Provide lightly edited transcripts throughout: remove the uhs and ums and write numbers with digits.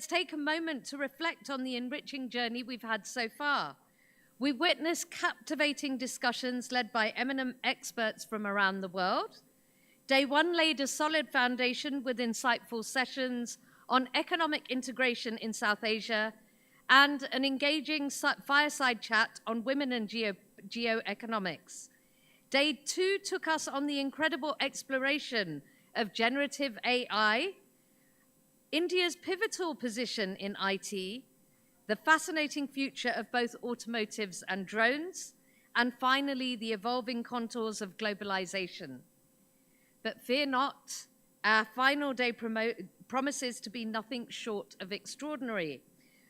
take a moment to reflect on the enriching journey we've had so far. We've witnessed captivating discussions led by eminent experts from around the world. Day one laid a solid foundation with insightful sessions on economic integration in South Asia and an engaging fireside chat on women and GEO-ECONOMICS. Day two took us on the incredible exploration of generative AI, India's pivotal position in IT, the fascinating future of both automotives and drones, and finally, the evolving contours of globalization. But fear not, our final day promises to be nothing short of extraordinary.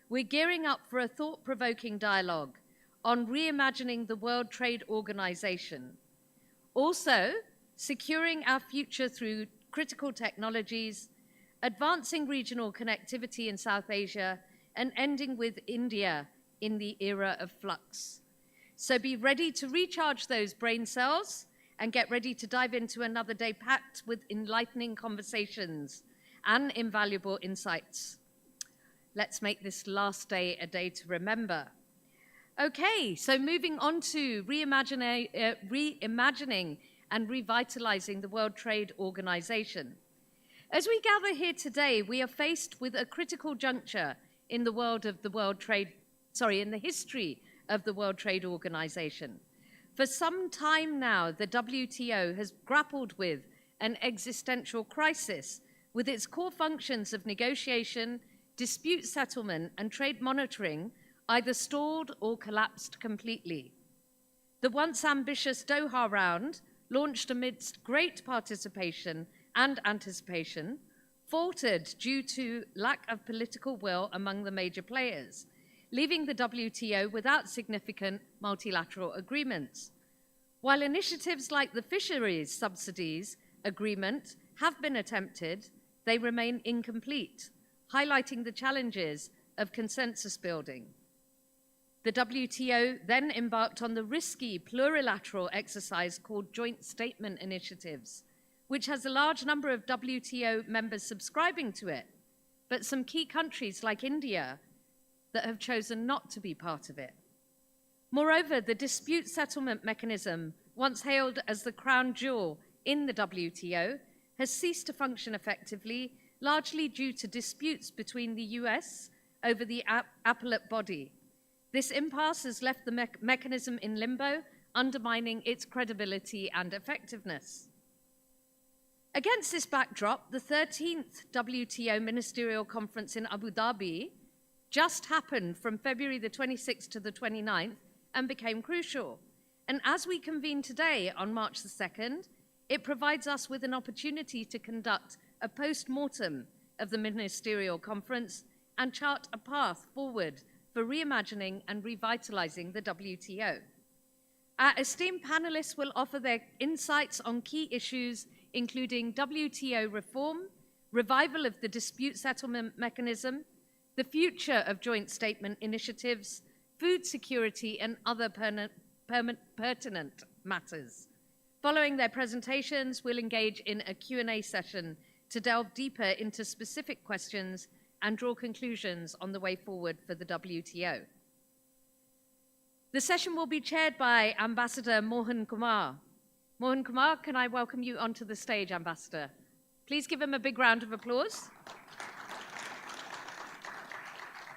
We're gearing up for a thought-provoking dialogue on reimagining the World Trade Organization. Also, securing our future through critical technologies, advancing regional connectivity in South Asia, and ending with India in the era of flux. So be ready to recharge those brain cells and get ready to dive into another day packed with enlightening conversations and invaluable insights. Let's make this last day a day to remember. Okay, so moving on to reimagining and revitalizing the World Trade Organization. As we gather here today, we are faced with a critical juncture in the history of the World Trade Organization. For some time now, the WTO has grappled with an existential crisis with its core functions of negotiation, dispute settlement, and trade monitoring either stalled or collapsed completely. The once ambitious Doha round, launched amidst great participation and anticipation, faltered due to lack of political will among the major players, leaving the WTO without significant multilateral agreements. While initiatives like the fisheries subsidies agreement have been attempted, they remain incomplete, highlighting the challenges of consensus building. The WTO then embarked on the risky plurilateral exercise called Joint Statement Initiatives, which has a large number of WTO members subscribing to it, but some key countries like India that have chosen not to be part of it. Moreover, the dispute settlement mechanism, once hailed as the crown jewel in the WTO, has ceased to function effectively, largely due to disputes between the US over the appellate body. This impasse has left the mechanism in limbo, undermining its credibility and effectiveness. Against this backdrop, the 13th WTO Ministerial Conference in Abu Dhabi just happened from February the 26th to the 29th and became crucial. And as we convene today on March the 2nd, it provides us with an opportunity to conduct a post-mortem of the Ministerial Conference and chart a path forward for reimagining and revitalizing the WTO. Our esteemed panelists will offer their insights on key issues including WTO reform, revival of the dispute settlement mechanism, the future of joint statement initiatives, food security, and other pertinent matters. Following their presentations, we'll engage in a Q&A session to delve deeper into specific questions and draw conclusions on the way forward for the WTO. The session will be chaired by Ambassador Mohan Kumar. Mohan Kumar, can I welcome you onto the stage, Ambassador? Please give him a big round of applause.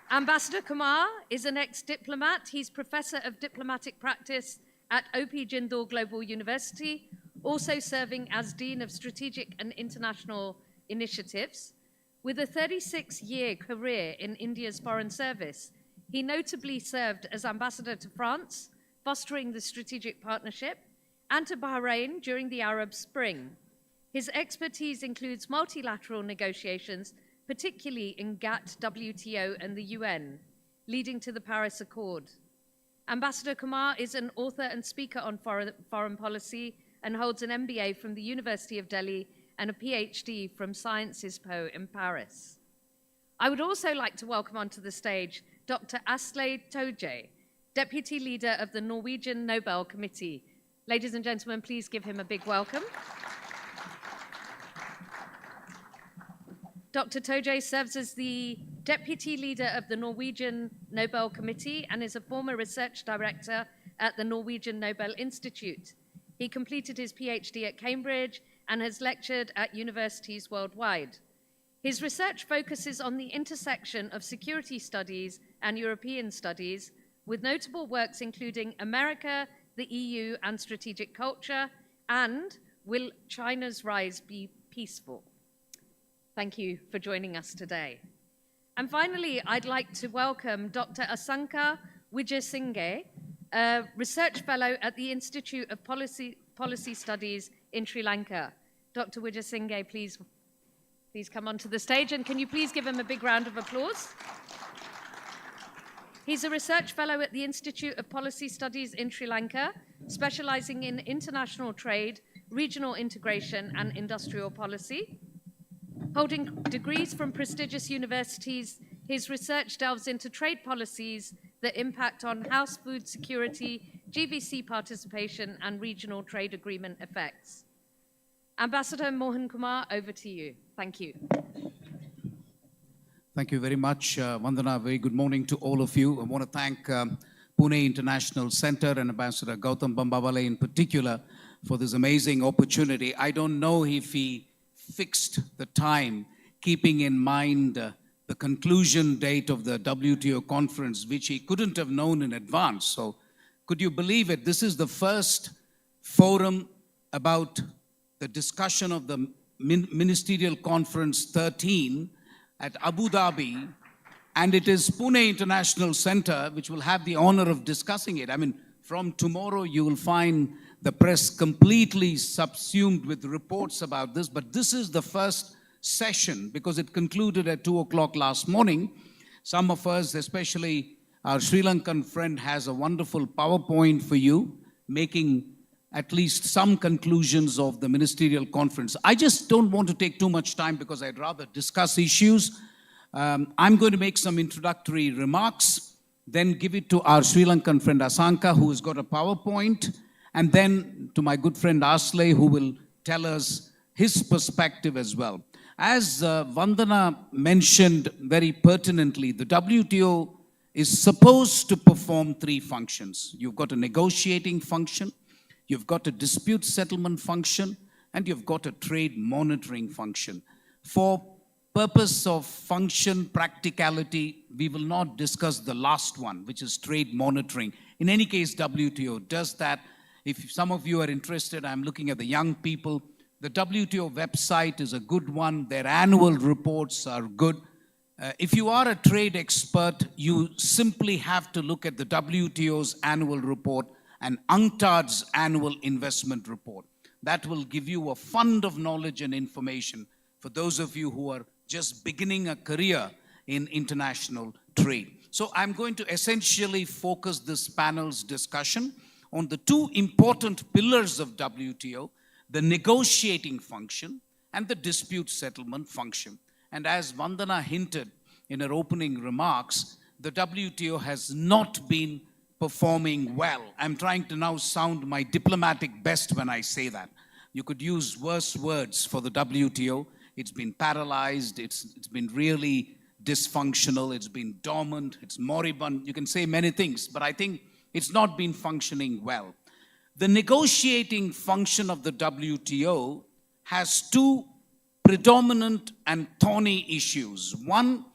Ambassador Kumar is an ex-diplomat. He's Professor of Diplomatic Practice at O.P. Jindal Global University, also serving as Dean of Strategic and International Initiatives. With a 36-year career in India's Foreign Service, he notably served as ambassador to France, fostering the strategic partnership, and to Bahrain during the Arab Spring. His expertise includes multilateral negotiations, particularly in GATT, WTO, and the UN, leading to the Paris Accord. Ambassador Kumar is an author and speaker on foreign policy and holds an MBA from the University of Delhi and a PhD from Sciences Po in Paris. I would also like to welcome onto the stage Dr. Atle Toje, Deputy Leader of the Norwegian Nobel Committee. Ladies and gentlemen, please give him a big welcome. Dr. Toje serves as the Deputy Leader of the Norwegian Nobel Committee and is a former research director at the Norwegian Nobel Institute. He completed his PhD at Cambridge and has lectured at universities worldwide. His research focuses on the intersection of security studies and European studies, with notable works including America, the EU, and strategic culture, and Will China's Rise Be Peaceful? Thank you for joining us today. And finally, I'd like to welcome Dr. Asanka Wijayasinghe, a research fellow at the Institute of Policy Studies in Sri Lanka. Dr. Wijayasinghe, please come onto the stage, and can you please give him a big round of applause? He's a research fellow at the Institute of Policy Studies in Sri Lanka, specializing in international trade, regional integration, and industrial policy. Holding degrees from prestigious universities, his research delves into trade policies that impact on house food security, GVC participation, and regional trade agreement effects. Ambassador Mohan Kumar, over to you. Thank you. Thank you very much, Vandana. Very good morning to all of you. I want to thank Pune International Center and Ambassador Gautam Bambawale in particular for this amazing opportunity. I don't know if he fixed the time, keeping in mind the conclusion date of the WTO conference, which he couldn't have known in advance. So could you believe it? This is the first forum about the discussion of the Ministerial Conference 13 at Abu Dhabi, and it is Pune International Center which will have the honor of discussing it. I mean, from tomorrow you will find the press completely subsumed with reports about this, but this is the first session because it concluded at 2 o'clock last morning. Some of us, especially our Sri Lankan friend, has a wonderful PowerPoint for you, making at least some conclusions of the ministerial conference. I just don't want to take too much time because I'd rather discuss issues. I'm going to make some introductory remarks, then give it to our Sri Lankan friend Asanka, who has got a PowerPoint, and then to my good friend Asley, who will tell us his perspective as well. As Vandana mentioned very pertinently, the WTO is supposed to perform three functions. You've got a negotiating function, you've got a dispute settlement function, and you've got a trade monitoring function. For purpose of function practicality, we will not discuss the last one, which is trade monitoring. In any case, WTO does that. If some of you are interested, I'm looking at the young people. The WTO website is a good one. Their annual reports are good. If you are a trade expert, you simply have to look at the WTO's annual report and UNCTAD's annual investment report. That will give you a fund of knowledge and information for those of you who are just beginning a career in international trade. So I'm going to essentially focus this panel's discussion on the two important pillars of WTO, the negotiating function and the dispute settlement function. And as Vandana hinted in her opening remarks, the WTO has not been performing well. I'm trying to now sound my diplomatic best when I say that. You could use worse words for the WTO. It's been paralyzed, it's been really dysfunctional, it's been dormant, it's moribund. You can say many things, but I think it's not been functioning well. The negotiating function of the WTO has two predominant and thorny issues. One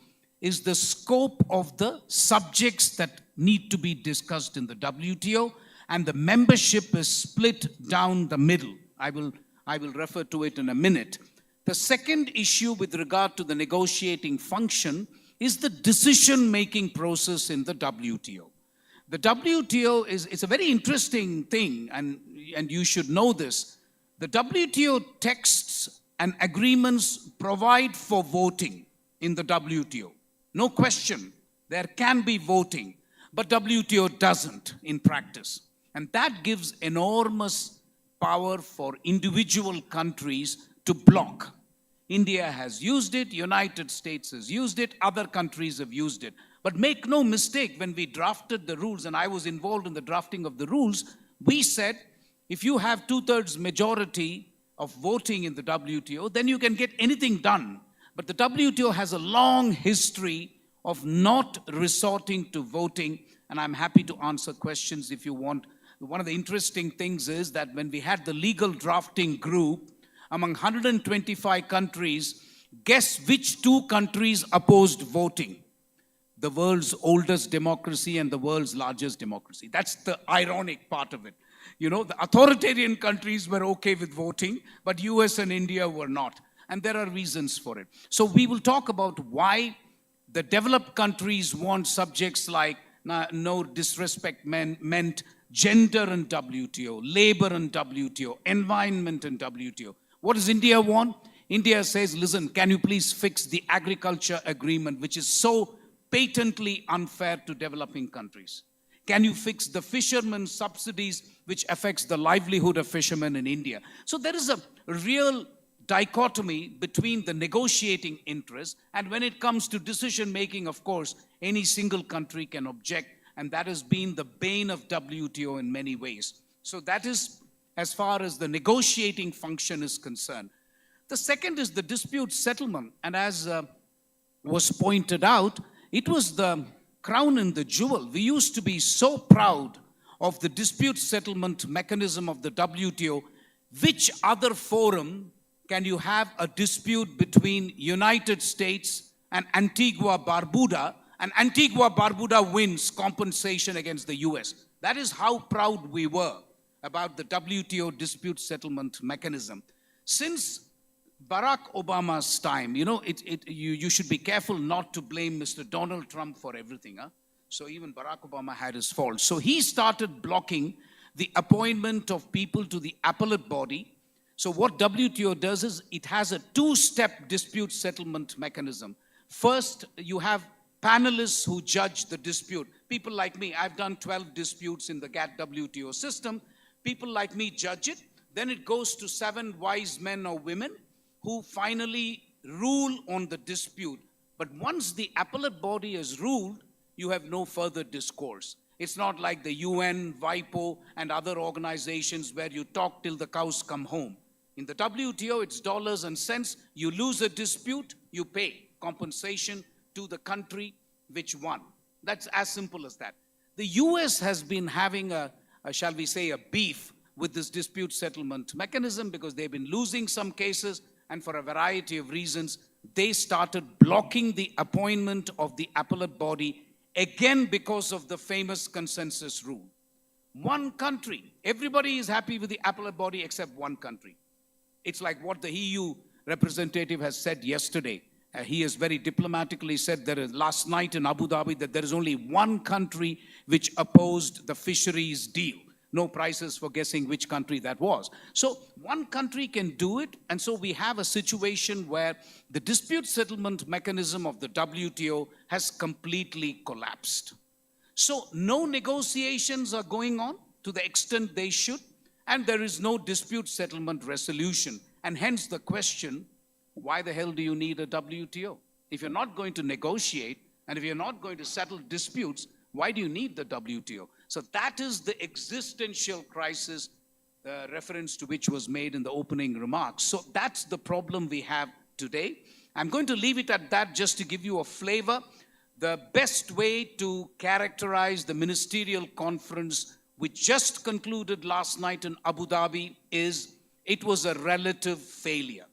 is the scope of the subjects that need to be discussed in the WTO, and the membership is split down the middle. I will refer to it in a minute. The second issue with regard to the negotiating function is the decision-making process in the WTO. The WTO is a very interesting thing, and you should know this. The WTO texts and agreements provide for voting in the WTO. No question, there can be voting, but WTO doesn't in practice. And that gives enormous power for individual countries to block. India has used it, United States has used it, other countries have used it. But make no mistake, when we drafted the rules, and I was involved in the drafting of the rules, we said, if you have 2/3 majority of voting in the WTO, then you can get anything done. But the WTO has a long history of not resorting to voting, and I'm happy to answer questions if you want. One of the interesting things is that when we had the legal drafting group, among 125 countries, guess which 2 countries opposed voting? The world's oldest democracy and the world's largest democracy. That's the ironic part of it. You know, the authoritarian countries were okay with voting, but US and India were not. And there are reasons for it. So we will talk about why the developed countries want subjects like no disrespect meant gender in WTO, labor in WTO, environment in WTO. What does India want? India says, listen, can you please fix the agriculture agreement, which is so patently unfair to developing countries? Can you fix the fishermen subsidies, which affects the livelihood of fishermen in India? So there is a real dichotomy between the negotiating interests, and when it comes to decision making, of course, any single country can object, and that has been the bane of WTO in many ways. So that is as far as the negotiating function is concerned. The second is the dispute settlement, and as was pointed out, it was the crown and the jewel. We used to be so proud of the dispute settlement mechanism of the WTO. Which other forum can you have a dispute between United States and Antigua-Barbuda, and Antigua-Barbuda wins compensation against the US? That is how proud we were about the WTO dispute settlement mechanism. Since Barack Obama's time, you know, you should be careful not to blame Mr. Donald Trump for everything. Huh? So even Barack Obama had his fault. So he started blocking the appointment of people to the appellate body. So what WTO does is it has a 2-step dispute settlement mechanism. First, you have panelists who judge the dispute. People like me, I've done 12 disputes in the GATT WTO system. People like me judge it. Then it goes to 7 wise men or women who finally rule on the dispute. But once the appellate body has ruled, you have no further discourse. It's not like the UN, WIPO, and other organizations where you talk till the cows come home. In the WTO, it's dollars and cents. You lose a dispute, you pay compensation to the country which won. That's as simple as that. The US has been having shall we say, a beef with this dispute settlement mechanism because they've been losing some cases, and for a variety of reasons, they started blocking the appointment of the appellate body, again because of the famous consensus rule. One country, everybody is happy with the appellate body except one country. It's like what the EU representative has said yesterday. He has very diplomatically said that last night in Abu Dhabi that there is only one country which opposed the fisheries deal. No prizes for guessing which country that was. So one country can do it, and so we have a situation where the dispute settlement mechanism of the WTO has completely collapsed. So no negotiations are going on to the extent they should, and there is no dispute settlement resolution. And hence the question, why the hell do you need a WTO? If you're not going to negotiate, and if you're not going to settle disputes, why do you need the WTO? So that is the existential crisis, reference to which was made in the opening remarks. So that's the problem we have today. I'm going to leave it at that just to give you a flavor. The best way to characterize the ministerial conference which just concluded last night in Abu Dhabi is it was a relative failure.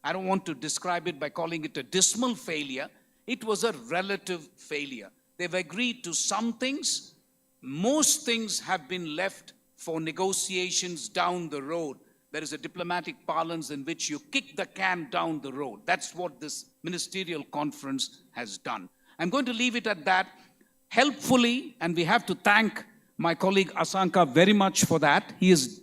I don't want to describe it by calling it a dismal failure. It was a relative failure. They've agreed to some things. Most things have been left for negotiations down the road. There is a diplomatic parlance in which you kick the can down the road. That's what this ministerial conference has done. I'm going to leave it at that. Helpfully, and we have to thank my colleague Asanka very much for that. He's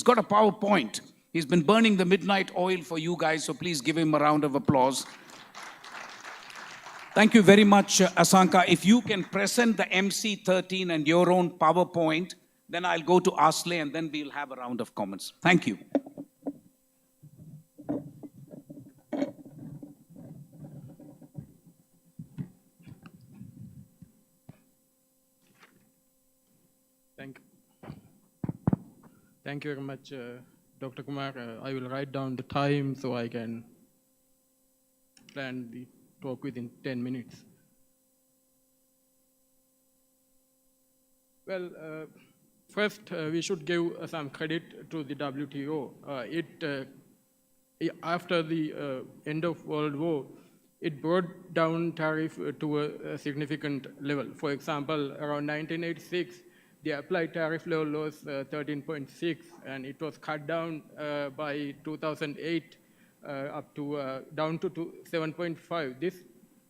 got a PowerPoint. He's been burning the midnight oil for you guys, so please give him a round of applause. Thank you very much, Asanka. If you can present the MC13 and your own PowerPoint, then I'll go to Asley and then we'll have a round of comments. Thank you. Thank you very much, Dr. Kumar. I will write down the time so I can plan the talk within 10 minutes. Well, first we should give some credit to the WTO. After the end of World War, it brought down tariff to a significant level. For example, around 1986, the applied tariff level was 13.6, and it was cut down by 2008 down to 7.5. This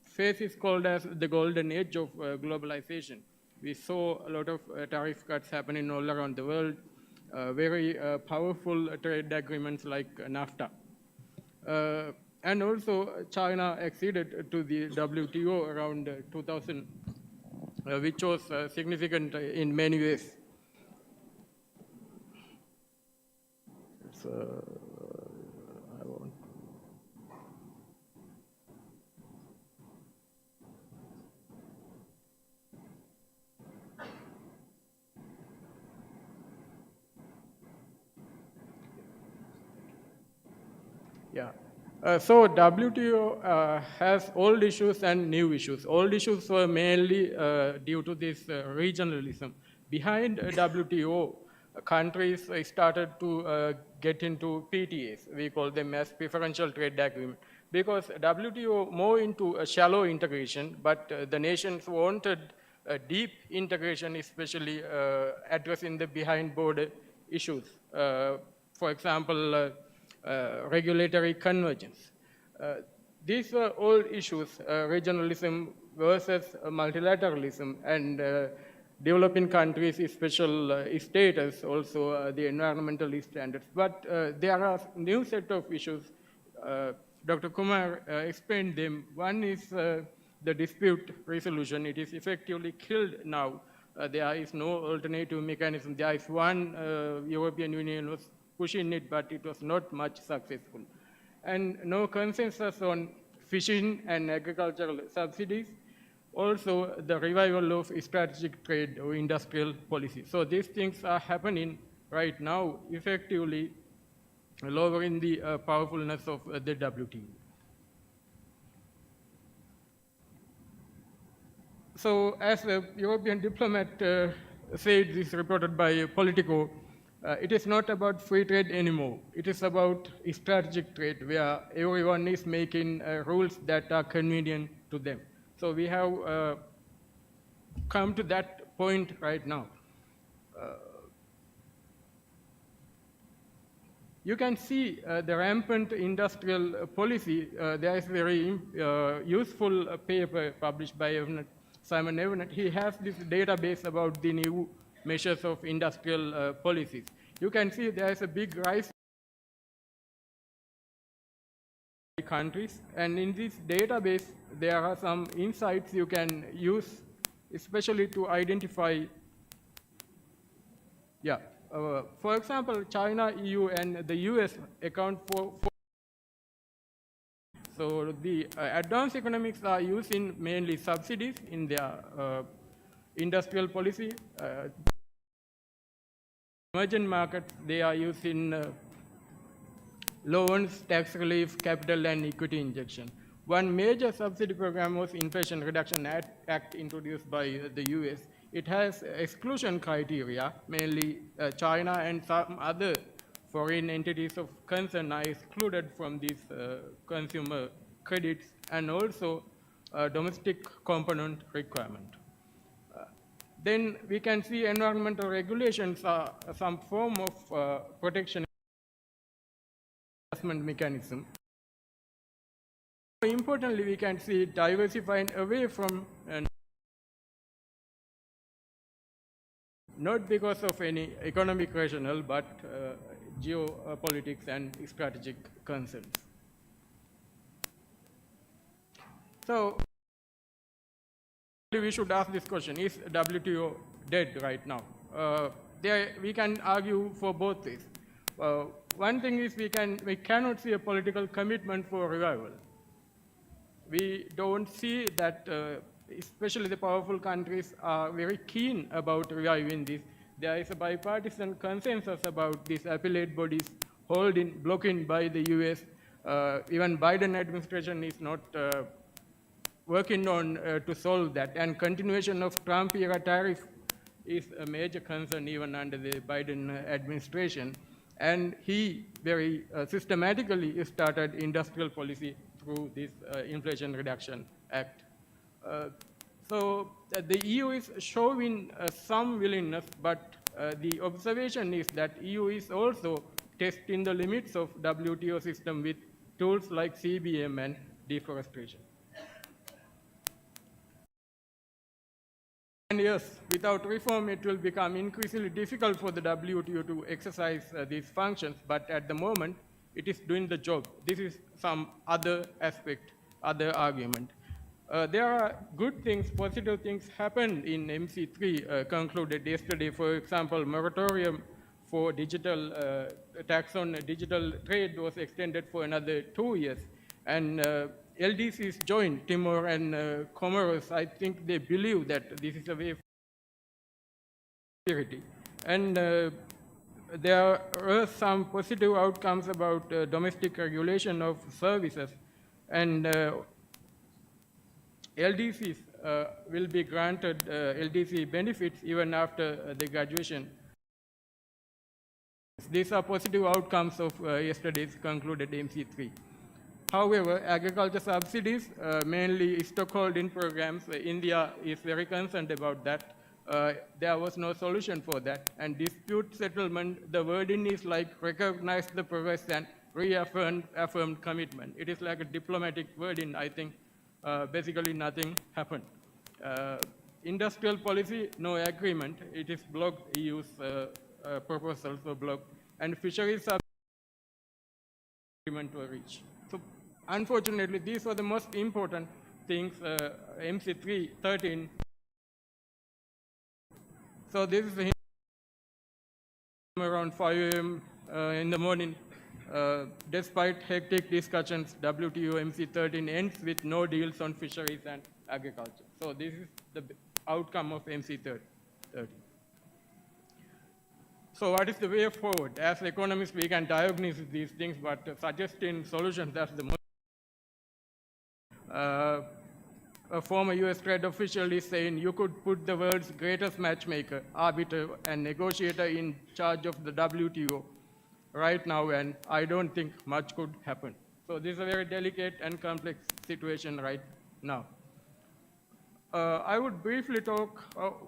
phase is called as the golden age of globalization. We saw a lot of tariff cuts happening all around the world, very powerful trade agreements like NAFTA. And also, China acceded to the WTO around 2000, which was significant in many ways. I won't. Yeah. So WTO has old issues and new issues. Old issues were mainly due to this regionalism. Behind WTO, countries started to get into PTAs. We call them as preferential trade agreement. Because WTO more into a shallow integration, but the nations wanted a deep integration, especially addressing the behind border issues. For example, regulatory convergence. These were all issues, regionalism versus multilateralism, and developing countries' special status, also the environmental standards. But there are new set of issues. Dr. Kumar explained them. One is the dispute resolution. It is effectively killed now. There is no alternative mechanism. There is one European Union was pushing it, but it was not much successful. And no consensus on fishing and agricultural subsidies. Also, the revival of strategic trade or industrial policy. So these things are happening right now, effectively lowering the powerfulness of the WTO. So as a European diplomat said, this reported by Politico, it is not about free trade anymore. It is about strategic trade, where everyone is making rules that are convenient to them. So we have come to that point right now. You can see the rampant industrial policy. There is a very useful paper published by Simon Evans. He has this database about the new measures of industrial policies. You can see there is a big rise in countries, and in this database there are some insights you can use, especially to identify. Yeah, for example, China, EU, and the US account for so the advanced economics are using mainly subsidies in their industrial policy. Emerging markets, they are using loans, tax relief, capital, and equity injection. One major subsidy program was Inflation Reduction Act introduced by the US. It has exclusion criteria, mainly China and some other foreign entities of concern are excluded from these consumer credits, and also domestic component requirement. Then we can see environmental regulations are some form of protection adjustment mechanism. More importantly, we can see diversifying away from not because of any economic rationale, but geopolitics and strategic concerns. So we should ask this question: is WTO dead right now? We can argue for both these. One thing is we cannot see a political commitment for revival. We don't see that, especially the powerful countries are very keen about reviving this. There is a bipartisan consensus about these appellate bodies blocking by the US. Even Biden administration is not working on to solve that, and continuation of Trump-era tariff is a major concern even under the Biden administration. And he very systematically started industrial policy through this Inflation Reduction Act. The EU is showing some willingness, but the observation is that EU is also testing the limits of WTO system with tools like CBM and deforestation. And yes, without reform, it will become increasingly difficult for the WTO to exercise these functions, but at the moment, it is doing the job. This is some other aspect, other argument. There are good things, positive things happened in MC3 concluded yesterday. For example, moratorium for digital tax on digital trade was extended for another 2 years. And LDCs joined, Timor and Comoros. I think they believe that this is a way for security. And there were some positive outcomes about domestic regulation of services. And LDCs will be granted LDC benefits even after the graduation. These are positive outcomes of yesterday's concluded MC3. However, agriculture subsidies, mainly stockholding programs, India is very concerned about that. There was no solution for that. And dispute settlement, the wording is like recognize the progress and reaffirmed commitment. It is like a diplomatic wording, I think. Basically, nothing happened. Industrial policy, no agreement. It is blocked, EU's proposals were blocked. And fisheries agreement were reached. So, unfortunately, these were the most important things, MC3, 13. So this is around 5 a.m. In the morning. Despite hectic discussions, WTO MC13 ends with no deals on fisheries and agriculture. So this is the outcome of MC13. So what is the way forward? As economists, we can diagnose these things, but suggesting solutions, that's the most. A former US trade official is saying you could put the world's greatest matchmaker, arbiter, and negotiator in charge of the WTO right now, and I don't think much could happen. So this is a very delicate and complex situation right now. I would briefly talk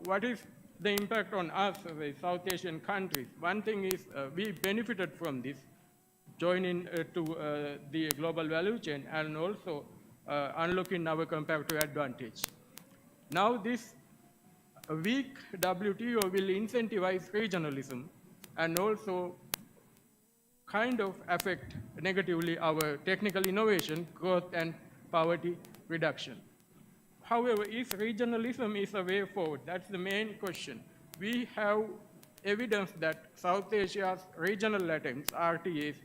what is the impact on us, the South Asian countries. One thing is we benefited from this, joining to the global value chain and also unlocking our comparative advantage. Now this weak WTO will incentivize regionalism and also kind of affect negatively our technical innovation, growth, and poverty reduction. However, if regionalism is a way forward, that's the main question. We have evidence that South Asia's regional attempts, RTAs,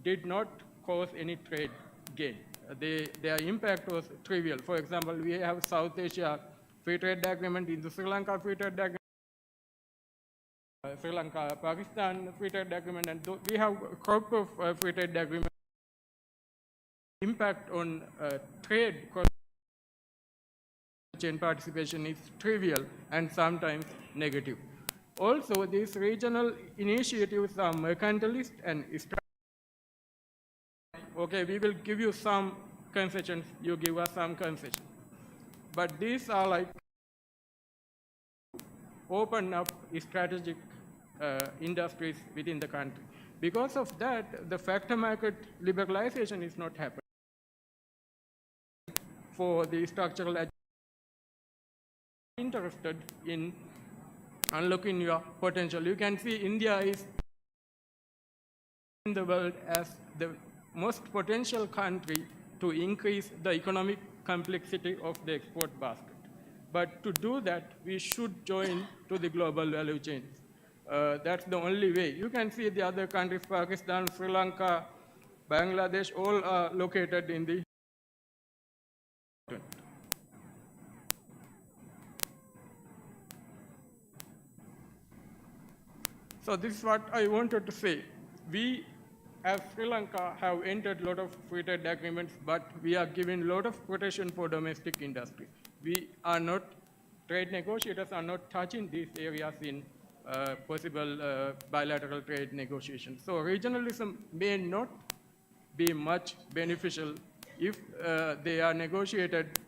did not cause any trade gain. Their impact was trivial. For example, we have South Asia Free Trade Agreement in the Sri Lanka Free Trade Agreement, Sri Lanka-Pakistan Free Trade Agreement, and we have a crop of free trade agreements. Impact on trade chain participation is trivial and sometimes negative. Also, these regional initiatives are mercantilist and okay, we will give you some concessions, you give us some concessions. But these are like open up strategic industries within the country. Because of that, the factor market liberalization is not happening for the structural interested in unlocking your potential. You can see India is in the world as the most potential country to increase the economic complexity of the export basket. But to do that, we should join to the global value chains. That's the only way. You can see the other countries, Pakistan, Sri Lanka, Bangladesh, all are located in the So this is what I wanted to say. We, as Sri Lanka, have entered a lot of free trade agreements, but we are giving a lot of protection for domestic industry. We are not trade negotiators are not touching these areas in possible bilateral trade negotiations. So regionalism may not be much beneficial if they are negotiated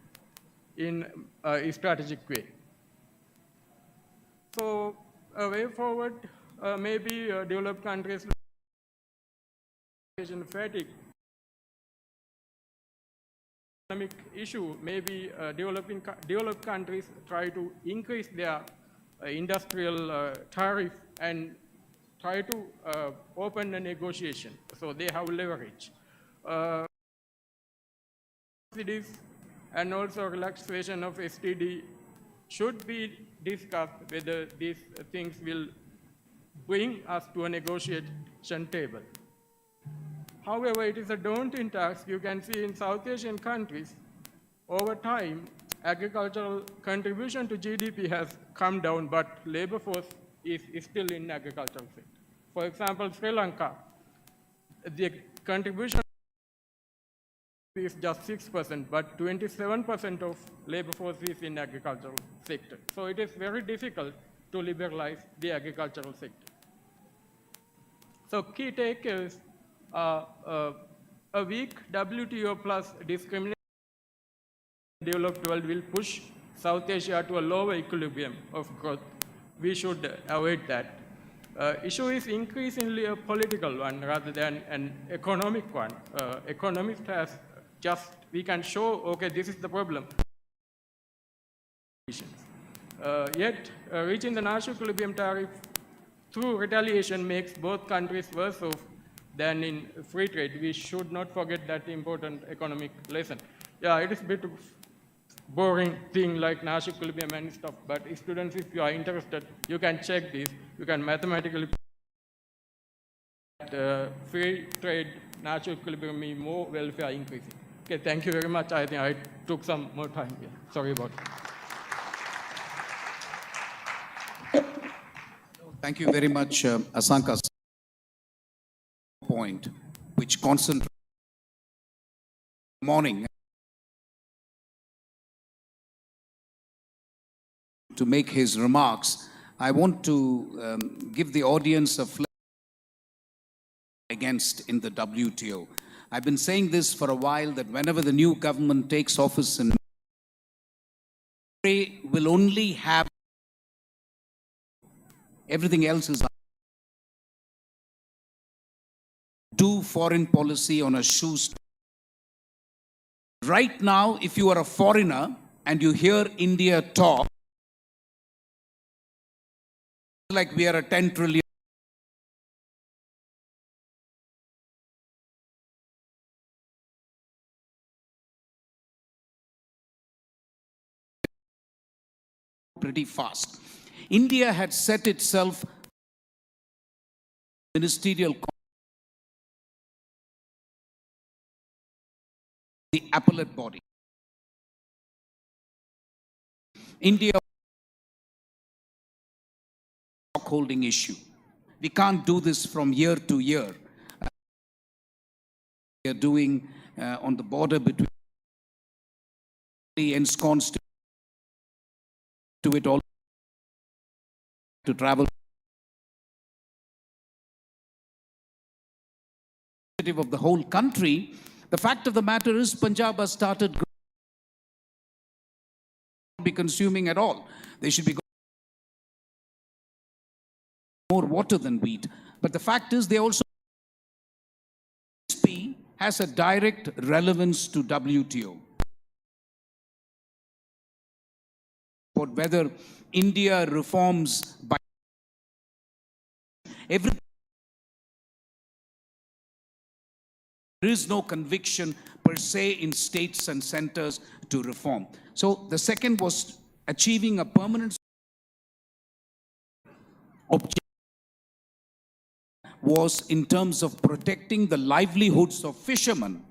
in a strategic way. So a way forward, maybe developed countries fatigue economic issue, maybe developed countries try to increase their industrial tariff and try to open a negotiation, so they have leverage. Subsidies and also relaxation of STD should be discussed whether these things will bring us to a negotiation table. However, it is a daunting task. You can see in South Asian countries, over time, agricultural contribution to GDP has come down, but labor force is still in agricultural sector. For example, Sri Lanka, the contribution is just 6%, but 27% of labor force is in agricultural sector. So it is very difficult to liberalize the agricultural sector. So key takeaways are a weak WTO plus discrimination in the developed world will push South Asia to a lower equilibrium of growth. We should avoid that. Issue is increasingly a political one rather than an economic one. Economist has just, we can show, okay, this is the problem. Yet, reaching the national equilibrium tariff through retaliation makes both countries worse off than in free trade. We should not forget that important economic lesson. Yeah, it is a bit boring thing like national equilibrium and stuff, but students, if you are interested, you can check this. You can mathematically free trade, national equilibrium mean more welfare increasing. Okay, thank you very much. I think I took some more time here. Sorry about it. Thank you very much, Asanka's point, which concentrates morning to make his remarks. I want to give the audience a flavor against in the WTO. I've been saying this for a while, that whenever the new government takes office in May, will only have everything else is do foreign policy on a shoestring. Right now, if you are a foreigner and you hear India talk, like we are a 10 trillion. Pretty fast. India had set itself ministerial, the appellate body. India holding issue. We can't do this from year to year. We are doing on the border between the ensconced to it all to travel of the whole country. The fact of the matter is Punjab has started be consuming at all. They should be more water than wheat. But the fact is they also has a direct relevance to WTO. But whether India reforms by every, there is no conviction per se in states and centers to reform. So the second was achieving a permanent objective was in terms of protecting the livelihoods of fishermen.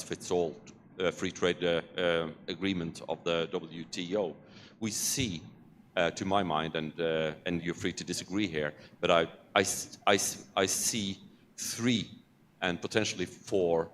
fits all free trade agreement of the WTO. We see, to my mind, and you're free to disagree here, but I see 3 and potentially 4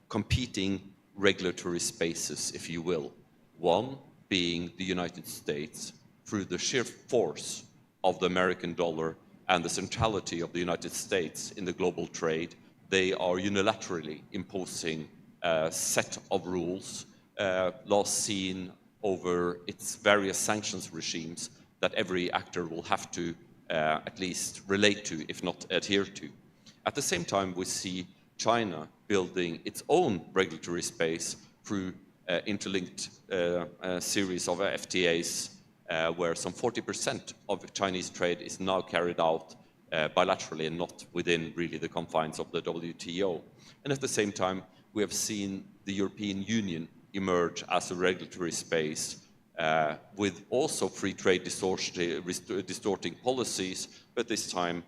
competing regulatory spaces, if you will. One being the United States, through the sheer force of the American dollar and the centrality of the United States in the global trade. They are unilaterally imposing a set of rules, last seen over its various sanctions regimes that every actor will have to at least relate to, if not adhere to. At the same time, we see China building its own regulatory space through interlinked series of FTAs, where some 40% of Chinese trade is now carried out bilaterally and not within really the confines of the WTO. And at the same time, we have seen the European Union emerge as a regulatory space with also free trade distorting policies, but this time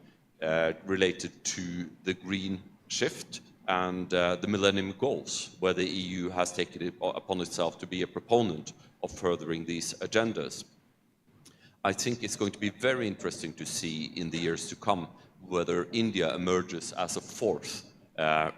related to the green shift and the Millennium Goals, where the EU has taken it upon itself to be a proponent of furthering these agendas. I think it's going to be very interesting to see in the years to come whether India emerges as a 4th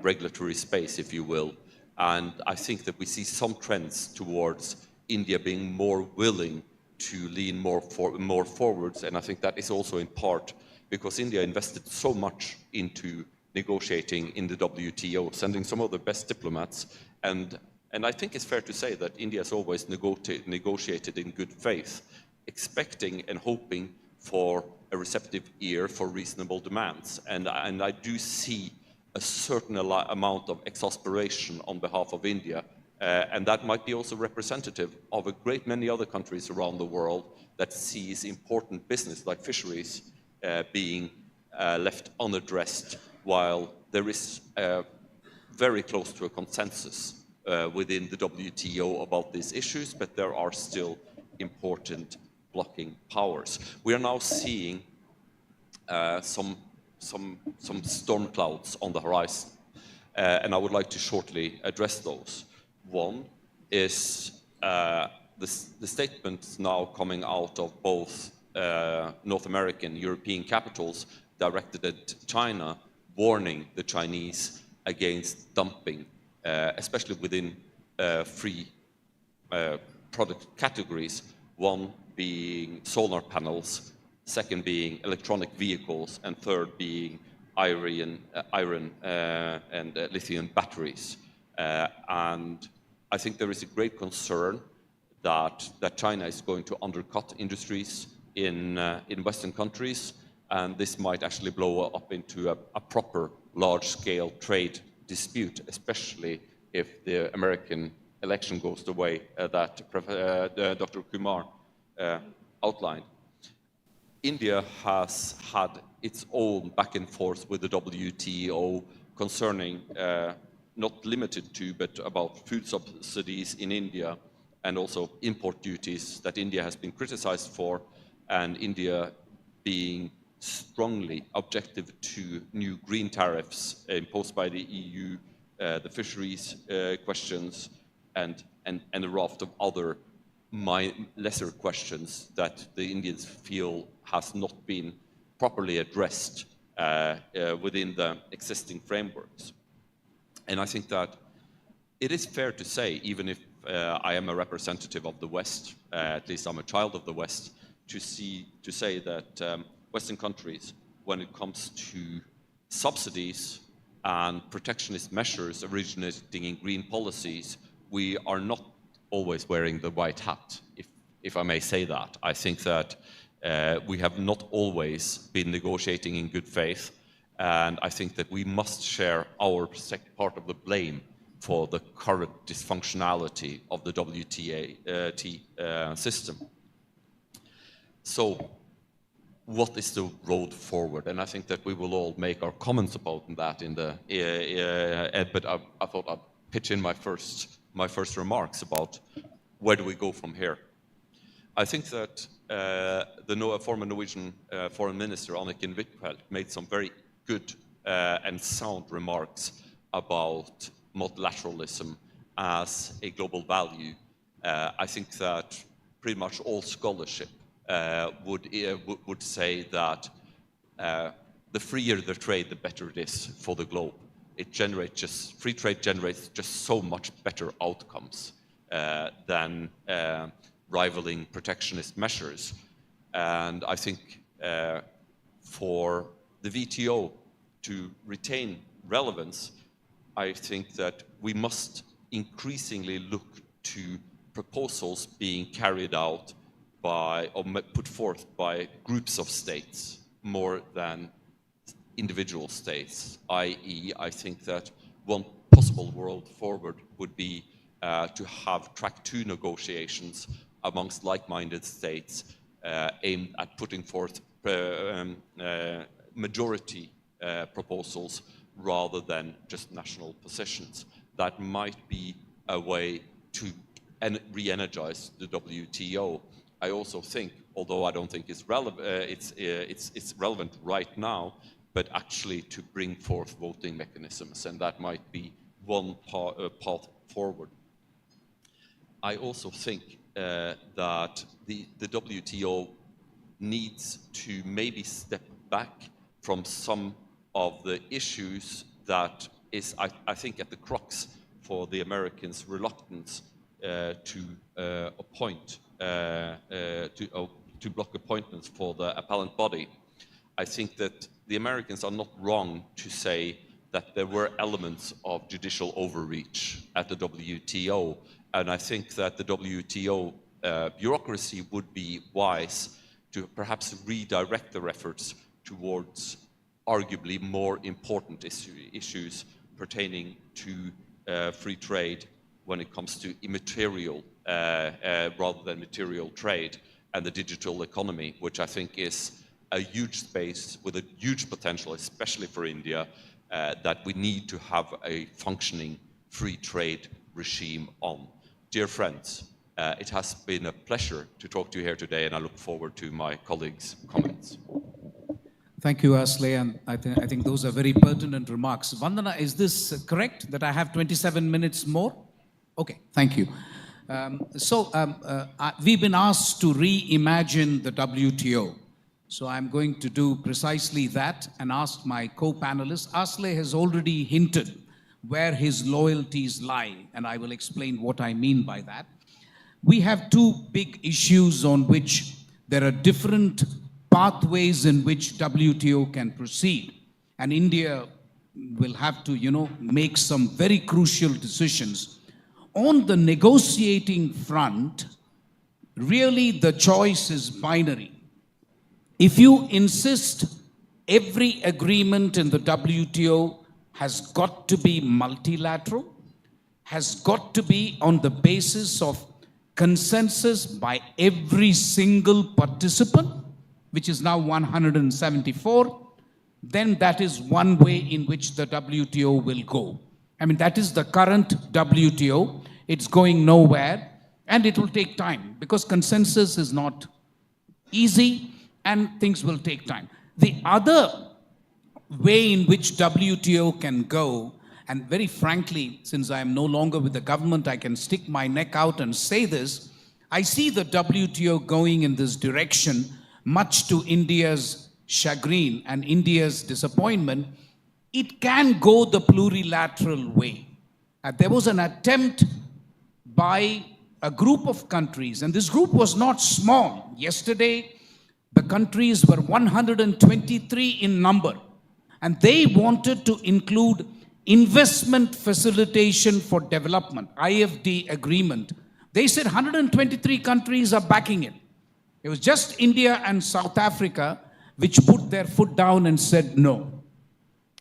regulatory space, if you will. And I think that we see some trends towards India being more willing to lean more forwards. And I think that is also in part because India invested so much into negotiating in the WTO, sending some of the best diplomats. And I think it's fair to say that India has always negotiated in good faith, expecting and hoping for a receptive ear for reasonable demands. And I do see a certain amount of exasperation on behalf of India, and that might be also representative of a great many other countries around the world that sees important business like fisheries being left unaddressed, while there is very close to a consensus within the WTO about these issues, but there are still important blocking powers. We are now seeing some storm clouds on the horizon, and I would like to shortly address those. One is the statements now coming out of both North American, European capitals directed at China, warning the Chinese against dumping, especially within free product categories, one being solar panels, second being electronic vehicles, and third being iron and lithium batteries. And I think there is a great concern that China is going to undercut industries in Western countries, and this might actually blow up into a proper large-scale trade dispute, especially if the American election goes the way that Dr. Kumar outlined. India has had its own back and forth with the WTO concerning, not limited to, but about food subsidies in India and also import duties that India has been criticized for, and India being strongly objective to new green tariffs imposed by the EU, the fisheries questions, and a raft of other lesser questions that the Indians feel has not been properly addressed within the existing frameworks. And I think that it is fair to say, even if I am a representative of the West, at least I'm a child of the West, to say that Western countries, when it comes to subsidies and protectionist measures originating in green policies, we are not always wearing the white hat, if I may say that. I think that we have not always been negotiating in good faith, and I think that we must share our part of the blame for the current dysfunctionality of the WTO system. So, what is the road forward? And I think that we will all make our comments about that in the but I thought I'd pitch in my first remarks about where do we go from here. I think that the former Norwegian Foreign Minister Anniken Huitfeldt made some very good and sound remarks about multilateralism as a global value, I think that pretty much all scholarship would say that the freer the trade, the better it is for the globe. Free trade generates just so much better outcomes than rivaling protectionist measures. And I think for the WTO to retain relevance, I think that we must increasingly look to proposals being carried out by, or put forth by, groups of states more than individual states, i.e. I think that one possible world forward would be to have track 2 negotiations amongst like-minded states aimed at putting forth majority proposals rather than just national positions. That might be a way to re-energize the WTO. I also think, although I don't think it's relevant right now, but actually to bring forth voting mechanisms, and that might be one path forward. I also think that the WTO needs to maybe step back from some of the issues that is, I think, at the crux for the Americans' reluctance to block appointments for the appellant body. I think that the Americans are not wrong to say that there were elements of judicial overreach at the WTO, and I think that the WTO bureaucracy would be wise to perhaps redirect their efforts towards arguably more important issues pertaining to free trade when it comes to immaterial rather than material trade, and the digital economy, which I think is a huge space with a huge potential, especially for India, that we need to have a functioning free trade regime on. Dear friends, it has been a pleasure to talk to you here today, and I look forward to my colleagues' comments. Thank you, Asle, and I think those are very pertinent remarks. Vandana, is this correct, that I have 27 minutes more? Okay, thank you. We've been asked to reimagine the WTO. So I'm going to do precisely that and ask my co-panelists. Asle has already hinted where his loyalties lie, and I will explain what I mean by that. We have 2 big issues on which there are different pathways in which WTO can proceed, and India will have to, make some very crucial decisions. On the negotiating front, really the choice is binary. If you insist every agreement in the WTO has got to be multilateral, has got to be on the basis of consensus by every single participant, which is now 174, then that is one way in which the WTO will go. I mean, that is the current WTO. It's going nowhere, and it will take time because consensus is not easy and things will take time. The other way in which WTO can go, and very frankly, since I am no longer with the government, I can stick my neck out and say this, I see the WTO going in this direction, much to India's chagrin and India's disappointment. It can go the plurilateral way. There was an attempt by a group of countries, and this group was not small. Yesterday, the countries were 123 in number, and they wanted to include investment facilitation for development, IFD agreement. They said 123 countries are backing it. It was just India and South Africa which put their foot down and said no.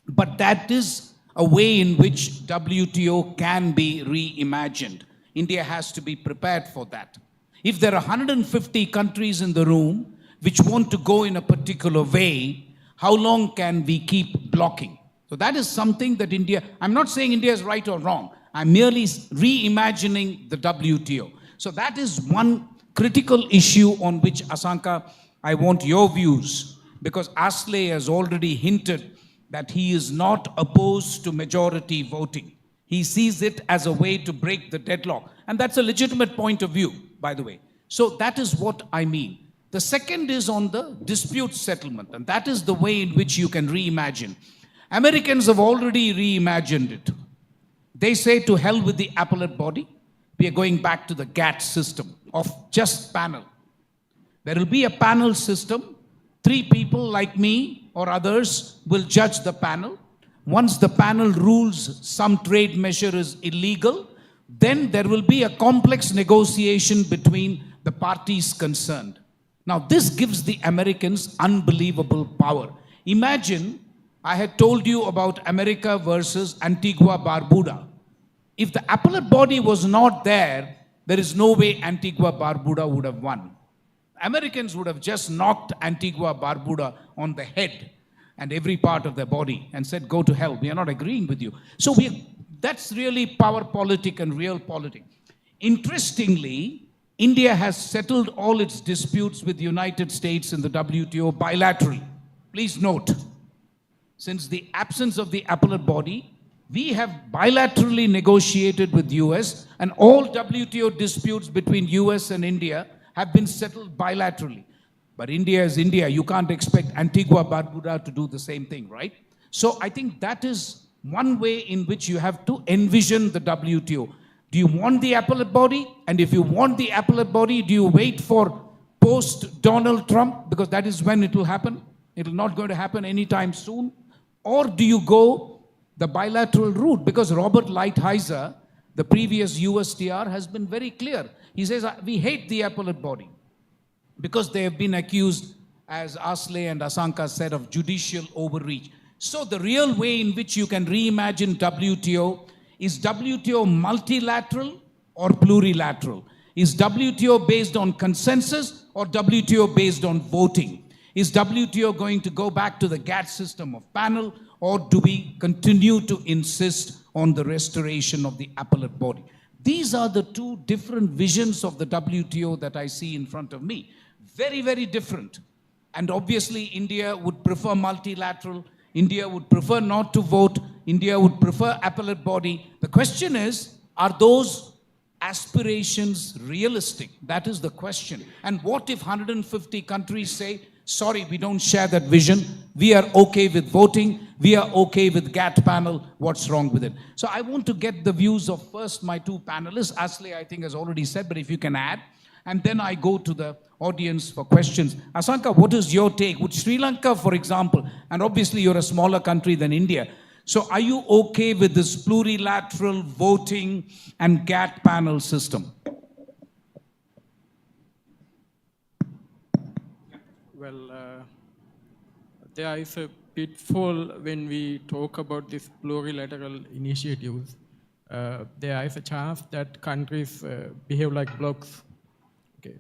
But that is a way in which WTO can be reimagined. India has to be prepared for that. If there are 150 countries in the room which want to go in a particular way, how long can we keep blocking? So that is something that India, I'm not saying India is right or wrong, I'm merely reimagining the WTO. So that is one critical issue on which, Asanka, I want your views, because Asle has already hinted that he is not opposed to majority voting. He sees it as a way to break the deadlock. And that's a legitimate point of view, by the way. So that is what I mean. The second is on the dispute settlement, and that is the way in which you can reimagine. Americans have already reimagined it. They say to hell with the appellate body. We are going back to the GATT system of just panel. There will be a panel system. 3 people like me or others will judge the panel. Once the panel rules some trade measure is illegal, then there will be a complex negotiation between the parties concerned. Now, this gives the Americans unbelievable power. Imagine I had told you about America versus Antigua Barbuda. If the appellate body was not there, there is no way Antigua Barbuda would have won. Americans would have just knocked Antigua Barbuda on the head and every part of their body and said, go to hell, we are not agreeing with you. So that's really power politic and real politic. Interestingly, India has settled all its disputes with the United States in the WTO bilaterally. Please note, since the absence of the appellate body, we have bilaterally negotiated with US, and all WTO disputes between US and India have been settled bilaterally. But India is India. You can't expect Antigua Barbuda to do the same thing, right? So I think that is one way in which you have to envision the WTO. Do you want the appellate body? And if you want the appellate body, do you wait for post-Donald Trump? Because that is when it will happen. It will not going to happen anytime soon. Or do you go the bilateral route? Because Robert Lighthizer, the previous USTR, has been very clear. He says, we hate the appellate body because they have been accused, as Asley and Asanka said, of judicial overreach. So the real way in which you can reimagine WTO is WTO multilateral or plurilateral? Is WTO based on consensus or WTO based on voting? Is WTO going to go back to the GATT system of panel, or do we continue to insist on the restoration of the appellate body? These are the 2 different visions of the WTO that I see in front of me. Very, very different. And obviously, India would prefer multilateral. India would prefer not to vote. India would prefer appellate body. The question is, are those aspirations realistic? That is the question. And what if 150 countries say, sorry, we don't share that vision. We are okay with voting. We are okay with GATT panel. What's wrong with it? So I want to get the views of first my 2 panelists. Asley, I think, has already said, but if you can add. And then I go to the audience for questions. Asanka, what is your take? Would Sri Lanka, for example, and obviously you're a smaller country than India, so are you okay with this plurilateral voting and GATT panel system? Well, there is a pitfall when we talk about these plurilateral initiatives. There is a chance that countries behave like blocks. Okay.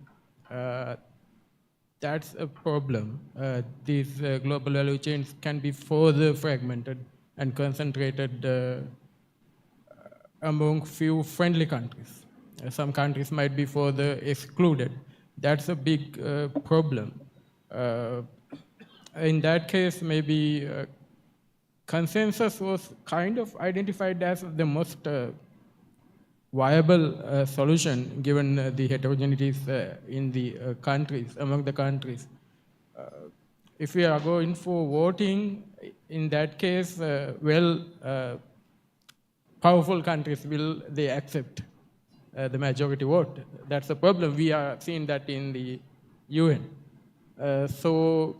That's a problem. These global value chains can be further fragmented and concentrated among few friendly countries. Some countries might be further excluded. That's a big problem. In that case, maybe consensus was kind of identified as the most viable solution given the heterogeneities in the countries, among the countries. If we are going for voting, in that case, powerful countries, will they accept the majority vote? That's the problem. We are seeing that in the UN. So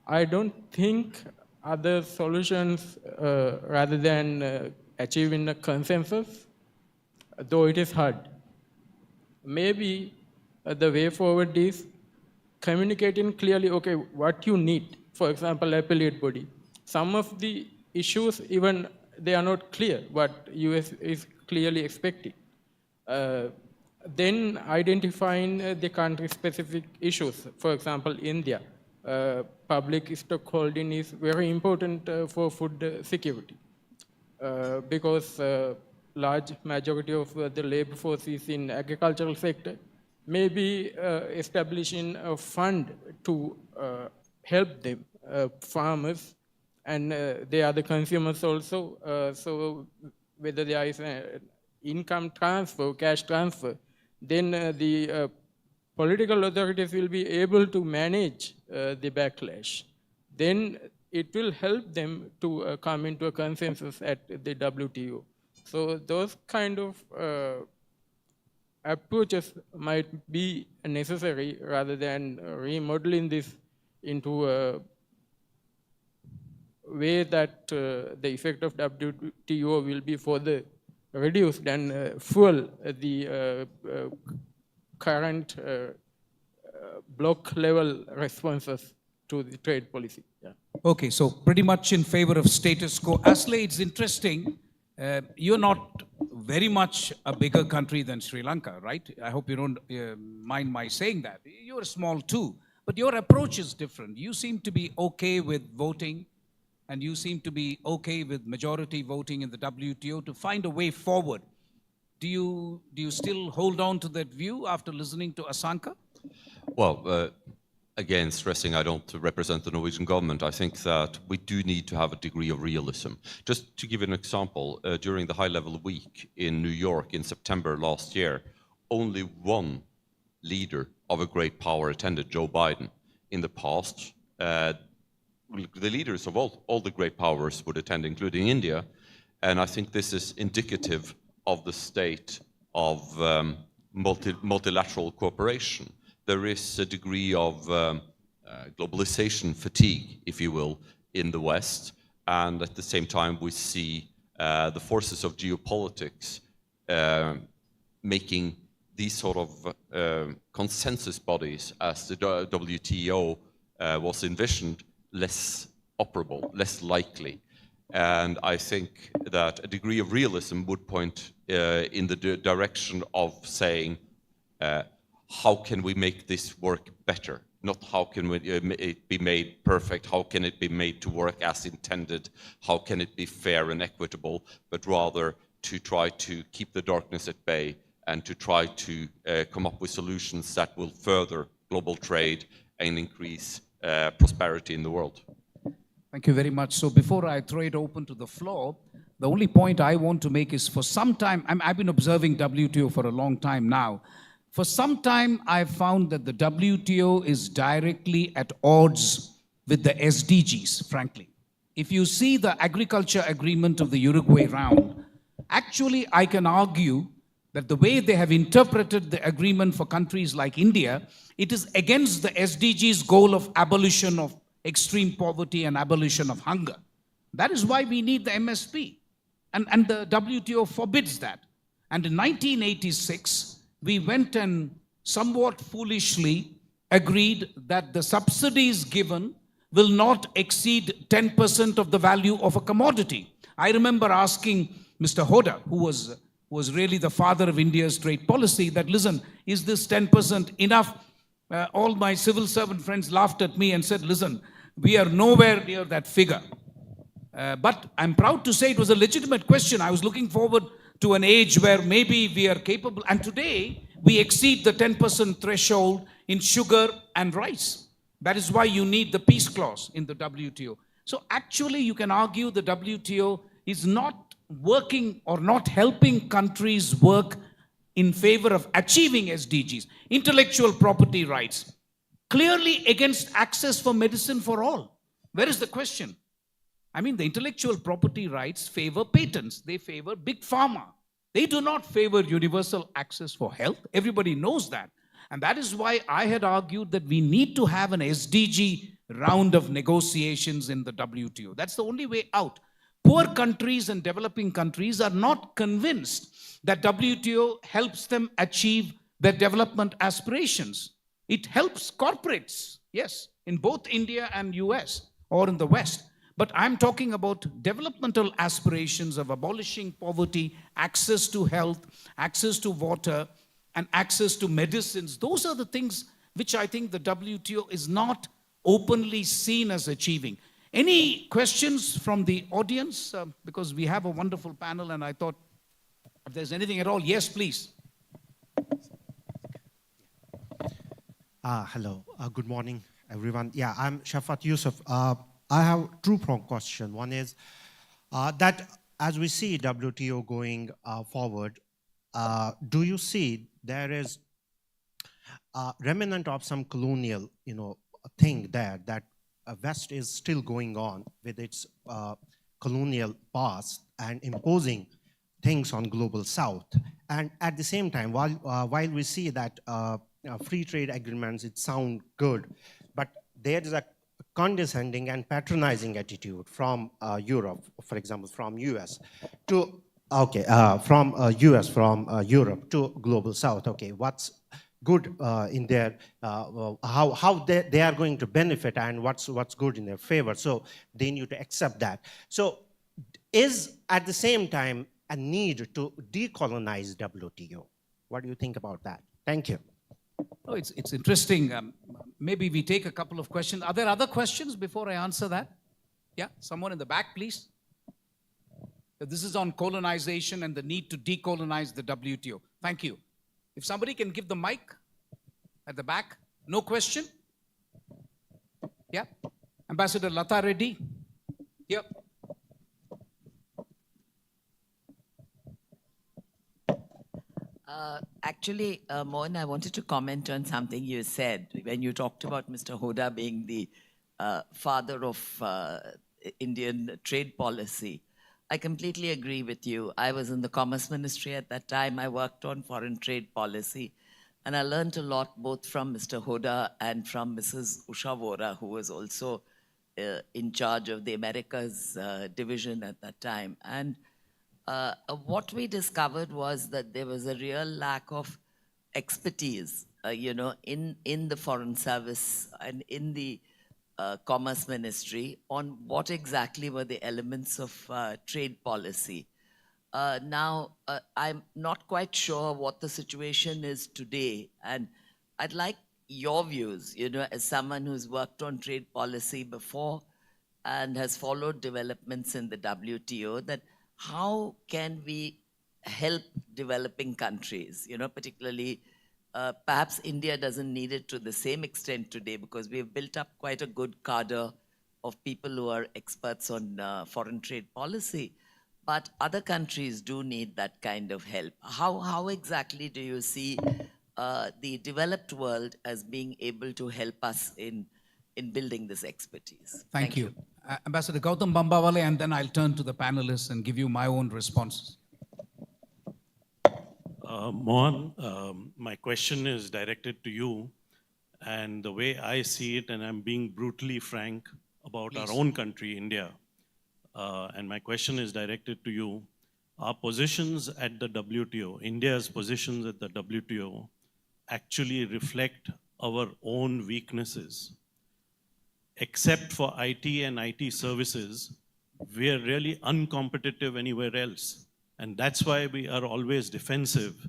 I don't think other solutions rather than achieving a consensus, though it is hard. Maybe the way forward is communicating clearly, okay, what you need. For example, appellate body. Some of the issues, even they are not clear what US is clearly expecting. Then identifying the country-specific issues. For example, India. Public stockholding is very important for food security because large majority of the labor force is in agricultural sector. Maybe establishing a fund to help them, farmers, and they are the consumers also. So whether there is an income transfer, cash transfer, then the political authorities will be able to manage the backlash. Then it will help them to come into a consensus at the WTO. So those kind of approaches might be necessary rather than remodeling this into a way that the effect of WTO will be further reduced and fuel the current block level responses to the trade policy. Yeah. Okay, so pretty much in favor of status quo. Asle, it's interesting. You're not very much a bigger country than Sri Lanka, right? I hope you don't mind my saying that. You're small too, but your approach is different. You seem to be okay with voting, and you seem to be okay with majority voting in the WTO to find a way forward. Do you still hold on to that view after listening to Asanka? Well, again, stressing I don't represent the Norwegian government, I think that we do need to have a degree of realism. Just to give an example, during the high-level week in New York in September last year, only one leader of a great power attended, Joe Biden. In the past, the leaders of all the great powers would attend, including India, and I think this is indicative of the state of multilateral cooperation. There is a degree of globalization fatigue, if you will, in the West, and at the same time we see the forces of geopolitics making these sort of consensus bodies, as the WTO was envisioned, less operable, less likely. And I think that a degree of realism would point in the direction of saying, how can we make this work better? Not how can it be made perfect, how can it be made to work as intended, how can it be fair and equitable, but rather to try to keep the darkness at bay and to try to come up with solutions that will further global trade and increase prosperity in the world. Thank you very much. So before I throw it open to the floor, the only point I want to make is for some time, I've been observing WTO for a long time now. For some time, I've found that the WTO is directly at odds with the SDGs, frankly. If you see the agriculture agreement of the Uruguay round, actually I can argue that the way they have interpreted the agreement for countries like India, it is against the SDGs goal of abolition of extreme poverty and abolition of hunger. That is why we need the MSP. And the WTO forbids that. And in 1986, we went and somewhat foolishly agreed that the subsidies given will not exceed 10% of the value of a commodity. I remember asking Mr. Hoda, who was really the father of India's trade policy, that, listen, is this 10% enough? All my civil servant friends laughed at me and said, listen, we are nowhere near that figure. But I'm proud to say it was a legitimate question. I was looking forward to an age where maybe we are capable. And today, we exceed the 10% threshold in sugar and rice. That is why you need the peace clause in the WTO. So actually, you can argue the WTO is not working or not helping countries work in favor of achieving SDGs, intellectual property rights, clearly against access for medicine for all. Where is the question? I mean, the intellectual property rights favor patents. They favor big pharma. They do not favor universal access for health. Everybody knows that. And that is why I had argued that we need to have an SDG round of negotiations in the WTO. That's the only way out. Poor countries and developing countries are not convinced that WTO helps them achieve their development aspirations. It helps corporates, yes, in both India and US or in the West. But I'm talking about developmental aspirations of abolishing poverty, access to health, access to water, and access to medicines. Those are the things which I think the WTO is not openly seen as achieving. Any questions from the audience? Because we have a wonderful panel, and I thought if there's anything at all, yes, please. Hello, good morning, everyone. Yeah, I'm Shafat Yusuf. I have two-pronged question. One is that as we see WTO going forward, do you see there is a remnant of some colonial, thing there that West is still going on with its colonial past and imposing things on global South? And at the same time, while we see that free trade agreements, it sound good, but there is a condescending and patronizing attitude from Europe, for example, from US to, from US, from Europe to global South. Okay, what's good in their, how they are going to benefit and what's good in their favor. So they need to accept that. So is at the same time a need to decolonize WTO? What do you think about that? Thank you. Oh, it's interesting. Maybe we take a couple of questions. Are there other questions before I answer that? Yeah, someone in the back, please. This is on colonization and the need to decolonize the WTO. Thank you. If somebody can give the mic at the back. No question? Yeah. Ambassador Lata Reddy. Yep. Actually, Mohan, I wanted to comment on something you said when you talked about Mr. Hoda being the father of Indian trade policy. I completely agree with you. I was in the Commerce Ministry at that time. I worked on foreign trade policy. And I learned a lot both from Mr. Hoda and from Mrs. Usha Vora, who was also in charge of the Americas division at that time. And what we discovered was that there was a real lack of expertise, in the Foreign Service and in the Commerce Ministry on what exactly were the elements of trade policy. Now, I'm not quite sure what the situation is today, and I'd like your views, as someone who's worked on trade policy before and has followed developments in the WTO, that how can we help developing countries, particularly perhaps India doesn't need it to the same extent today because we've built up quite a good cadre of people who are experts on foreign trade policy. But other countries do need that kind of help. How exactly do you see the developed world as being able to help us in building this expertise? Thank you. Ambassador Gautam Bambawale, and then I'll turn to the panelists and give you my own responses. Mohan, my question is directed to you. And the way I see it, and I'm being brutally frank about our own country, India, and my question is directed to you. Our positions at the WTO, India's positions at the WTO, actually reflect our own weaknesses. Except for IT and IT services, we are really uncompetitive anywhere else. And that's why we are always defensive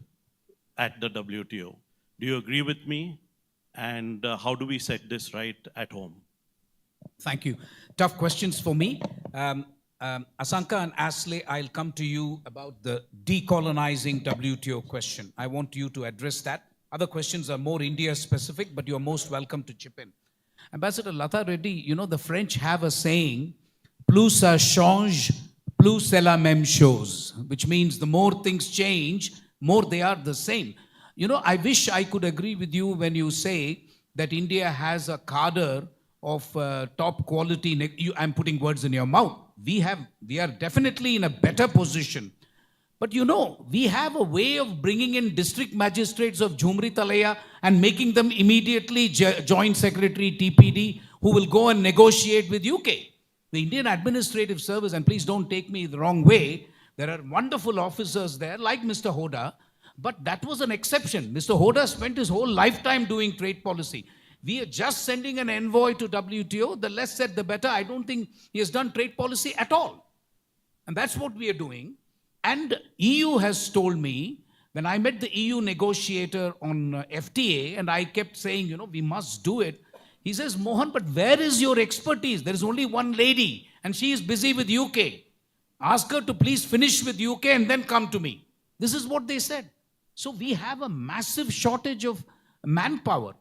at the WTO. Do you agree with me? And how do we set this right at home? Thank you. Tough questions for me. Asanka and Ashley, I'll come to you about the decolonizing WTO question. I want you to address that. Other questions are more India specific, but you're most welcome to chip in. Ambassador Lata Reddy, the French have a saying, plus ça change, plus c'est la même chose, which means the more things change, more they are the same. I wish I could agree with you when you say that India has a cadre of top quality. I'm putting words in your mouth. We are definitely in a better position. But we have a way of bringing in district magistrates of Jhumri Talaya and making them immediately joint secretary TPD who will go and negotiate with UK. The Indian Administrative Service, and please don't take me the wrong way, there are wonderful officers there like Mr. Hoda, but that was an exception. Mr. Hoda spent his whole lifetime doing trade policy. We are just sending an envoy to WTO. The less said, the better. I don't think he has done trade policy at all. And that's what we are doing. And EU has told me, when I met the EU negotiator on FTA, and I kept saying, we must do it. He says, Mohan, but where is your expertise? There is only one lady, and she is busy with UK. Ask her to please finish with UK and then come to me. This is what they said. So we have a massive shortage of manpower.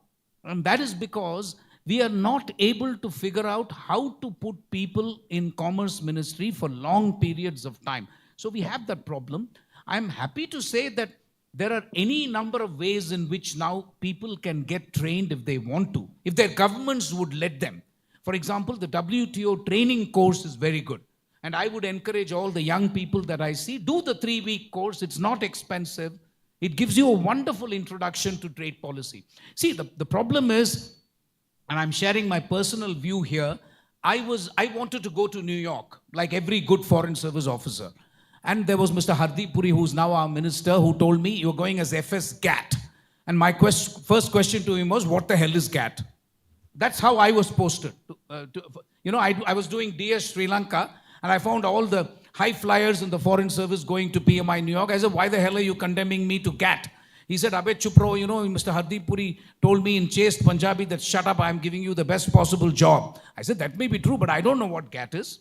And that is because we are not able to figure out how to put people in Commerce Ministry for long periods of time. So we have that problem. I'm happy to say that there are any number of ways in which now people can get trained if they want to, if their governments would let them. For example, the WTO training course is very good. And I would encourage all the young people that I see, do the 3-week course. It's not expensive. It gives you a wonderful introduction to trade policy. See, the problem is, and I'm sharing my personal view here, I wanted to go to New York, like every good foreign service officer. And there was Mr. Hardeep Puri, who's now our minister, who told me, you're going as FS GATT. And my first question to him was, what the hell is GATT? That's how I was posted. I was doing DS Sri Lanka, and I found all the high flyers in the foreign service going to PMI New York. I said, why the hell are you condemning me to GATT? He said, Abe Chupro, Mr. Hardeep Puri told me in chaste Punjabi that, shut up, I'm giving you the best possible job. I said, that may be true, but I don't know what GATT is.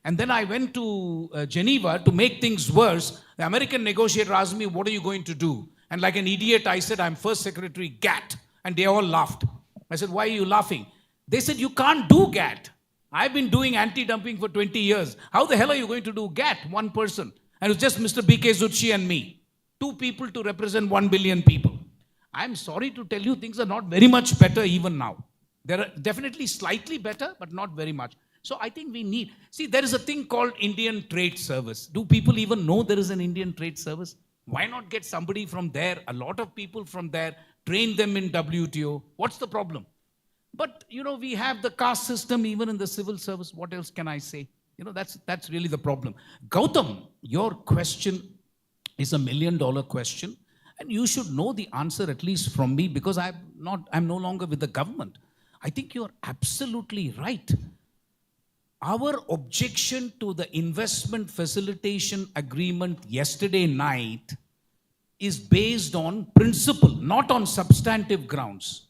And then I went to Geneva to make things worse. The American negotiator asked me, what are you going to do? And like an idiot, I said, I'm first secretary GATT. And they all laughed. I said, why are you laughing? They said, you can't do GATT. I've been doing anti-dumping for 20 years. How the hell are you going to do GATT? One person. And it was just Mr. B.K. Zutshi and me. 2 people to represent 1 billion people. I'm sorry to tell you, things are not very much better even now. They're definitely slightly better, but not very much. So I think we need, see, there is a thing called Indian Trade Service. Do people even know there is an Indian Trade Service? Why not get somebody from there, a lot of people from there, train them in WTO? What's the problem? But, we have the caste system even in the civil service. What else can I say? That's really the problem. Gautam, your question is $1 million question. And you should know the answer at least from me, because I'm no longer with the government. I think you're absolutely right. Our objection to the investment facilitation agreement yesterday night is based on principle, not on substantive grounds.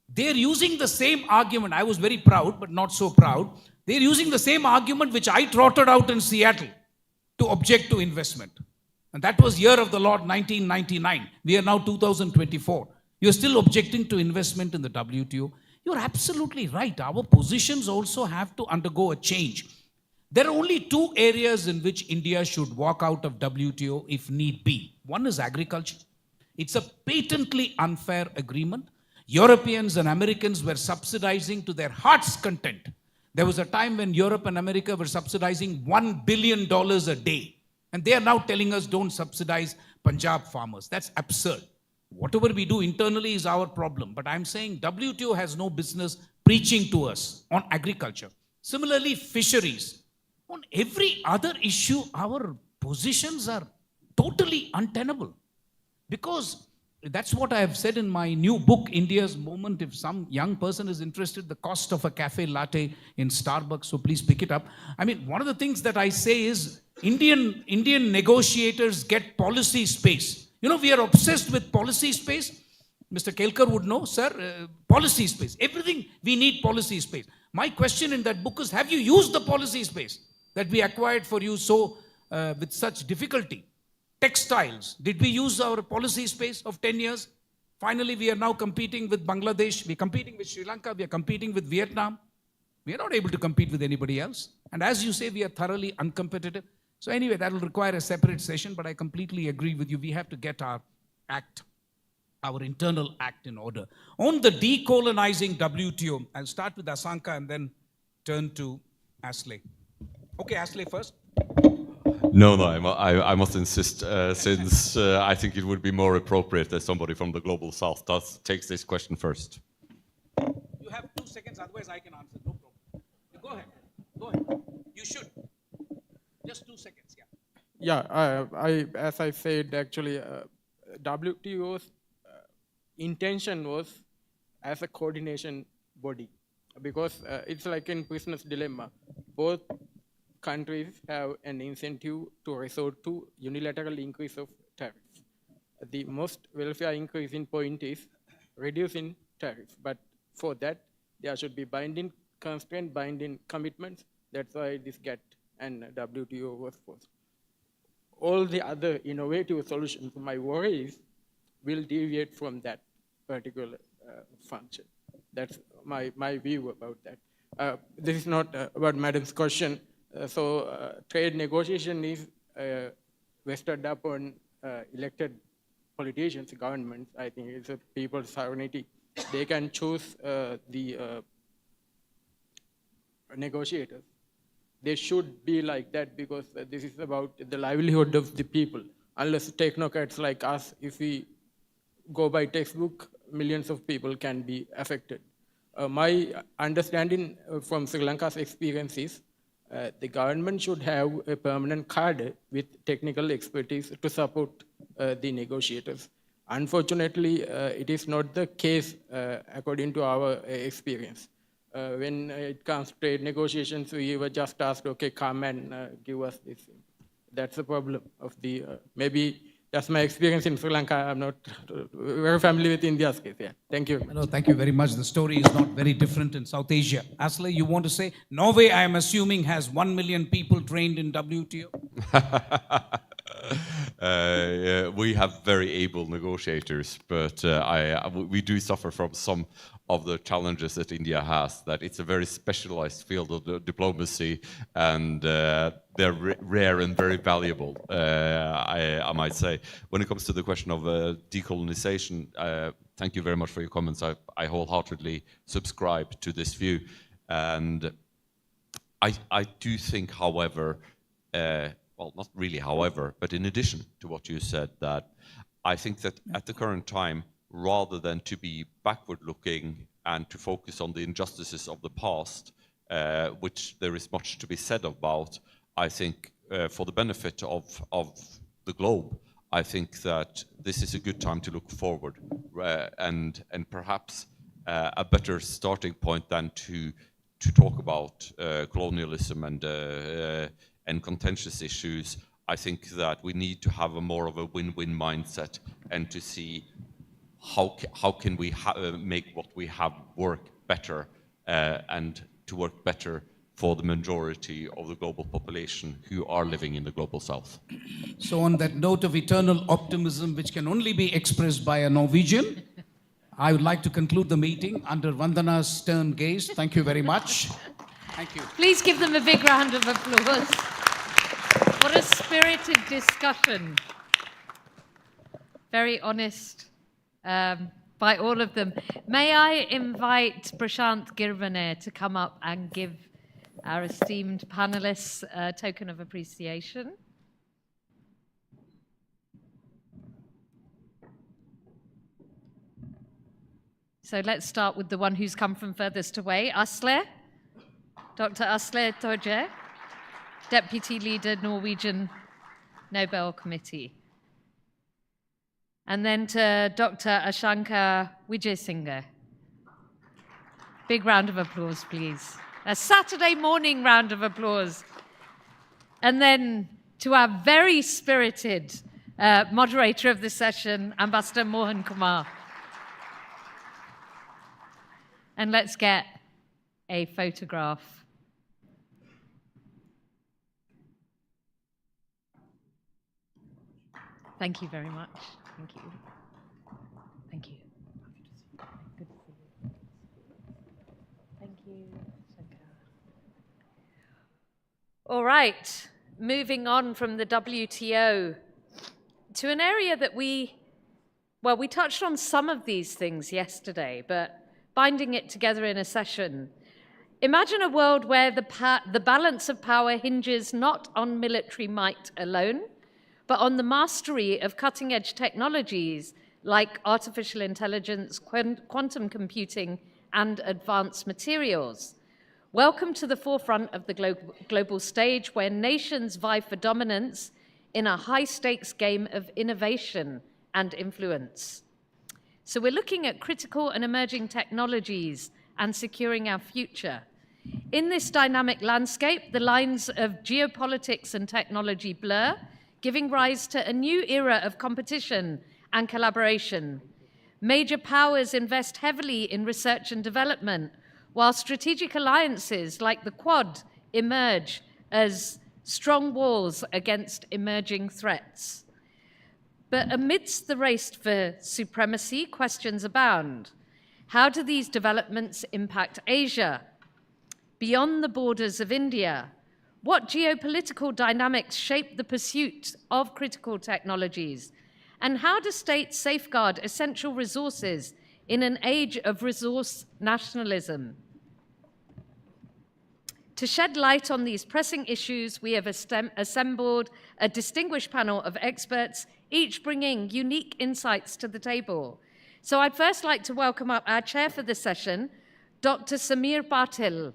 They're using the same argument. I was very proud, but not so proud. They're using the same argument which I trotted out in Seattle to object to investment. And that was year of the Lord 1999. We are now 2024. You're still objecting to investment in the WTO. You're absolutely right. Our positions also have to undergo a change. There are only 2 areas in which India should walk out of WTO if need be. One is agriculture. It's a patently unfair agreement. Europeans and Americans were subsidizing to their heart's content. There was a time when Europe and America were subsidizing $1 billion a day. And they are now telling us don't subsidize Punjab farmers. That's absurd. Whatever we do internally is our problem. But I'm saying WTO has no business preaching to us on agriculture. Similarly, fisheries. On every other issue, our positions are totally untenable. Because that's what I have said in my new book, India's Moment. If some young person is interested, the cost of a cafe latte in Starbucks, so please pick it up. I mean, one of the things that I say is Indian negotiators get policy space. We are obsessed with policy space. Mr. Kelkar would know, sir, policy space. Everything, we need policy space. My question in that book is, have you used the policy space that we acquired for you with such difficulty? Textiles, did we use our policy space of 10 years? Finally, we are now competing with Bangladesh. We're competing with Sri Lanka. We are competing with Vietnam. We are not able to compete with anybody else. And as you say, we are thoroughly uncompetitive. So anyway, that will require a separate session, but I completely agree with you. We have to get our internal act in order. On the decolonizing WTO, I'll start with Asanka and then turn to Asley. Okay, Asley first. No, I must insist, since I think it would be more appropriate that somebody from the Global South takes this question first. You have 2 seconds, otherwise I can answer, no problem. Go ahead. You should. Just 2 seconds, yeah. Yeah, as I said, actually, WTO's intention was as a coordination body, because it's like in business dilemma. Both countries have an incentive to resort to unilateral increase of tariffs. The most welfare increase in point is reducing tariffs, but for that, there should be binding constraint, binding commitments. That's why this GATT and WTO was forced. All the other innovative solutions, my worry is, will deviate from that particular function. That's my view about that. This is not about Madam's question. So trade negotiation is vested upon elected politicians, governments. I think it's a people's sovereignty. They can choose the negotiators. They should be like that because this is about the livelihood of the people. Unless technocrats like us, if we go by textbook, millions of people can be affected. My understanding from Sri Lanka's experience is the government should have a permanent cadre with technical expertise to support the negotiators. Unfortunately, it is not the case according to our experience. When it comes to trade negotiations, we were just asked, okay, come and give us this. That's the problem of the, maybe that's my experience in Sri Lanka. I'm not very familiar with India's case. Yeah, thank you. No, thank you very much. The story is not very different in South Asia. Asle, you want to say? Norway, I am assuming, has 1 million people trained in WTO? We have very able negotiators, but we do suffer from some of the challenges that India has, that it's a very specialized field of diplomacy, and they're rare and very valuable, I might say. When it comes to the question of decolonization, thank you very much for your comments. I wholeheartedly subscribe to this view. And I do think, however, well, not really however, but in addition to what you said, that I think that at the current time, rather than to be backward-looking and to focus on the injustices of the past, which there is much to be said about, I think for the benefit of the globe, I think that this is a good time to look forward, and perhaps a better starting point than to talk about colonialism and contentious issues. I think that we need to have a more of a win-win mindset and to see how can we make what we have work better and to work better for the majority of the global population who are living in the global south. So on that note of eternal optimism, which can only be expressed by a Norwegian, I would like to conclude the meeting under Vandana's stern gaze. Thank you very much. Thank you. Please give them a big round of applause. What a spirited discussion. Very honest by all of them. May I invite Prashant Girvane to come up and give our esteemed panelists a token of appreciation. So let's start with the one who's come from furthest away, Asle, Dr. Asle Toje, Deputy Leader, Norwegian Nobel Committee. And then to Dr. Ashanka Vijayasinghe. Big round of applause, please. A Saturday morning round of applause. And then to our very spirited moderator of the session, Ambassador Mohan Kumar. And let's get a photograph. Thank you very much. Thank you. Thank you. Good to see you. Thank you. All right, moving on from the WTO to an area that we touched on some of these things yesterday, but binding it together in a session. Imagine a world where the balance of power hinges not on military might alone, but on the mastery of cutting-edge technologies like artificial intelligence, quantum computing, and advanced materials. Welcome to the forefront of the global stage, where nations vie for dominance in a high-stakes game of innovation and influence. So we're looking at critical and emerging technologies and securing our future. In this dynamic landscape, the lines of geopolitics and technology blur, giving rise to a new era of competition and collaboration. Major powers invest heavily in research and development, while strategic alliances like the Quad emerge as strong walls against emerging threats. But amidst the race for supremacy, questions abound. How do these developments impact Asia? Beyond the borders of India, What geopolitical dynamics shape the pursuit of critical technologies? And how do states safeguard essential resources in an age of resource nationalism? To shed light on these pressing issues, we have assembled a distinguished panel of experts, each bringing unique insights to the table. So I'd first like to welcome up our chair for this session, Dr. Samir Patil.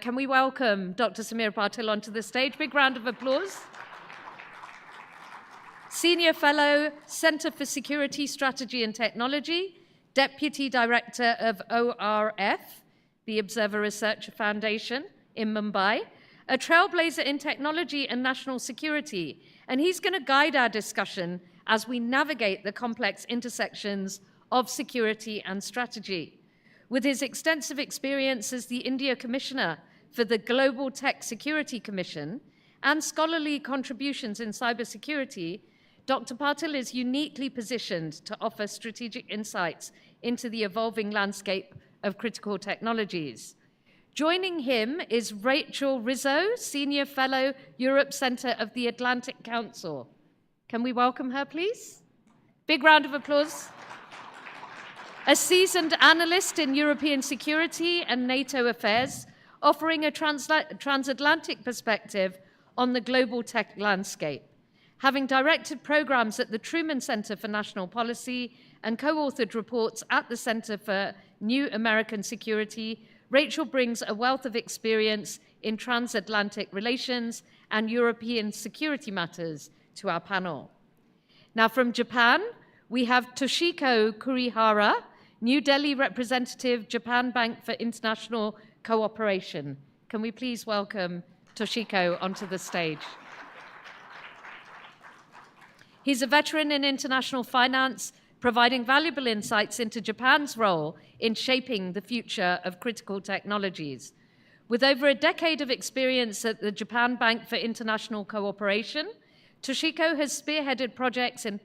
Can we welcome Dr. Samir Patil onto the stage? Big round of applause. Senior Fellow, Center for Security, Strategy and Technology, Deputy Director of ORF, the Observer Research Foundation in Mumbai, a trailblazer in technology and national security, and he's going to guide our discussion as we navigate the complex intersections of security and strategy. With his extensive experience as the India Commissioner for the Global Tech Security Commission and scholarly contributions in cybersecurity, Dr. Patil is uniquely positioned to offer strategic insights into the evolving landscape of critical technologies. Joining him is Rachel Rizzo, Senior Fellow, Europe Center of the Atlantic Council. Can we welcome her, please? Big round of applause. A seasoned analyst in European security and NATO affairs, offering a transatlantic perspective on the global tech landscape. Having directed programs at the Truman Center for National Policy and co-authored reports at the Center for New American Security, Rachel brings a wealth of experience in transatlantic relations and European security matters to our panel. Now from Japan, we have Toshiko Kurihara, New Delhi representative, Japan Bank for International Cooperation. Can we please welcome Toshiko onto the stage? He's a veteran in international finance, providing valuable insights into Japan's role in shaping the future of critical technologies. With over a decade of experience at the Japan Bank for International Cooperation, Toshiko has spearheaded projects in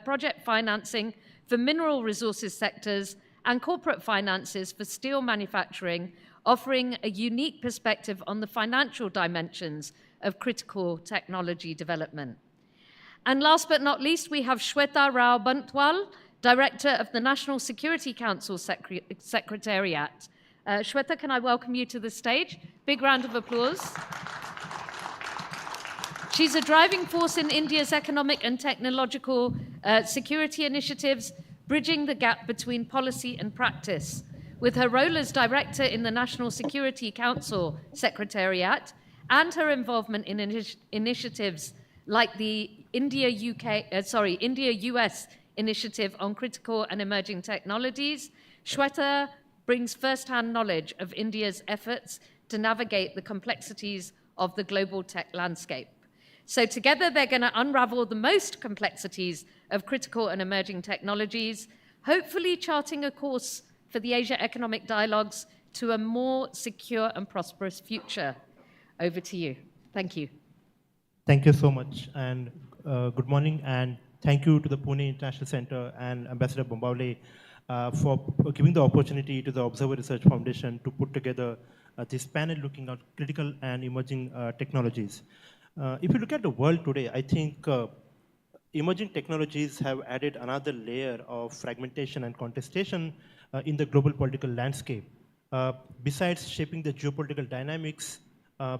project financing for mineral resources sectors and corporate finances for steel manufacturing, offering a unique perspective on the financial dimensions of critical technology development. And last but not least, we have Shweta Rao Bantwal, Director of the National Security Council Secretariat. Shweta, can I welcome you to the stage? Big round of applause. She's a driving force in India's economic and technological security initiatives, bridging the gap between policy and practice. With her role as Director in the National Security Council Secretariat and her involvement in initiatives like the India-US initiative on critical and emerging technologies, Shweta brings first-hand knowledge of India's efforts to navigate the complexities of the global tech landscape. So together, they're going to unravel the most complexities of critical and emerging technologies, hopefully charting a course for the Asia Economic Dialogues to a more secure and prosperous future. Over to you. Thank you. Thank you so much, and good morning, and thank you to the Pune International Center and Ambassador Bombawale for giving the opportunity to the Observer Research Foundation to put together this panel looking at critical and emerging technologies. If you look at the world today, I think emerging technologies have added another layer of fragmentation and contestation in the global political landscape. Besides shaping the geopolitical dynamics,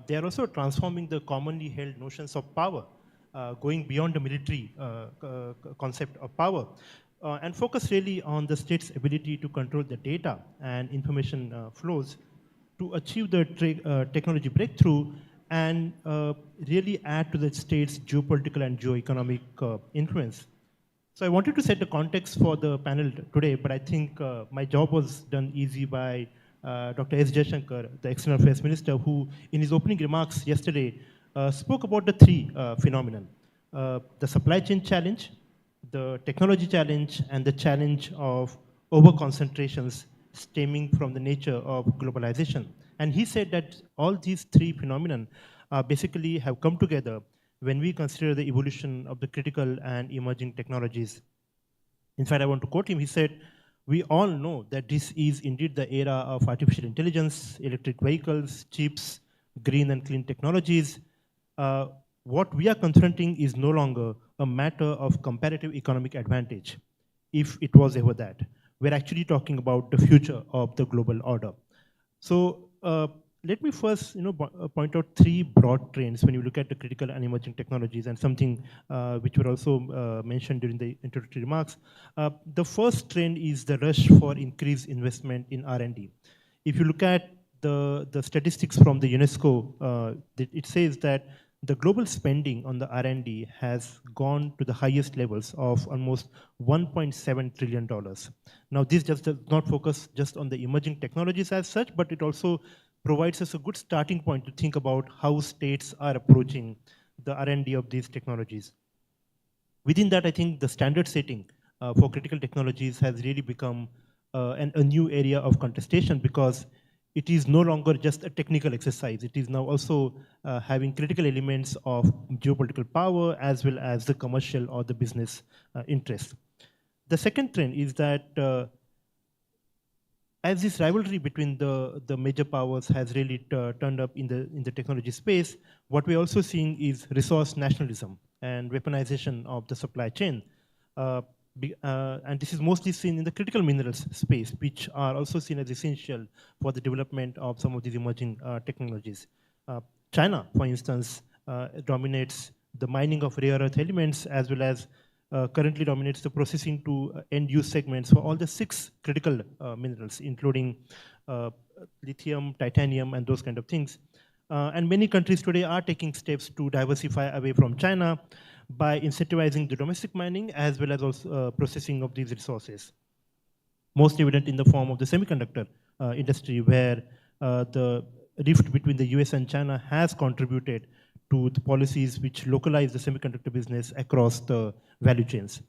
they are also transforming the commonly held notions of power, going beyond the military concept of power, and focus really on the state's ability to control the data and information flows to achieve the technology breakthrough and really add to the state's geopolitical and geo-economic influence. So I wanted to set the context for the panel today, but I think my job was done easy by Dr. S. Jaishankar, the External Affairs Minister, who in his opening remarks yesterday spoke about the three phenomena: the supply chain challenge, the technology challenge, and the challenge of over-concentrations stemming from the nature of globalization. And he said that all these three phenomena basically have come together when we consider the evolution of the critical and emerging technologies. In fact, I want to quote him. He said, "We all know that this is indeed the era of artificial intelligence, electric vehicles, chips, green and clean technologies, what we are confronting is no longer a matter of comparative economic advantage, if it was ever that. We're actually talking about the future of the global order. So let me first point out three broad trends when you look at the critical and emerging technologies, and something which were also mentioned during the introductory remarks. The first trend is the rush for increased investment in R&D. If you look at the statistics from the UNESCO, it says that the global spending on the R&D has gone to the highest levels of almost $1.7 trillion. Now, this just does not focus just on the emerging technologies as such, but it also provides us a good starting point to think about how states are approaching the R&D of these technologies. Within that, I think the standard setting for critical technologies has really become a new area of contestation, because it is no longer just a technical exercise. It is now also having critical elements of geopolitical power as well as the commercial or the business interest. The second trend is that as this rivalry between the major powers has really turned up in the technology space, what we're also seeing is resource nationalism and weaponization of the supply chain. And this is mostly seen in the critical minerals space, which are also seen as essential for the development of some of these emerging technologies. China, for instance, dominates the mining of rare earth elements, as well as currently dominates the processing to end-use segments for all the 6 critical minerals, including lithium, titanium, and those kind of things. And many countries today are taking steps to diversify away from China by incentivizing the domestic mining as well as also processing of these resources. Most evident in the form of the semiconductor industry, where the rift between the US and China has contributed to the policies which localize the semiconductor business across the value chains.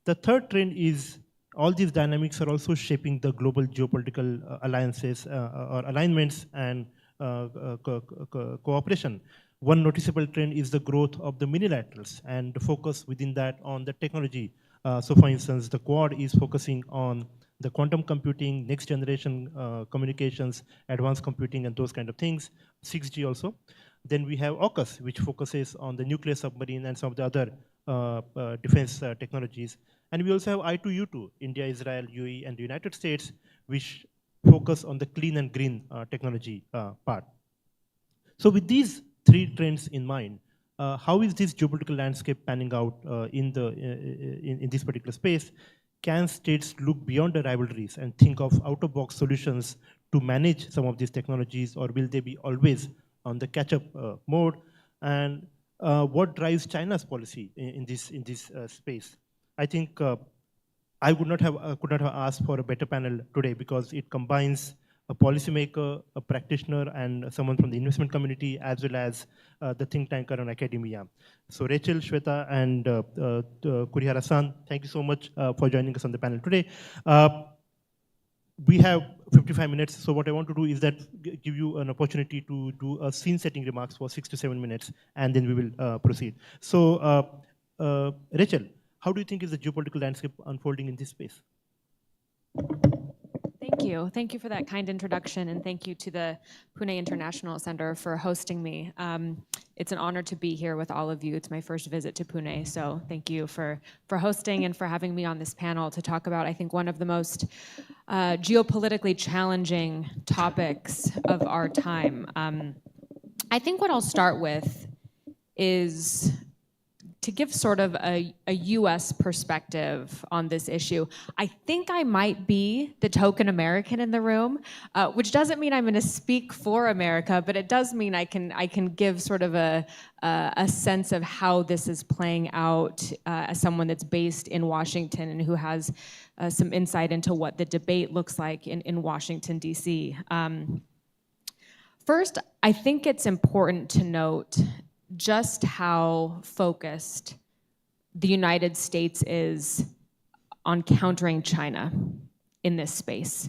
The third trend is all these dynamics are also shaping the global geopolitical alliances or alignments and cooperation. One noticeable trend is the growth of the minilaterals and the focus within that on the technology. So for instance, the Quad is focusing on the quantum computing, next generation communications, advanced computing, and those kind of things, 6G also. Then we have AUKUS, which focuses on the nuclear submarine and some of the other defense technologies. And we also have I2U2, India, Israel, UAE, and the United States, which focus on the clean and green technology part. So with these 3 trends in mind, how is this geopolitical landscape panning out in this particular space? Can states look beyond the rivalries and think of out-of-box solutions to manage some of these technologies, or will they be always on the catch-up mode? And what drives China's policy in this space? I think I could not have asked for a better panel today, because it combines a policymaker, a practitioner, and someone from the investment community, as well as the think tanker and academia. So Rachel, Shweta, and Kurihara-san, thank you so much for joining us on the panel today. We have 55 minutes, so what I want to do is that give you an opportunity to do a scene-setting remarks for 6 to 7 minutes, and then we will proceed. So Rachel, how do you think is the geopolitical landscape unfolding in this space? Thank you. Thank you for that kind introduction, and thank you to the Pune International Center for hosting me. It's an honor to be here with all of you. It's my first visit to Pune, so thank you for hosting and for having me on this panel to talk about, I think, one of the most geopolitically challenging topics of our time. I think what I'll start with is to give sort of a US perspective on this issue. I think I might be the token American in the room, which doesn't mean I'm going to speak for America, but it does mean I can give sort of a sense of how this is playing out as someone that's based in Washington and who has some insight into what the debate looks like in Washington, DC. First, I think it's important to note just how focused the United States is on countering China in this space.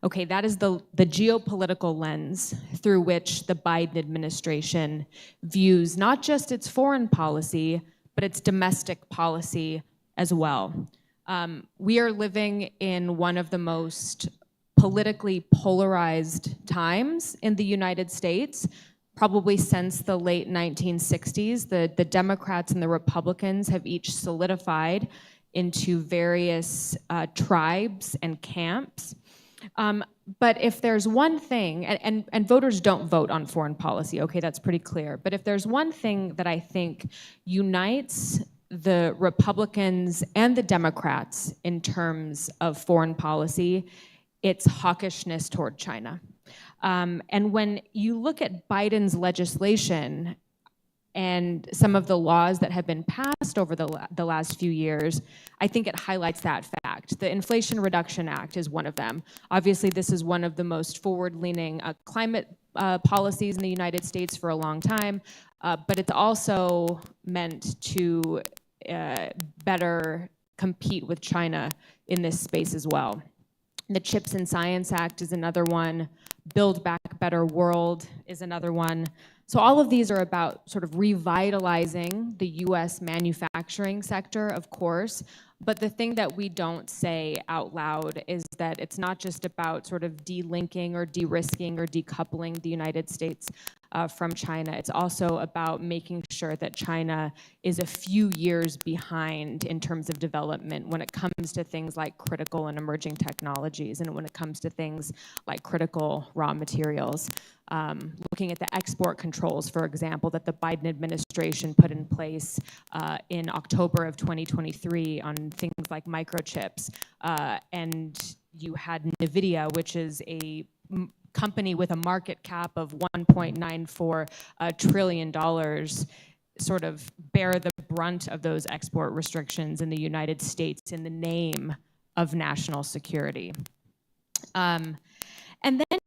Okay, that is the geopolitical lens through which the Biden administration views not just its foreign policy, but its domestic policy as well. We are living in one of the most politically polarized times in the United States. probably since the late 1960s. The Democrats and the Republicans have each solidified into various tribes and camps. But if there's one thing, and voters don't vote on foreign policy, okay, that's pretty clear. But if there's one thing that I think unites the Republicans and the Democrats in terms of foreign policy, it's hawkishness toward China. And when you look at Biden's legislation and some of the laws that have been passed over the last few years, I think it highlights that fact. The Inflation Reduction Act is one of them. Obviously, this is one of the most forward-leaning climate policies in the United States for a long time, but it's also meant to better compete with China in this space as well. The CHIPS and Science Act is another one. Build Back Better World is another one. So all of these are about sort of revitalizing the US manufacturing sector, of course, but the thing that we don't say out loud is that it's not just about sort of delinking or de-risking or decoupling the United States from China. It's also about making sure that China is a few years behind in terms of development when it comes to things like critical and emerging technologies and when it comes to things like critical raw materials. Looking at the export controls, for example, that the Biden administration put in place in October of 2023 on things like microchips. And you had NVIDIA, which is a company with a market cap of $1.94 trillion, sort of bear the brunt of those export restrictions in the United States in the name of national security. And then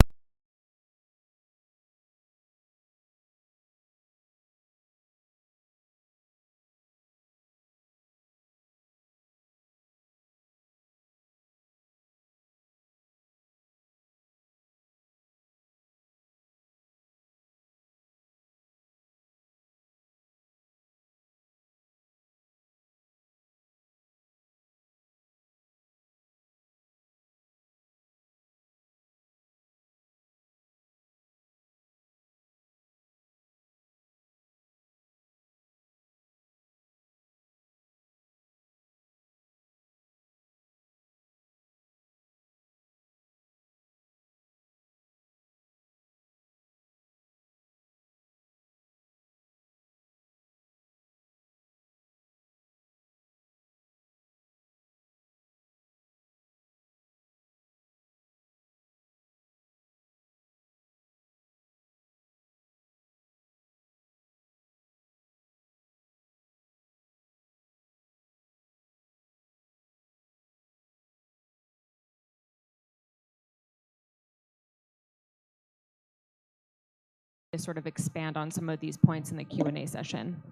to sort of expand on some of these points in the Q&A session.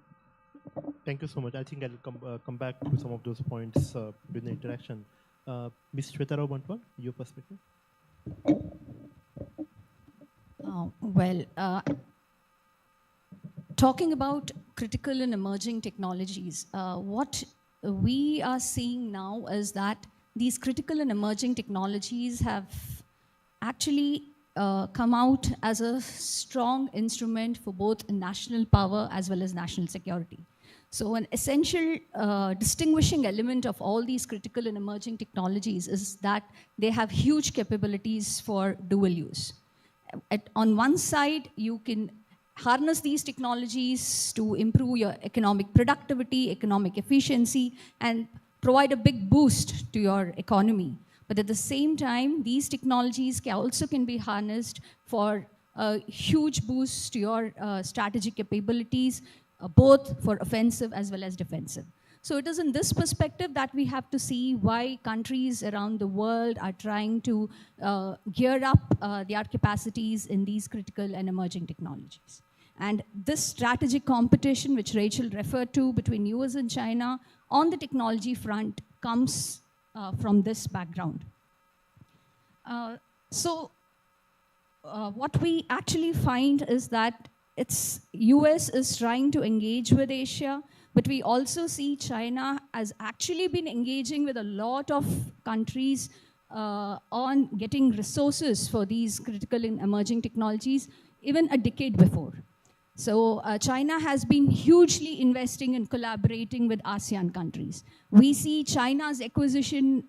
Thank you so much. I think I'll come back to some of those points during the interaction. Ms. Shweta Bantwal, your perspective? Talking about critical and emerging technologies, what we are seeing now is that these critical and emerging technologies have actually come out as a strong instrument for both national power as well as national security. So an essential distinguishing element of all these critical and emerging technologies is that they have huge capabilities for dual use. On one side, you can harness these technologies to improve your economic productivity, economic efficiency, and provide a big boost to your economy. But at the same time, these technologies also can be harnessed for a huge boost to your strategic capabilities, both for offensive as well as defensive. So it is in this perspective that we have to see why countries around the world are trying to gear up their capacities in these critical and emerging technologies. And this strategic competition, which Rachel referred to between US and China on the technology front, comes from this background. What we actually find is that US is trying to engage with Asia, but we also see China has actually been engaging with a lot of countries on getting resources for these critical and emerging technologies. even a decade before. So China has been hugely investing and collaborating with ASEAN countries. We see China's acquisition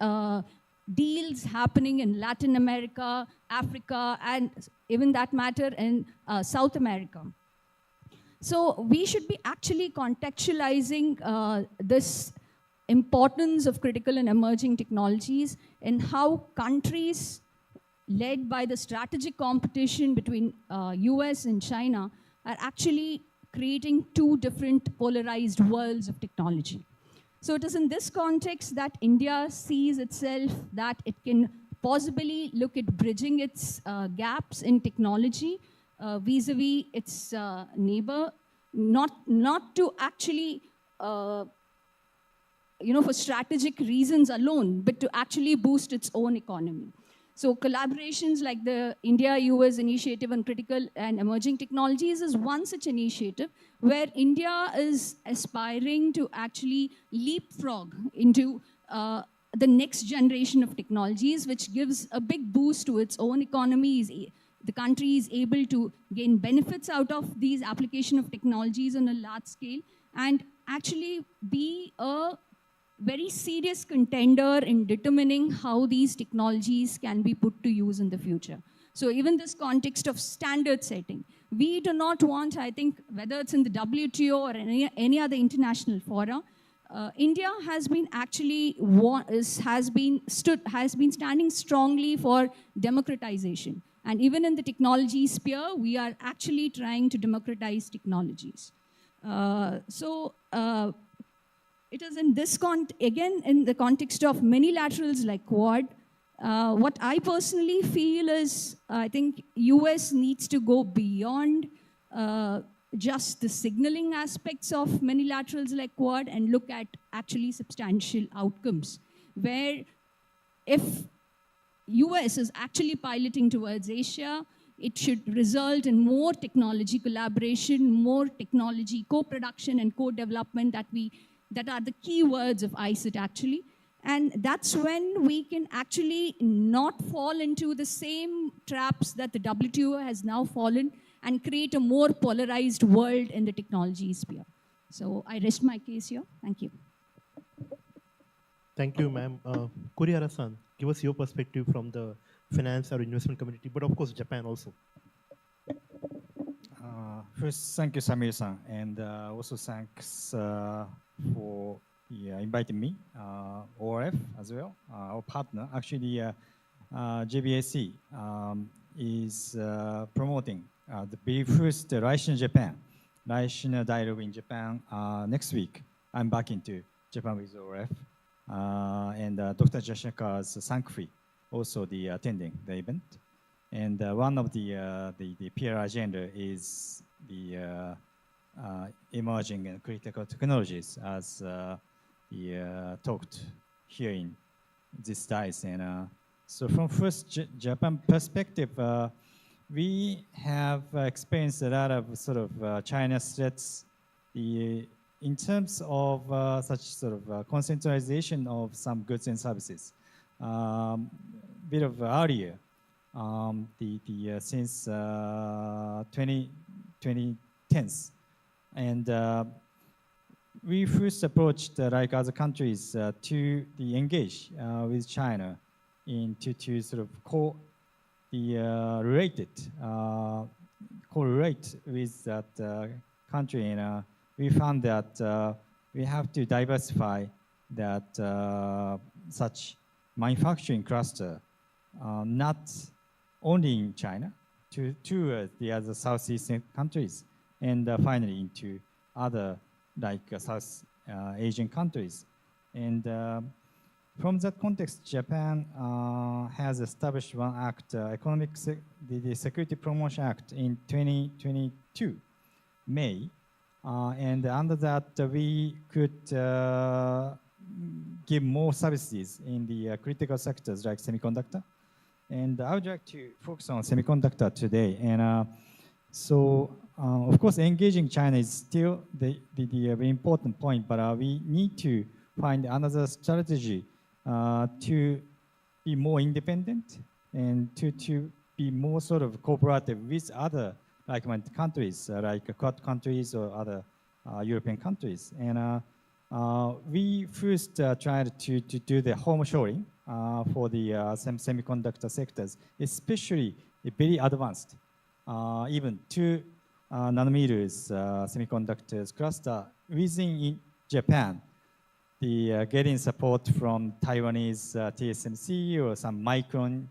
deals happening in Latin America, Africa, and even that matter in South America. So we should be actually contextualizing this importance of critical and emerging technologies and how countries led by the strategic competition between US and China are actually creating two different polarized worlds of technology. So it is in this context that India sees itself that it can possibly look at bridging its gaps in technology vis-a-vis its neighbor, not to actually, for strategic reasons alone, but to actually boost its own economy. So collaborations like the India-US Initiative on Critical and Emerging Technologies is one such initiative where India is aspiring to actually leapfrog into the next generation of technologies, which gives a big boost to its own economy. The country is able to gain benefits out of these application of technologies on a large scale and actually be a very serious contender in determining how these technologies can be put to use in the future. So even this context of standard setting, we do not want, I think, whether it's in the WTO or any other international fora, India has been actually has been standing strongly for democratization. And even in the technology sphere, we are actually trying to democratize technologies. It is in this again, in the context of many laterals like Quad, what I personally feel is, I think US needs to go beyond just the signaling aspects of many laterals like Quad and look at actually substantial outcomes, where if US is actually piloting towards Asia, it should result in more technology collaboration, more technology co-production and co-development that are the key words of ICIT actually. And that's when we can actually not fall into the same traps that the WTO has now fallen and create a more polarized world in the technology sphere. So I rest my case here. Thank you. Thank you, ma'am. Kurihara-san, give us your perspective from the finance or investment community, but of course Japan also. First, thank you, Samir-san, and also thanks for inviting me, ORF as well, our partner. Actually, JBAC is promoting the very first Raishin Japan, Raishin dialogue in Japan next week. I'm back into Japan with ORF, and Dr. Jashakar's Sankfi also attending the event. And one of the PR agenda is the emerging and critical technologies, as talked here in this dice. And so from first Japan perspective, we have experienced a lot of sort of China's threats in terms of such sort of concentration of some goods and services. Bit of earlier, since 2010s. And we first approached, like other countries, to engage with China to sort of correlate with that country. And we found that we have to diversify that such manufacturing cluster, not only in China, to the other Southeast Asian and finally into other like South Asian countries. And from that context, Japan has established one act, the Security Promotion Act in 2022, May. And under that, we could give more services in the critical sectors like semiconductor. And I would like to focus on semiconductor today. And of course, engaging China is still the very important point, but we need to find another strategy to be more independent and to be more sort of cooperative with other like-minded countries, like Quad countries or other European countries. And we first tried to do the home shoring for the semiconductor sectors, especially very advanced, even 2 nanometers semiconductors cluster within Japan. The getting support from Taiwanese TSMC or some Micron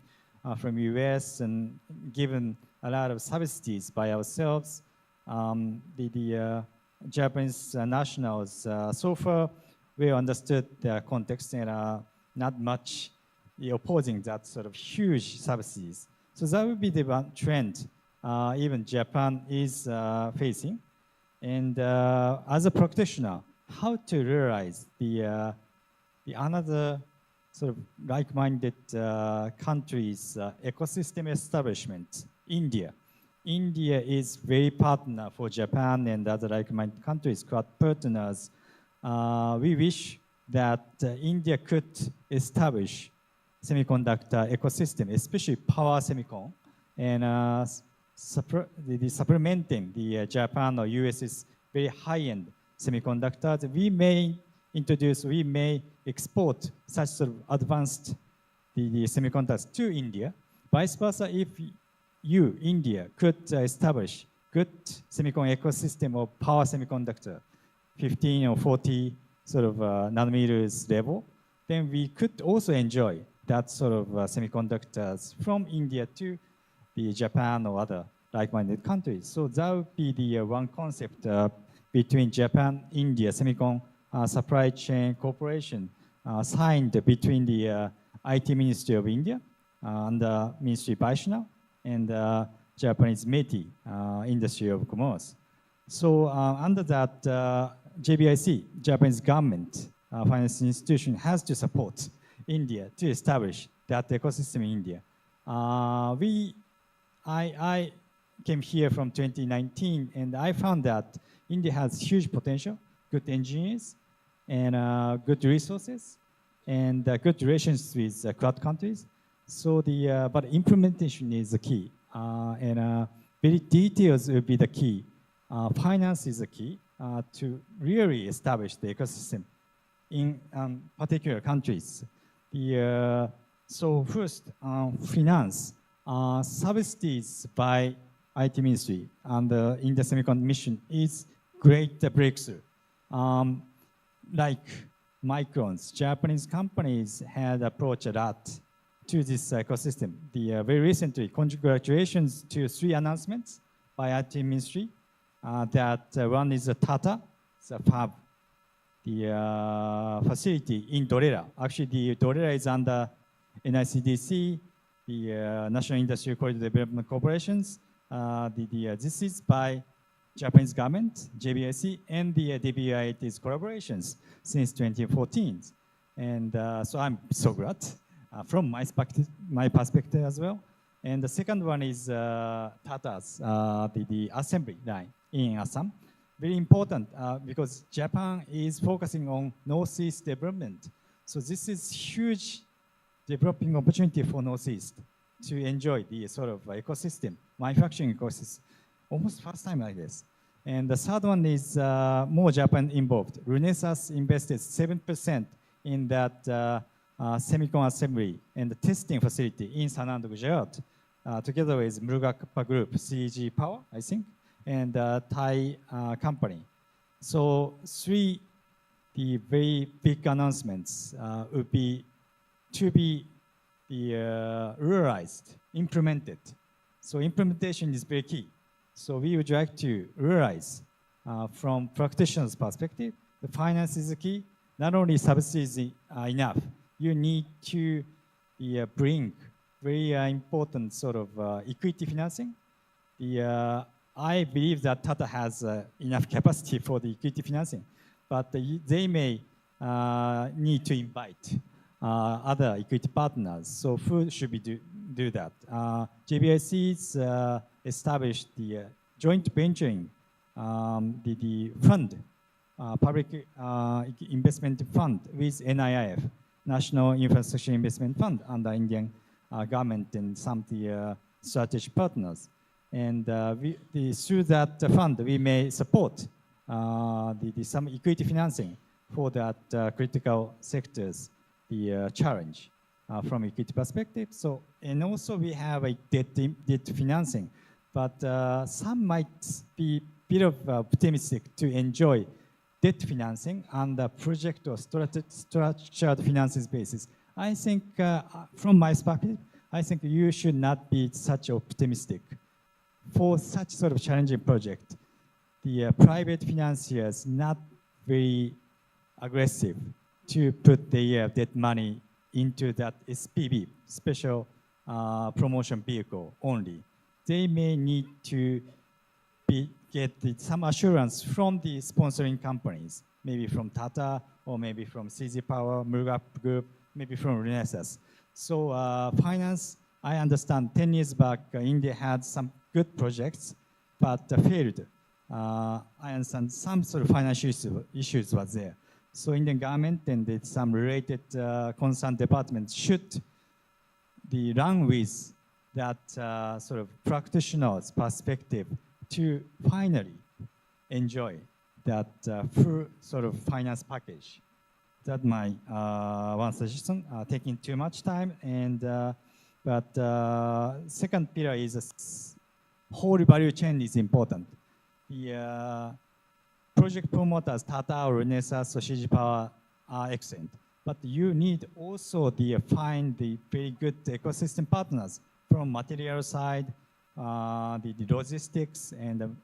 from US, and given a lot of subsidies by ourselves. The Japanese nationals so far we understood the context and not much opposing that sort of huge subsidies. So that would be the one trend even Japan is facing. And as a practitioner, how to realize the another sort of like-minded countries ecosystem establishment, India. India is very partner for Japan and other like-minded countries, Quad partners. We wish that India could establish semiconductor ecosystem, especially power semicon, and supplementing the Japan or US's very high-end semiconductors. We may introduce, we may export such sort of advanced the semiconductors to India. Vice versa, if you, India, could establish good semicon ecosystem of power semiconductor, 15 or 40 sort of nanometers level, then we could also enjoy that sort of semiconductors from India to the Japan or other like-minded countries. So that would be the one concept between Japan, India, semicon supply chain cooperation signed between the IT Ministry of India and the Ministry Vaishnav and Japanese METI, Industry of Commerce. So under that, JBIC, Japanese government financial institution, has to support India to establish that ecosystem in India. I came here from 2019, and I found that India has huge potential, good engineers, and good resources, and good relations with Quad countries. So but implementation is the key, and very details will be the key. Finance is the key to really establish the ecosystem in particular countries. So first, finance, subsidies by IT Ministry and the India Semicon Mission is great breakthrough. Like Microns, Japanese companies had approached a lot to this ecosystem. Very recently, congratulations to 3 announcements by IT Ministry. That one is Tata, the fab, the facility in Dorera. Actually, the Dorera is under NICDC, the National Industry Corridor Development Corporations. This is by Japanese government, JBIC, and the DBIT's collaborations since 2014. And so I'm so glad from my perspective as well. And the second one is Tata's, the assembly line in Assam. Very important because Japan is focusing on Northeast development. So this is huge developing opportunity for Northeast to enjoy the sort of ecosystem, manufacturing ecosystem, almost first time like this. And the third one is more Japan involved. Renesas invested 7% in that semicon assembly and the testing facility in Sanand, Gujarat, together with Murugappa Group, CEG Power, I think, and Thai company. So 3 the very big announcements would be to be realized, implemented. So implementation is very key. So we would like to realize from practitioner's perspective, the finance is the key. Not only subsidies are enough, you need to bring very important sort of equity financing. I believe that Tata has enough capacity for the equity financing, but they may need to invite other equity partners. So who should we do that? JBIC's established the joint venturing, the fund, public investment fund with NIIF, National Infrastructure Investment Fund, under Indian government and some of the strategic partners. And through that fund, we may support some equity financing for that critical sectors, the challenge from equity perspective. So, and also we have a debt financing, but some might be a bit of optimistic to enjoy debt financing on the project or structured finances basis. I think from my perspective, I think you should not be such optimistic. For such sort of challenging project, the private financiers not very aggressive to put their debt money into that SPV, special promotion vehicle only. They may need to get some assurance from the sponsoring companies, maybe from Tata or maybe from CZ Power, Murugap Group, maybe from Renesas. So finance, I understand 10 years back, India had some good projects, but failed. I understand some sort of financial issues was there. So Indian government and some related concerned departments should run with that sort of practitioner's perspective to finally enjoy that full sort of finance package. That's my one suggestion. Taking too much time, and but second pillar is whole value chain is important. The project promoters, Tata or Renesas or CG Power are excellent, but you need also find the very good ecosystem partners from material side, the logistics and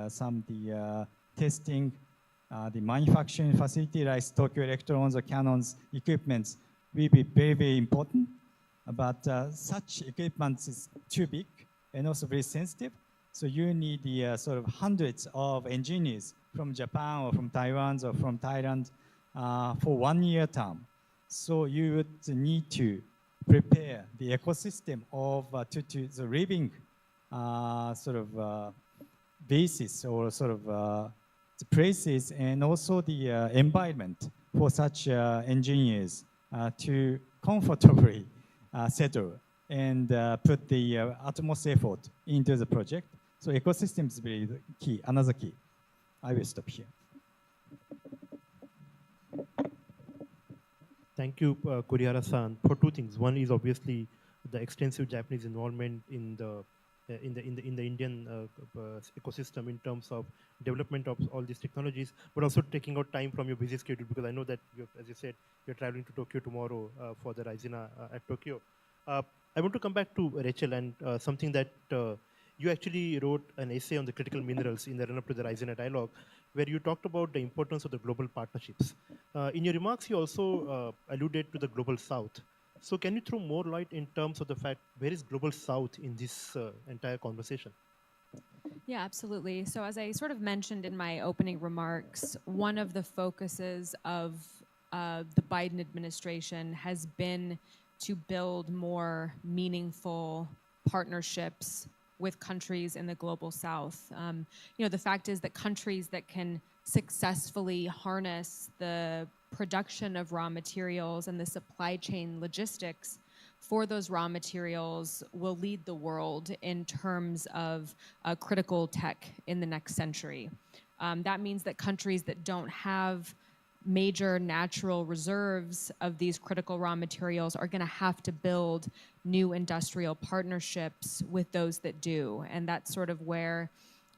some testing, the manufacturing facility like Tokyo Electrons or Canon's equipments will be very, very important. But such equipment is too big and also very sensitive. So you need the sort of hundreds of engineers from Japan or from Taiwan or from Thailand for 1 year term. So you would need to prepare the ecosystem of to the living sort of basis or sort of the places and also the environment for such engineers to comfortably settle and put the utmost effort into the project. So ecosystem is very key, another key. I will stop here. Thank you, Kurihara-san, for two things. One is obviously the extensive Japanese involvement in the Indian ecosystem in terms of development of all these technologies, but also taking out time from your busy schedule, because I know that, as you said, you're traveling to Tokyo tomorrow for the Raizina at Tokyo. I want to come back to Rachel and something that you actually wrote an essay on the critical minerals in the run-up to the Raizina dialogue, where you talked about the importance of the global partnerships. In your remarks, you also alluded to the global south. So can you throw more light in terms of the fact, where is global south in this entire conversation? Yeah, absolutely. So as I sort of mentioned in my opening remarks, one of the focuses of the Biden administration has been to build more meaningful partnerships with countries in the global south. The fact is that countries that can successfully harness the production of raw materials and the supply chain logistics for those raw materials will lead the world in terms of critical tech in the next century. That means that countries that don't have major natural reserves of these critical raw materials are going to have to build new industrial partnerships with those that do. And that's sort of where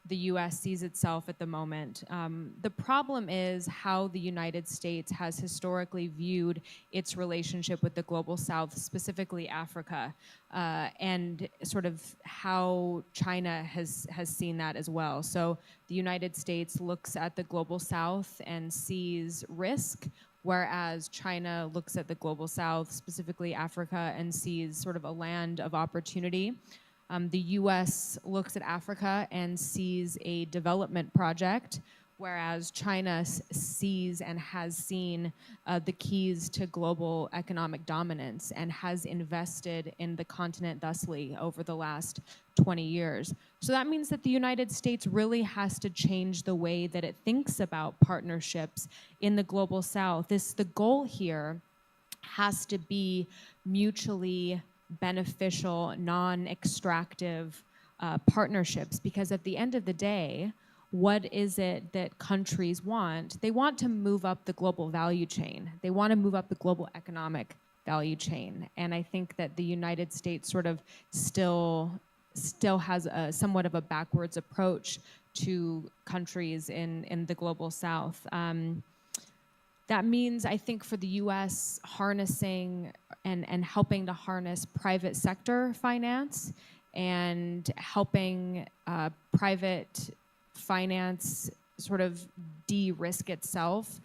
the US sees itself at the moment. The problem is how the United States has historically viewed its relationship with the global south, specifically Africa, and sort of how China has seen that as well. So the United States looks at the global south and sees risk, whereas China looks at the global south, specifically Africa, and sees sort of a land of opportunity. The US looks at Africa and sees a development project, whereas China sees and has seen the keys to global economic dominance and has invested in the continent thusly over the last 20 years. So that means that the United States really has to change the way that it thinks about partnerships in the global south. The goal here has to be mutually beneficial, non-extractive partnerships, because at the end of the day, what is it that countries want? They want to move up the global value chain. They want to move up the global economic value chain. And I think that the United States sort of still has a somewhat of a backwards approach to countries in the global south. That means, I think, for the US, harnessing and helping to harness private sector finance and helping private finance sort of de-risk itself.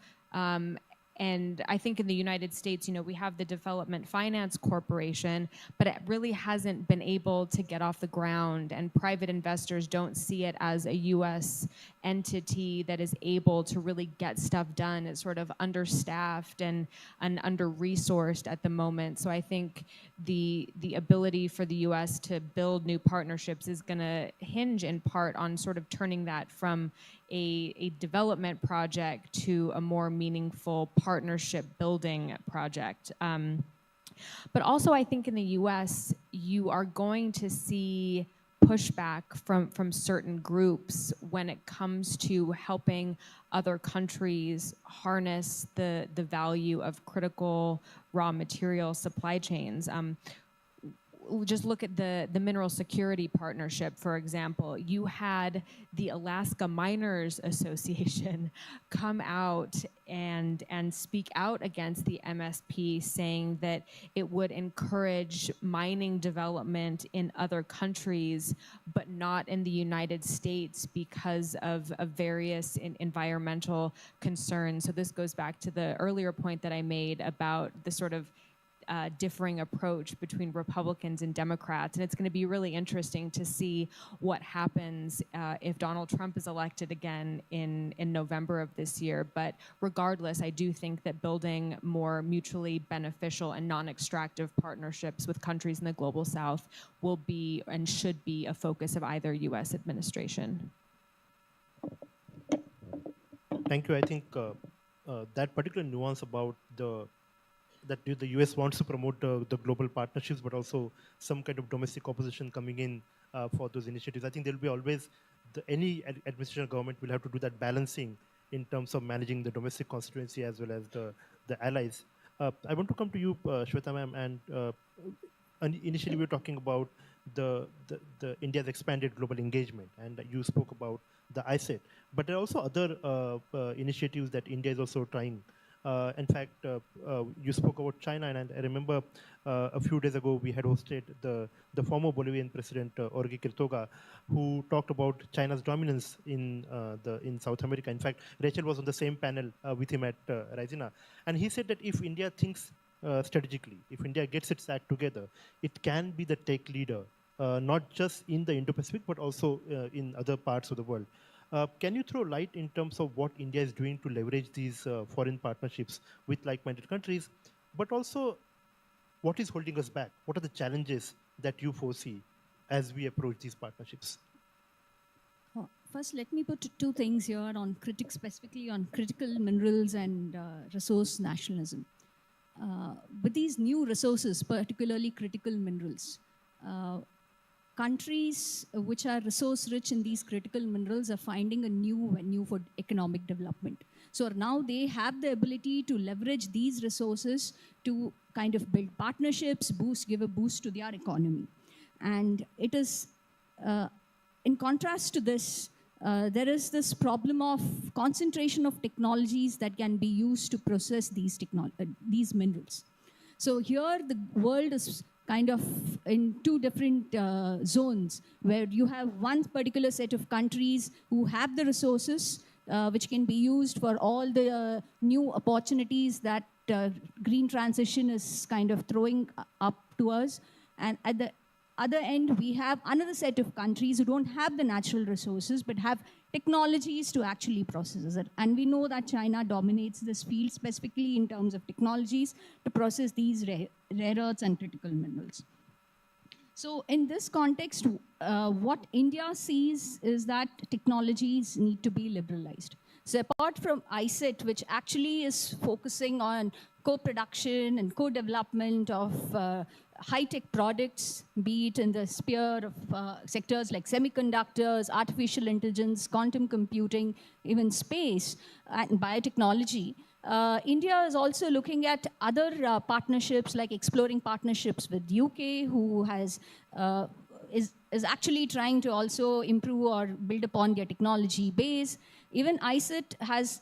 And I think in the United States, we have the Development Finance Corporation, but it really hasn't been able to get off the ground, and private investors don't see it as a US entity that is able to really get stuff done. It's sort of understaffed and under-resourced at the moment. So I think the ability for the US to build new partnerships is gonna hinge in part on sort of turning that from a development project to a more meaningful partnership building project. But also I think in the US, you are going to see pushback from certain groups when it comes to helping other countries harness the value of critical raw material supply chains. Just look at the Mineral Security Partnership, for example. You had the Alaska Miners Association come out and speak out against the MSP, saying that it would encourage mining development in other countries, but not in the United States because of various environmental concerns. So this goes back to the earlier point that I made about the sort of differing approach between Republicans and Democrats. And it's going to be really interesting to see what happens if Donald Trump is elected again in November of this year. But regardless, I do think that building more mutually beneficial and non-extractive partnerships with countries in the global south will be and should be a focus of either US administration. Thank you. I think that particular nuance about that the US wants to promote the global partnerships, but also some kind of domestic opposition coming in for those initiatives. I think there will be always, any administration or government will have to do that balancing in terms of managing the domestic constituency as well as the allies. I want to come to you, Shweta ma'am, and initially we were talking about the India's expanded global engagement, and you spoke about the ISET, but there are also other initiatives that India is also trying. In fact, you spoke about China, and I remember a few days ago we had hosted the former Bolivian president, Jorge Quiroga, who talked about China's dominance in South America. In fact, Rachel was on the same panel with him at Raisina, and he said that if India thinks strategically, if India gets its act together, it can be the tech leader, not just in the Indo-Pacific, but also in other parts of the world. Can you throw light in terms of what India is doing to leverage these foreign partnerships with like-minded countries, but also what is holding us back? What are the challenges that you foresee as we approach these partnerships? First, let me put two things here on specifically on critical minerals and resource nationalism. With these new resources, particularly critical minerals, countries which are resource rich in these critical minerals are finding a new venue for economic development. So now they have the ability to leverage these resources to kind of build partnerships, give a boost to their economy. And it is, in contrast to this, there is this problem of concentration of technologies that can be used to process these minerals. So here the world is kind of in two different zones, where you have one particular set of countries who have the resources which can be used for all the new opportunities that green transition is kind of throwing up to us. And at the other end, we have another set of countries who don't have the natural resources, but have technologies to actually process it. And we know that China dominates this field, specifically in terms of technologies to process these rare earths and critical minerals. So in this context, what India sees is that technologies need to be liberalized. So apart from ISET, which actually is focusing on co-production and co-development of high-tech products, be it in the sphere of sectors like semiconductors, artificial intelligence, quantum computing, even space and biotechnology. India is also looking at other partnerships, like exploring partnerships with UK, who is actually trying to also improve or build upon their technology base. Even ICIT has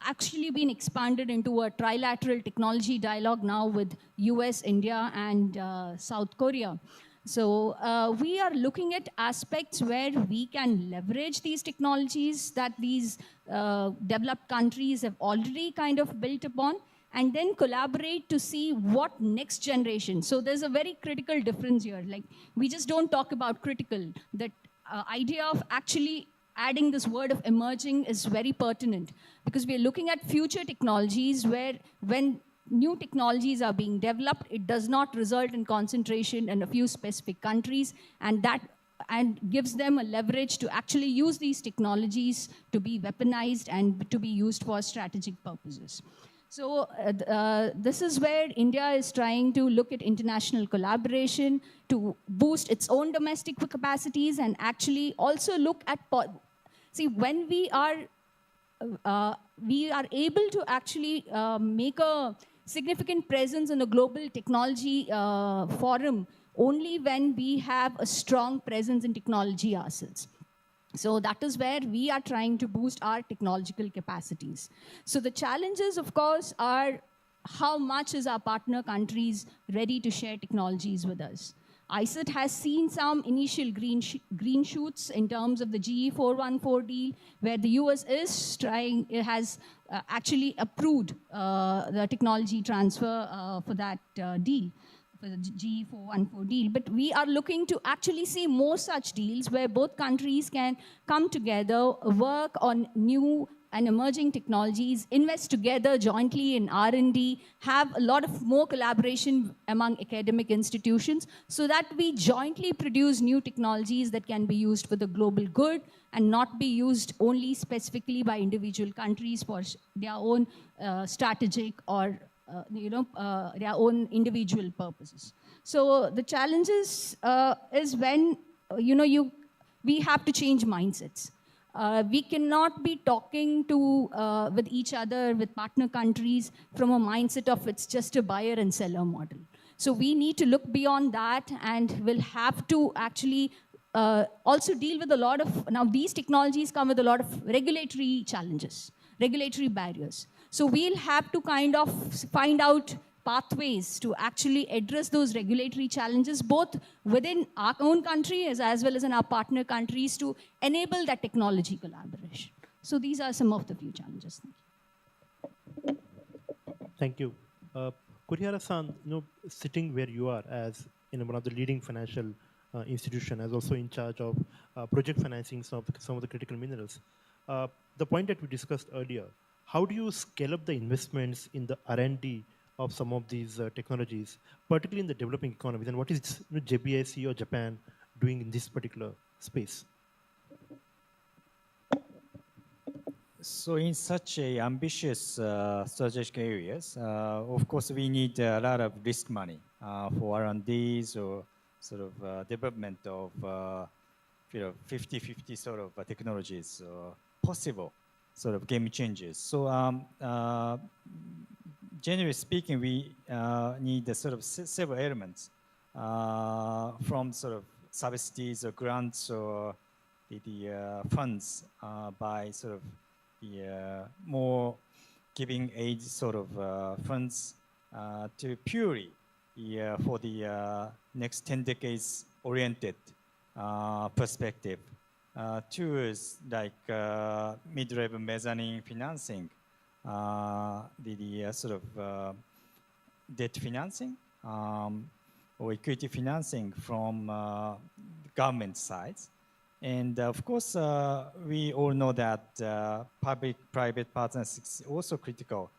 actually been expanded into a trilateral technology dialogue now with US, India, and South Korea. So we are looking at aspects where we can leverage these technologies that these developed countries have already kind of built upon, and then collaborate to see what next generation. So there's a very critical difference here. Like, we just don't talk about critical. That idea of actually adding this word of emerging is very pertinent, because we are looking at future technologies where, when new technologies are being developed, it does not result in concentration in a few specific countries, and gives them a leverage to actually use these technologies to be weaponized and to be used for strategic purposes. So this is where India is trying to look at international collaboration to boost its own domestic capacities, and actually also look at, see, when we are able to actually make a significant presence in a global technology forum only when we have a strong presence in technology ourselves. So that is where we are trying to boost our technological capacities. So the challenges, of course, are how much is our partner countries ready to share technologies with us. ICIT has seen some initial green shoots in terms of the GE-414 deal, where the US is trying, it has actually approved the technology transfer for that deal, for the GE-414 deal. But we are looking to actually see more such deals where both countries can come together, work on new and emerging technologies, invest together jointly in R&D, have a lot of more collaboration among academic institutions, so that we jointly produce new technologies that can be used for the global good and not be used only specifically by individual countries for their own strategic or their own individual purposes. So the challenges is when we have to change mindsets. We cannot be talking with each other, with partner countries, from a mindset of it's just a buyer and seller model. So we need to look beyond that, and we'll have to actually also deal with a lot of, now these technologies come with a lot of regulatory challenges, regulatory barriers. So we'll have to kind of find out pathways to actually address those regulatory challenges, both within our own country as well as in our partner countries, to enable that technology collaboration. So these are some of the few challenges. Thank you. Kurihara-san, sitting where you are as one of the leading financial institution, as also in charge of project financing some of the critical minerals. The point that we discussed earlier, how do you scale up the investments in the R&D of some of these technologies, particularly in the developing economies, and what is JBIC or Japan doing in this particular space? So in such a ambitious strategic areas, of course, we need a lot of risk money for R&Ds or sort of development of 50-50 sort of technologies, possible sort of game changers. So generally speaking, we need the sort of several elements from sort of subsidies or grants or the funds by sort of the more giving aid sort of funds to purely for the next 10 decades oriented perspective. Tools like mid-level mezzanine financing, the sort of debt financing or equity financing from government sides. And of course, we all know that public-private partnership is also critical.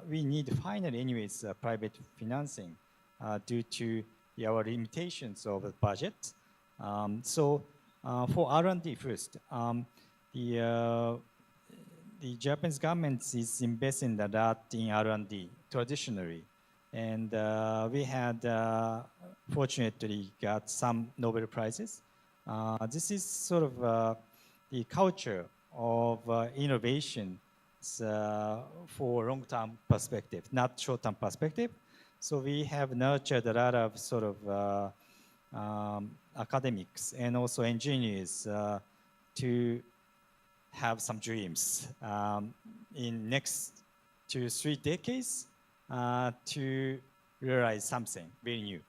We need finally anyways private financing due to our limitations of the budget. So for R&D first, the Japanese government is investing a lot in R&D traditionally. And we had fortunately got some Nobel Prizes. This is sort of the culture of innovation for long-term perspective, not short-term perspective. So we have nurtured a lot of sort of academics and also engineers to have some dreams in next 2-3 decades to realize something very new.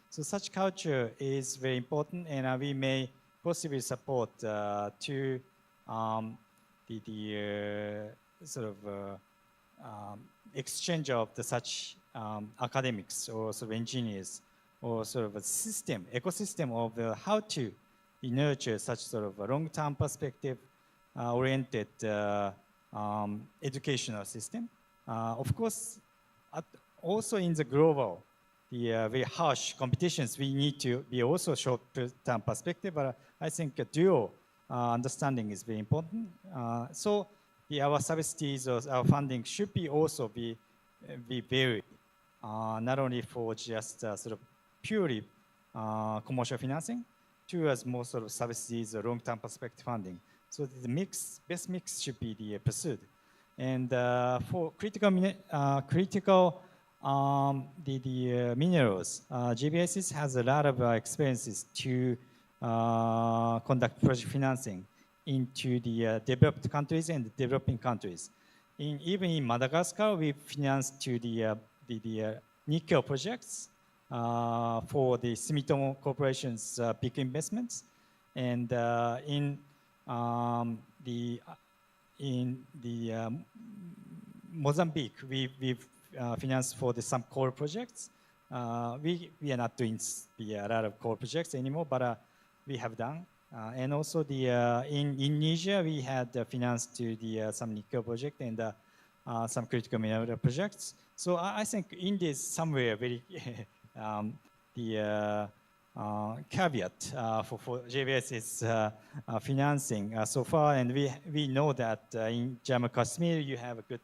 So such culture is very important, and we may possibly support to the sort of exchange of such academics or sort of engineers, or sort of a system, ecosystem of how to nurture such sort of a long-term perspective oriented educational system. Of course, also in the global, the very harsh competitions, we need to be also short-term perspective, but I think a dual understanding is very important. So our subsidies or our funding should be also be varied, not only for just sort of purely commercial financing, towards more sort of subsidies or long-term perspective funding. So the best mix should be the pursued. And for critical minerals, GBSS has a lot of experiences to conduct project financing into the developed countries and developing countries. Even in Madagascar, we financed to the nickel projects for the Sumitomo Corporation's big investments, and in Mozambique, we've financed for some coal projects. We are not doing a lot of coal projects anymore, but we have done. And also in Indonesia, we had financed to some nickel project and some critical mineral projects. So I think India is somewhere very caveat for JBS's financing so far, and we know that in Jammu Kashmir you have a good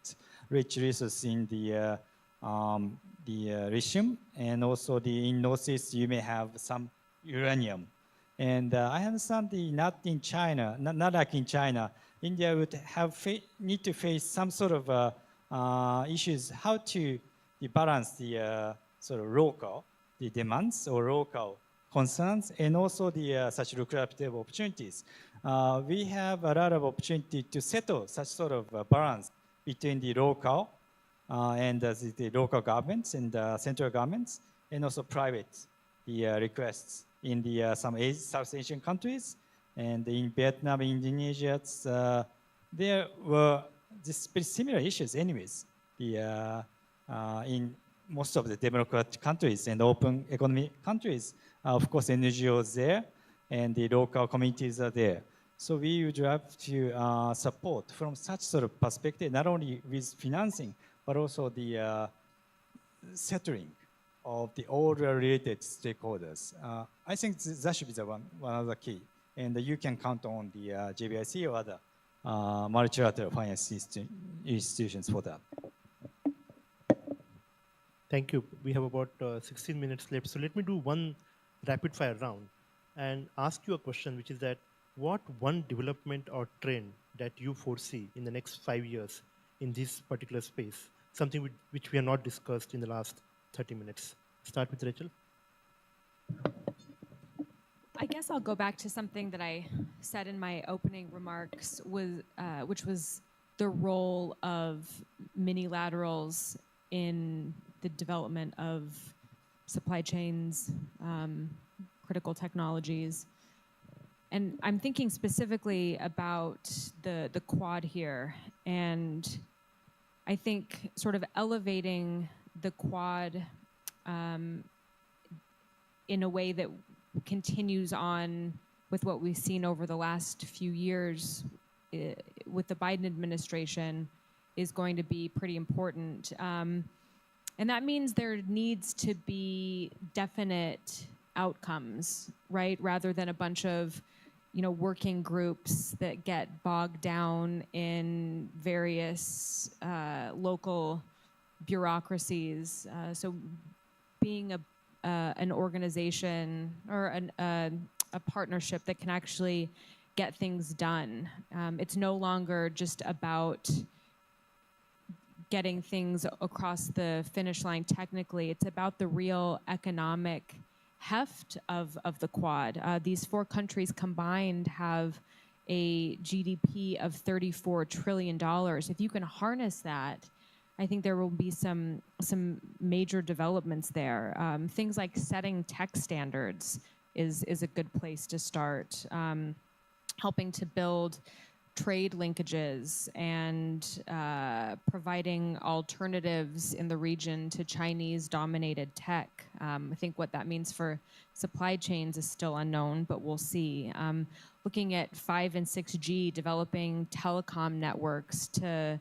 rich resource in the lithium, and also in Northeast you may have some uranium. And I understand not in China, not like in China, India would need to face some sort of issues how to balance the sort of local demands or local concerns, and also such lucrative opportunities. We have a lot of opportunity to settle such sort of balance between the local and the local governments and central governments, and also private requests in some South Asian countries, and in Vietnam, Indonesia. There were just pretty similar issues anyways. In most of the democratic countries and open economy countries, of course, NGOs there and the local communities are there. So we would have to support from such sort of perspective, not only with financing, but also the settling of all the related stakeholders. I think that should be one of the key. And you can count on the JBIC or other multilateral finance institutions for that. Thank you. We have about 16 minutes left. So let me do one rapid fire round and ask you a question, which is that what one development or trend that you foresee in the next 5 years in this particular space, something which we have not discussed in the last 30 minutes. Start with Rachel. I guess I'll go back to something that I said in my opening remarks, which was the role of minilaterals in the development of supply chains, critical technologies. And I'm thinking specifically about the Quad here. And I think sort of elevating the Quad in a way that continues on with what we've seen over the last few years with the Biden administration is going to be pretty important. And that means there needs to be definite outcomes, right? Rather than a bunch of, working groups that get bogged down in various local bureaucracies. So being an organization or a partnership that can actually get things done. It's no longer just about getting things across the finish line technically. It's about the real economic heft of the Quad. These 4 countries combined have a GDP of $34 trillion. If you can harness that, I think there will be some major developments there. Things like setting tech standards is a good place to start. Helping to build trade linkages and providing alternatives in the region to Chinese-dominated tech. I think what that means for supply chains is still unknown, but we'll see. Looking at 5 and 6G, developing telecom networks to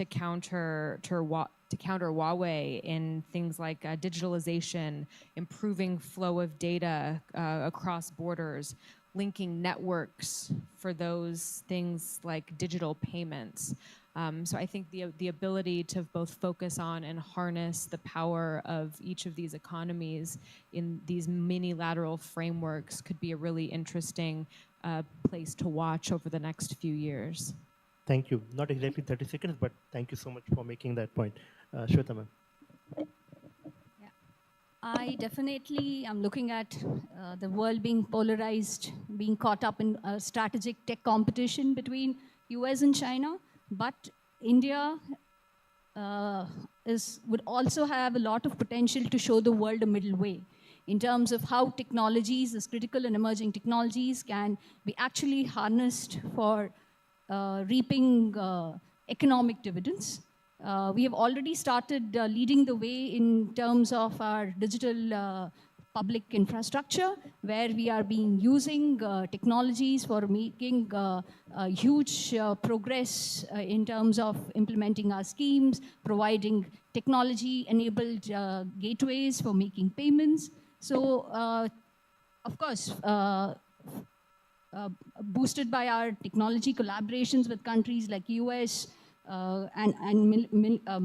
counter Huawei in things like digitalization, improving flow of data across borders, linking networks for those things like digital payments. So I think the ability to both focus on and harness the power of each of these economies in these mini-lateral frameworks could be a really interesting place to watch over the next few years. Thank you. Not exactly 30 seconds, but thank you so much for making that point. Shweta ma'am. I definitely am looking at the world being polarized, being caught up in a strategic tech competition between US and China. But India would also have a lot of potential to show the world a middle way in terms of how technologies, these critical and emerging technologies, can be actually harnessed for reaping economic dividends. We have already started leading the way in terms of our digital public infrastructure, where we are using technologies for making huge progress in terms of implementing our schemes, providing technology-enabled gateways for making payments. So, of course, boosted by our technology collaborations with countries like US and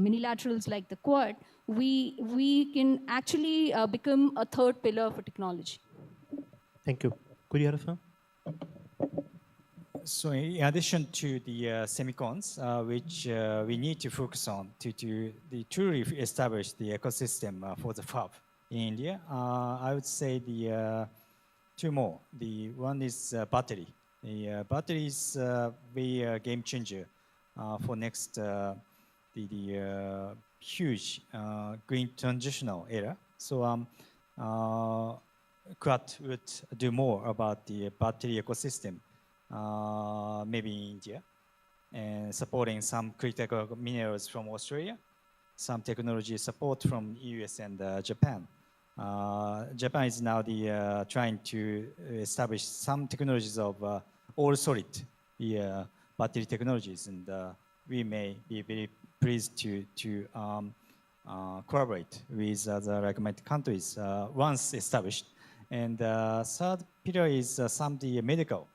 minilaterals like the Quad, we can actually become a third pillar for technology. Thank you. Kurihara-san? So in addition to the semicons, which we need to focus on to truly establish the ecosystem for the FAB in India, I would say the 2 more. The one is battery. The battery is the game changer for next the huge green transitional era. So Quad would do more about the battery ecosystem, maybe in India, and supporting some critical minerals from Australia, some technology support from US and Japan. Japan is now trying to establish some technologies of all solid battery technologies, and we may be very pleased to collaborate with other like-minded countries once established. And third pillar is some medical,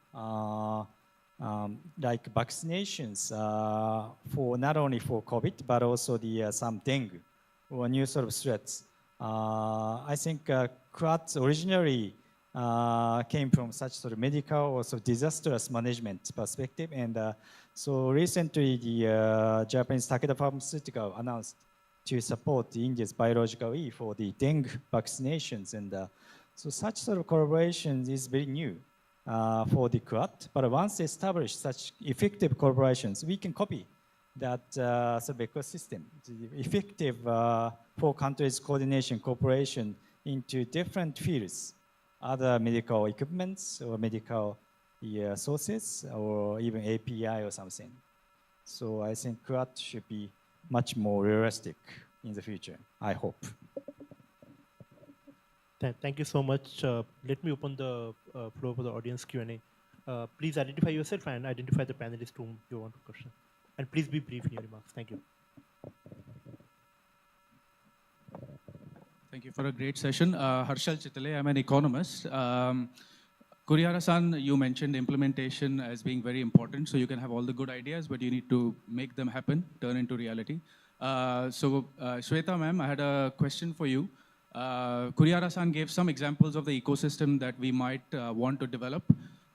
like vaccinations for not only for COVID but also some dengue or new sort of threats. I think Quad originally came from such sort of medical or sort of disastrous management perspective, and so recently the Japanese Takeda Pharmaceutical announced to support India's biological E for the dengue vaccinations, and so such sort of collaboration is very new for the Quad. But once established such effective collaborations, we can copy that sort of ecosystem, the effective 4 countries coordination cooperation into different fields, other medical equipments or medical sources or even API or something. So I think Quad should be much more realistic in the future, I hope. Thank you so much. Let me open the floor for the audience Q&A. Please identify yourself and identify the panelist whom you want to question. And please be brief in your remarks. Thank you. Thank you for a great session. Harshal Chitale, I'm an economist. Kurihara-san, you mentioned implementation as being very important, so you can have all the good ideas, but you need to make them happen, turn into reality. Shweta ma'am, I had a question for you. Kurihara-san gave some examples of the ecosystem that we might want to develop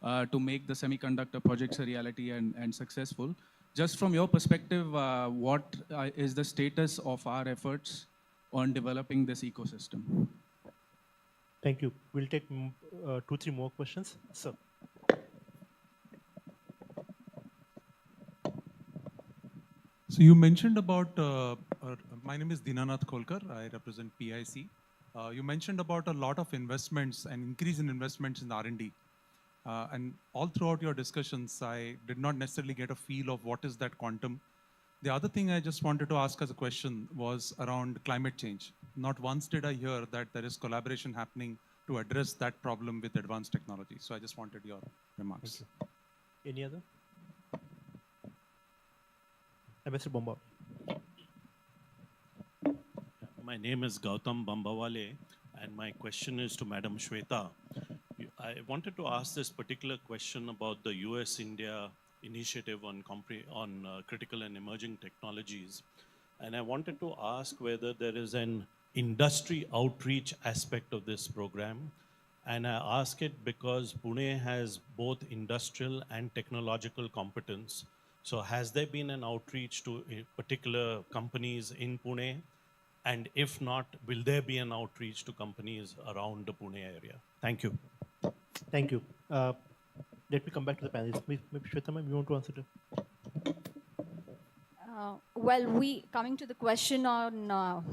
to make the semiconductor projects a reality and successful. Just from your perspective, what is the status of our efforts on developing this ecosystem? Thank you. We'll take 2-3 more questions. Sir. So you mentioned about, my name is Dinanath Kolkar, I represent PIC. You mentioned about a lot of investments and increase in investments in R&D. And all throughout your discussions, I did not necessarily get a feel of what is that quantum. The other thing I just wanted to ask as a question was around climate change. Not once did I hear that there is collaboration happening to address that problem with advanced technology. So I just wanted your remarks. Any other? Ambassador Bombawale. My name is Gautam Bambawale, and my question is to Madam Shweta. I wanted to ask this particular question about the US-India initiative on critical and emerging technologies. And I wanted to ask whether there is an industry outreach aspect of this program. And I ask it because Pune has both industrial and technological competence. So has there been an outreach to particular companies in Pune? And if not, will there be an outreach to companies around the Pune area? Thank you. Thank you. Let me come back to the panelists. Maybe Shweta ma'am, you want to answer that? Coming to the question on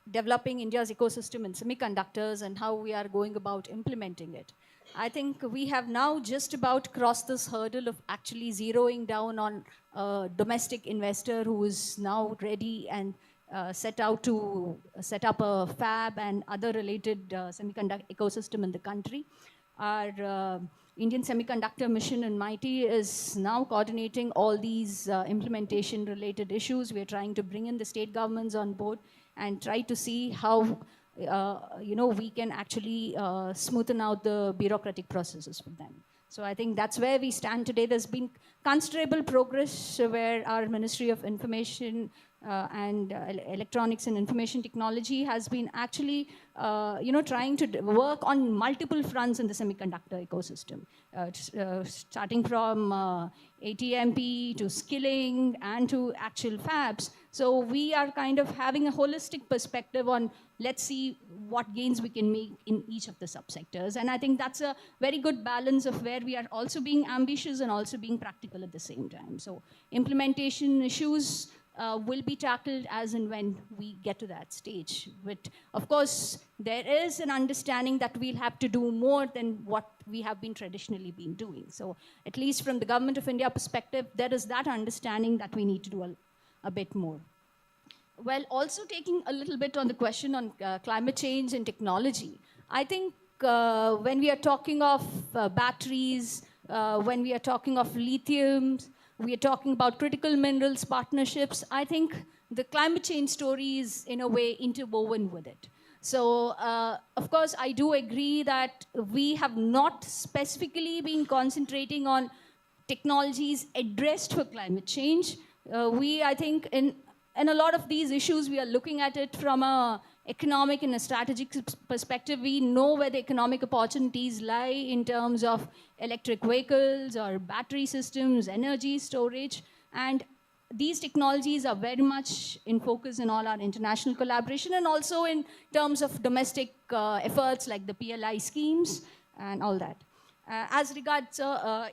developing India's ecosystem in semiconductors and how we are going about implementing it. I think we have now just about crossed this hurdle of actually zeroing down on a domestic investor who is now ready and set out to set up a fab and other related semiconductor ecosystem in the country. Our Indian Semiconductor Mission in MIT is now coordinating all these implementation related issues. We are trying to bring in the state governments on board and try to see how we can actually smoothen out the bureaucratic processes for them. So I think that's where we stand today. There's been considerable progress where our Ministry of Information and Electronics and Information Technology has been actually, trying to work on multiple fronts in the semiconductor ecosystem, starting from ATMP to skilling and to actual fabs. So we are kind of having a holistic perspective on let's see what gains we can make in each of the subsectors. And I think that's a very good balance of where we are also being ambitious and also being practical at the same time. So implementation issues will be tackled as and when we get to that stage. But of course, there is an understanding that we'll have to do more than what we have been traditionally been doing. So at least from the Government of India perspective, there is that understanding that we need to do a bit more. Well, also taking a little bit on the question on climate change and technology, I think when we are talking of batteries, when we are talking of lithium, we are talking about critical minerals partnerships, I think the climate change story is in a way interwoven with it. So, of course, I do agree that we have not specifically been concentrating on technologies addressed for climate change. I think, in a lot of these issues, we are looking at it from an economic and a strategic perspective. We know where the economic opportunities lie in terms of electric vehicles or battery systems, energy storage, and these technologies are very much in focus in all our international collaboration and also in terms of domestic efforts like the PLI schemes and all that. As regards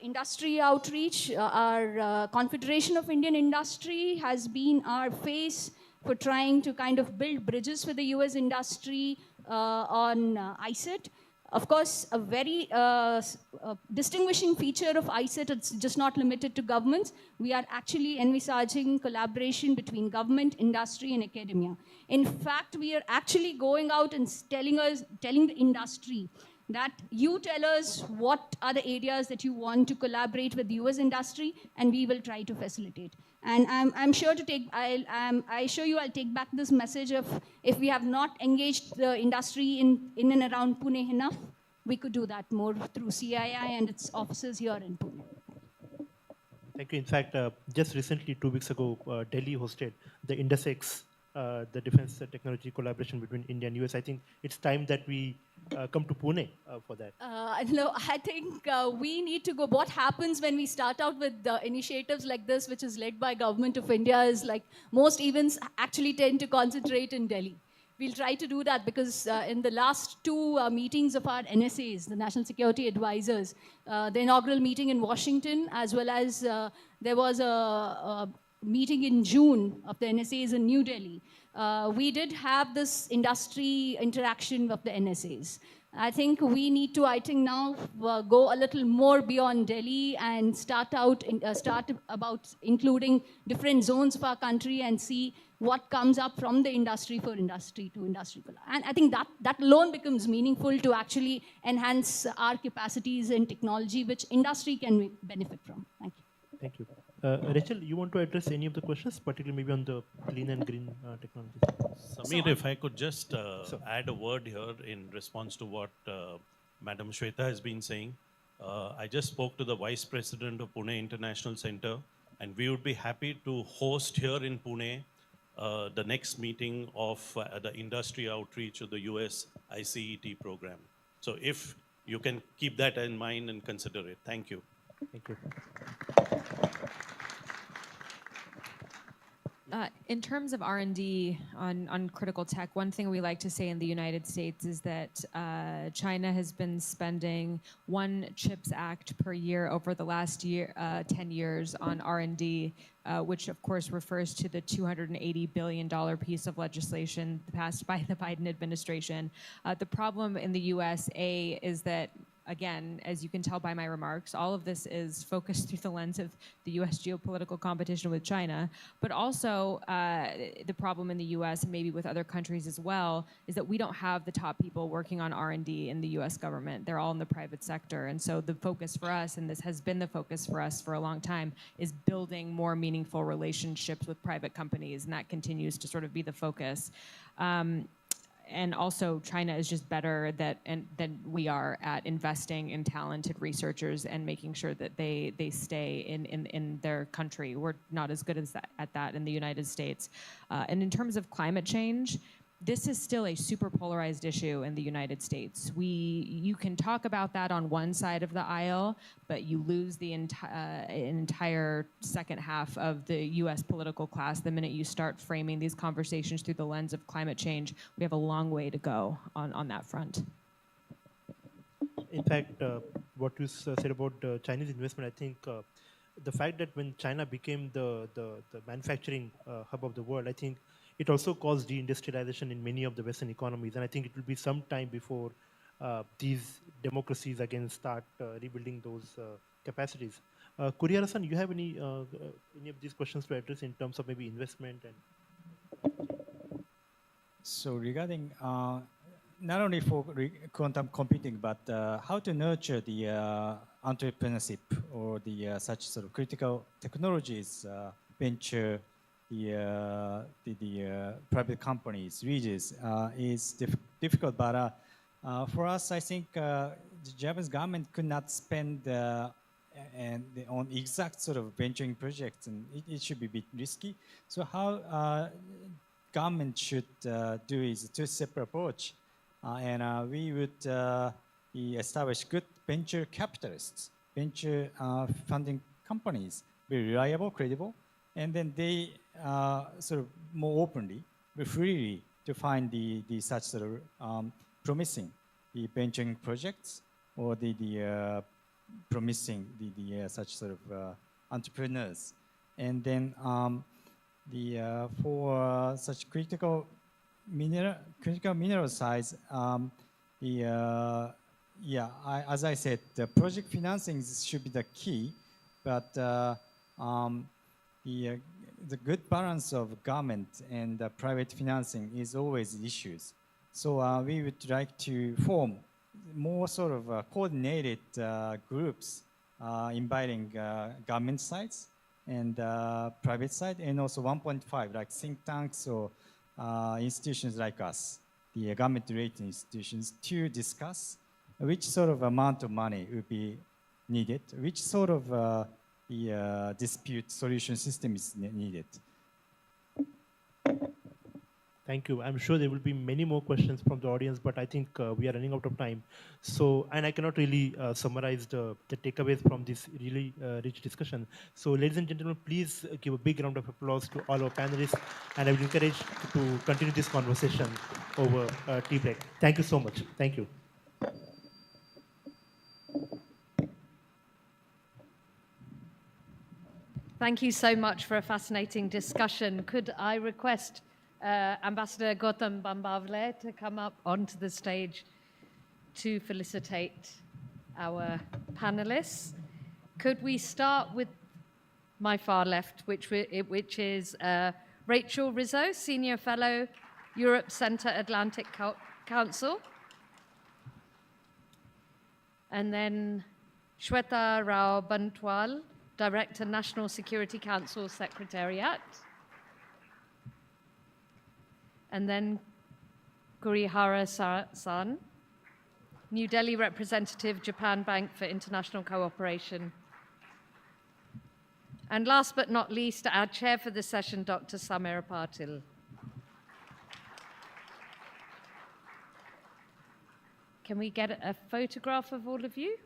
industry outreach, our Confederation of Indian Industry has been our face for trying to kind of build bridges for the US industry on ICET. Of course, a very distinguishing feature of ICET, it's just not limited to governments. We are actually envisaging collaboration between government, industry, and academia. In fact, we are actually going out and telling the industry that you tell us what are the areas that you want to collaborate with the US industry, and we will try to facilitate. And I'm sure to take, I assure you I'll take back this message of if we have not engaged the industry in and around Pune enough, we could do that more through CII and its offices here in Pune. Thank you. In fact, just recently, 2 weeks ago, Delhi hosted the INDUSX, the defense technology collaboration between India and US. I think it's time that we come to Pune for that. No, I think we need to go. What happens when we start out with initiatives like this, which is led by Government of India, is like most events actually tend to concentrate in Delhi. We'll try to do that because in the last two meetings of our NSAs, the National Security Advisors, the inaugural meeting in Washington, as well as there was a meeting in June of the NSAs in New Delhi, we did have this industry interaction of the NSAs. I think we need to, I think now, go a little more beyond Delhi and start about including different zones of our country and see what comes up from the industry for industry to industry. And I think that alone becomes meaningful to actually enhance our capacities in technology, which industry can benefit from. Thank you. Thank you. Rachel, you want to address any of the questions, particularly maybe on the clean and green technologies? Samir, if I could just add a word here in response to what Madam Shweta has been saying. I just spoke to the Vice President of Pune International Center, and we would be happy to host here in Pune the next meeting of the industry outreach of the US ICET program. So if you can keep that in mind and consider it. Thank you. Thank you. In terms of R&D on critical tech, one thing we like to say in the United States is that China has been spending one CHIPS Act per year over the last 10 years on R&D, which of course refers to the $280 billion piece of legislation passed by the Biden administration. The problem in the USA is that, again, as you can tell by my remarks, all of this is focused through the lens of the US geopolitical competition with China, but also the problem in the US and maybe with other countries as well is that we don't have the top people working on R&D in the US government. They're all in the private sector. And so the focus for us, and this has been the focus for us for a long time, is building more meaningful relationships with private companies, and that continues to sort of be the focus. And also, China is just better than we are at investing in talented researchers and making sure that they stay in their country. We're not as good at that in the United States. And in terms of climate change, this is still a super polarized issue in the United States. You can talk about that on one side of the aisle, but you lose the entire second half of the US political class the minute you start framing these conversations through the lens of climate change. We have a long way to go on that front. In fact, what you said about Chinese investment, I think the fact that when China became the manufacturing hub of the world, I think it also caused deindustrialization in many of the Western economies. And I think it will be some time before these democracies again start rebuilding those capacities. Kurihara-san, you have any of these questions to address in terms of maybe investment? So regarding not only for quantum computing, but how to nurture the entrepreneurship or the such sort of critical technologies, venture, the private companies, regions is difficult. But for us, I think the Japanese government could not spend on exact sort of venturing projects, and it should be a bit risky. So how government should do is two-step approach, and we would establish good venture capitalists, venture funding companies, be reliable, credible, and then they sort of more openly, freely to find the such sort of promising the venturing projects or the promising the such sort of entrepreneurs, and then for such critical mineral size, as I said, the project financing should be the key, but the good balance of government and private financing is always issues. So we would like to form more sort of coordinated groups, inviting government sides and private side, and also 1.5, like think tanks or institutions like us, the government-related institutions, to discuss which sort of amount of money would be needed, which sort of the dispute solution system is needed. Thank you. I'm sure there will be many more questions from the audience, but I think we are running out of time. So, and I cannot really summarize the takeaways from this really rich discussion. So, ladies and gentlemen, please give a big round of applause to all our panelists, and I will encourage to continue this conversation over tea break. Thank you so much. Thank you. Thank you so much for a fascinating discussion. Could I request Ambassador Gautam Bambavale to come up onto the stage to felicitate our panelists? Could we start with my far left, which is Rachel Rizzo, Senior Fellow, Europe Centre Atlantic Council. And then Shweta Rao Bantwal, Director, National Security Council Secretariat. And then Kurihara San, New Delhi Representative, Japan Bank for International Cooperation. And last but not least, our chair for the session, Dr. Samir Patil. Can we get a photograph of all of you?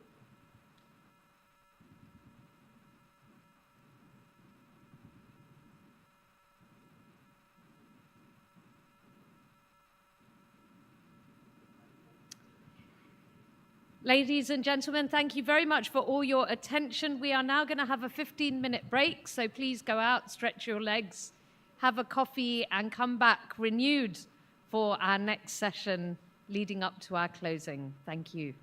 Ladies and gentlemen, thank you very much for all your attention. We are now going to have a 15-minute break, so please go out, stretch your legs, have a coffee, and come back renewed for our next session leading up to our closing. Thank you.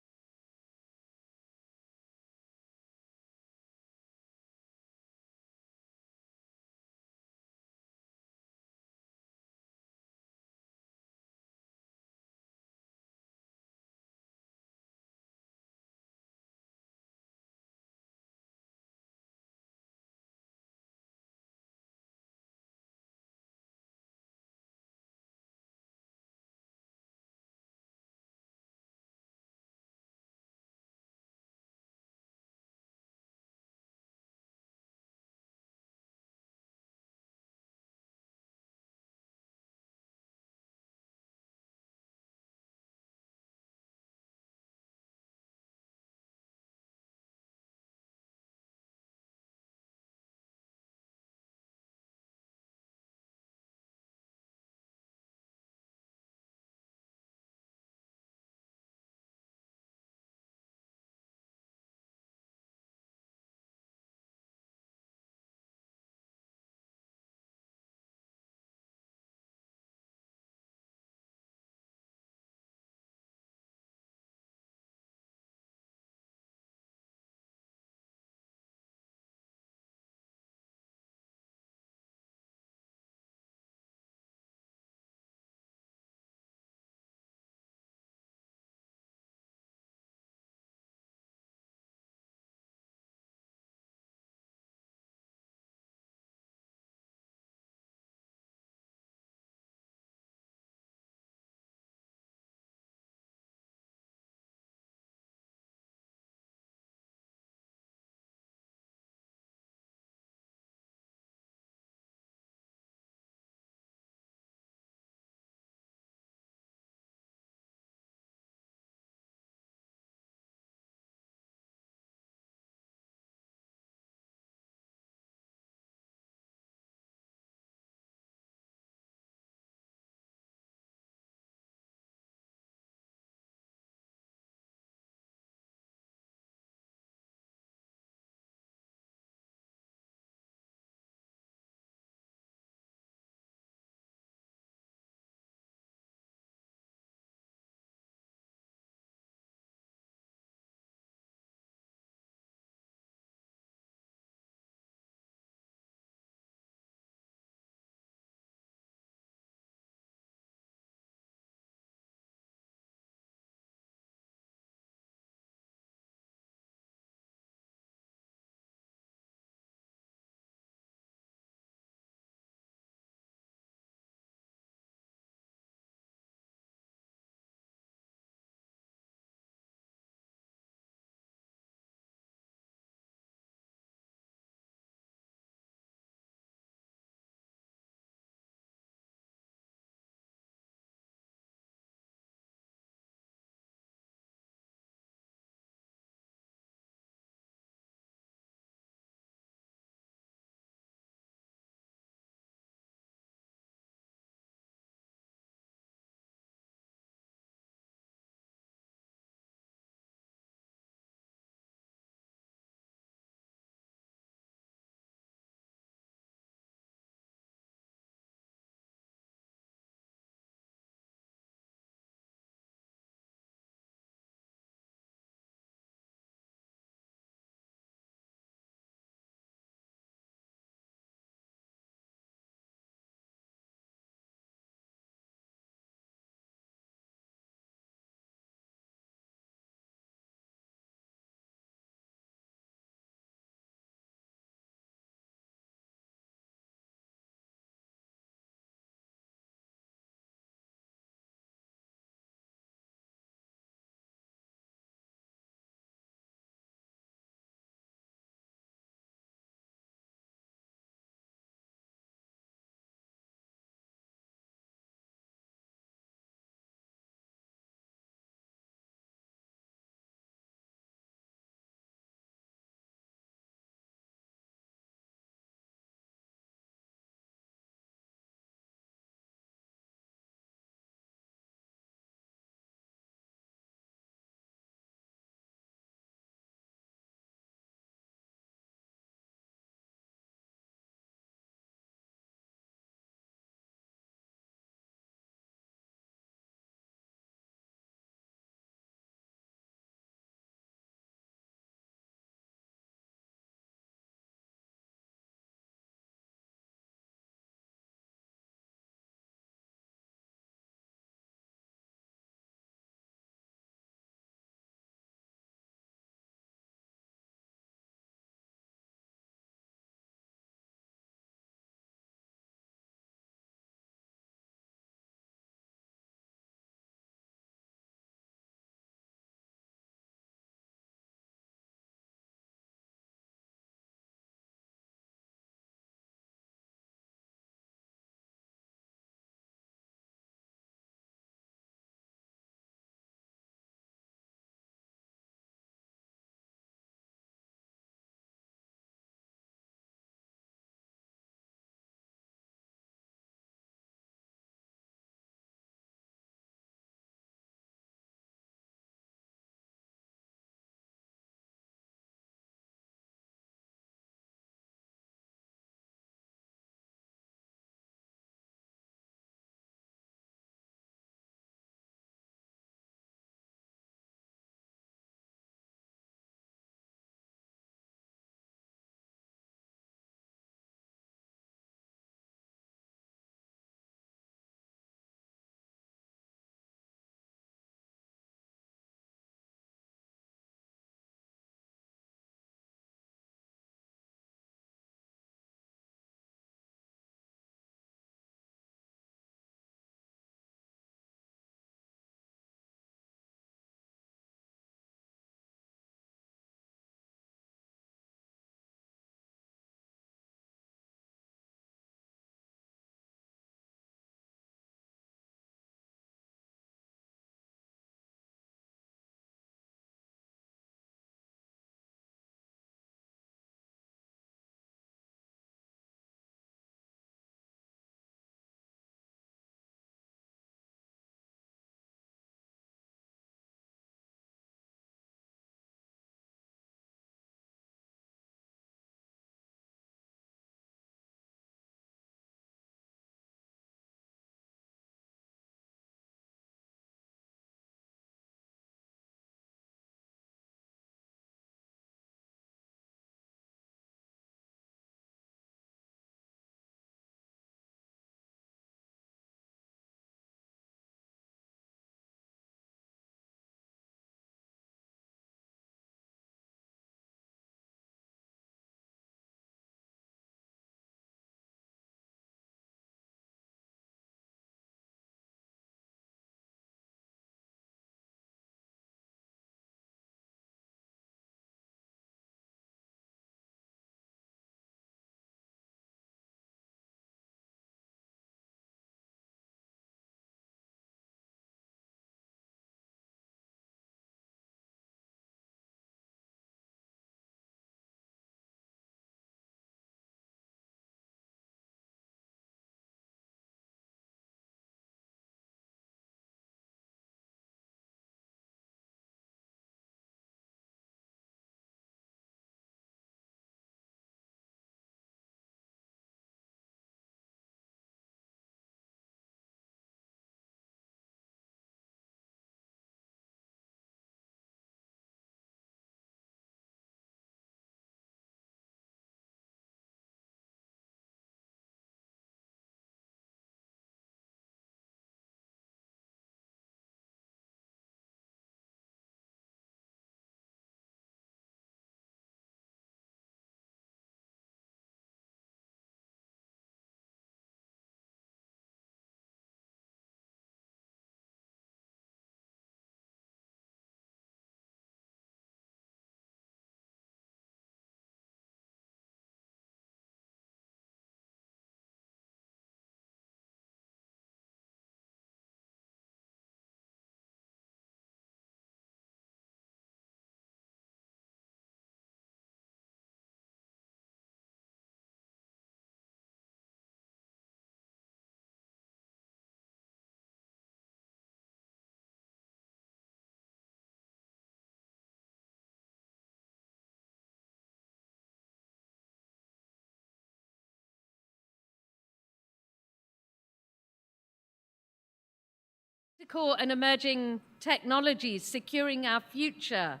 Critical and emerging technologies securing our future.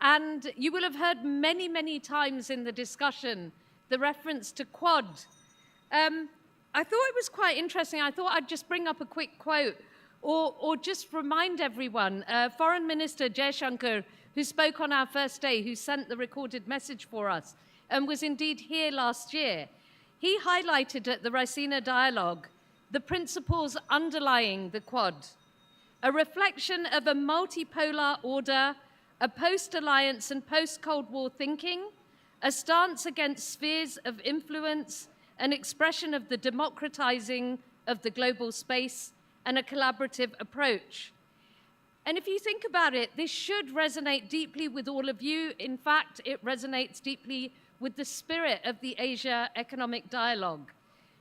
And you will have heard many, many times in the discussion the reference to Quad. I thought it was quite interesting. I thought I'd just bring up a quick quote or just remind everyone. Foreign Minister Jaishankar, who spoke on our first day, who sent the recorded message for us and was indeed here last year, he highlighted at the Raisina Dialogue the principles underlying the Quad, a reflection of a multipolar order, a post-alliance and post-Cold War thinking, a stance against spheres of influence, an expression of the democratizing of the global space, and a collaborative approach. And if you think about it, this should resonate deeply with all of you. In fact, it resonates deeply with the spirit of the Asia Economic Dialogue.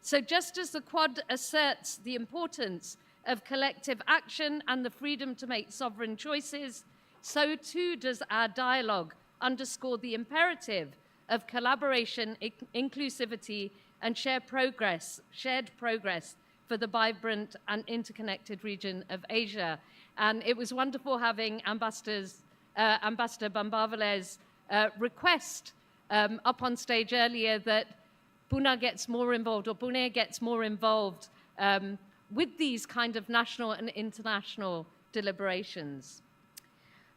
So just as the Quad asserts the importance of collective action and the freedom to make sovereign choices, so too does our dialogue underscore the imperative of collaboration, inclusivity, and shared progress for the vibrant and interconnected region of Asia. And it was wonderful having Ambassador Bambavale's request up on stage earlier that Pune gets more involved with these kind of national and international deliberations.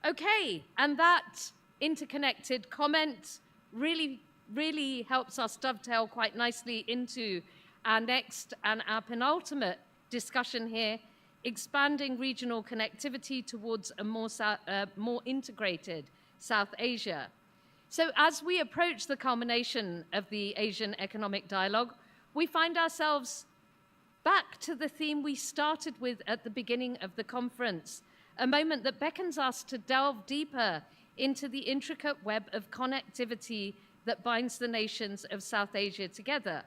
Okay, and that interconnected comment really helps us dovetail quite nicely into our next and our penultimate discussion here, expanding regional connectivity towards a more integrated South Asia. So as we approach the culmination of the Asian Economic Dialogue, we find ourselves back to the theme we started with at the beginning of the conference, a moment that beckons us to delve deeper into the intricate web of connectivity that binds the nations of South Asia together.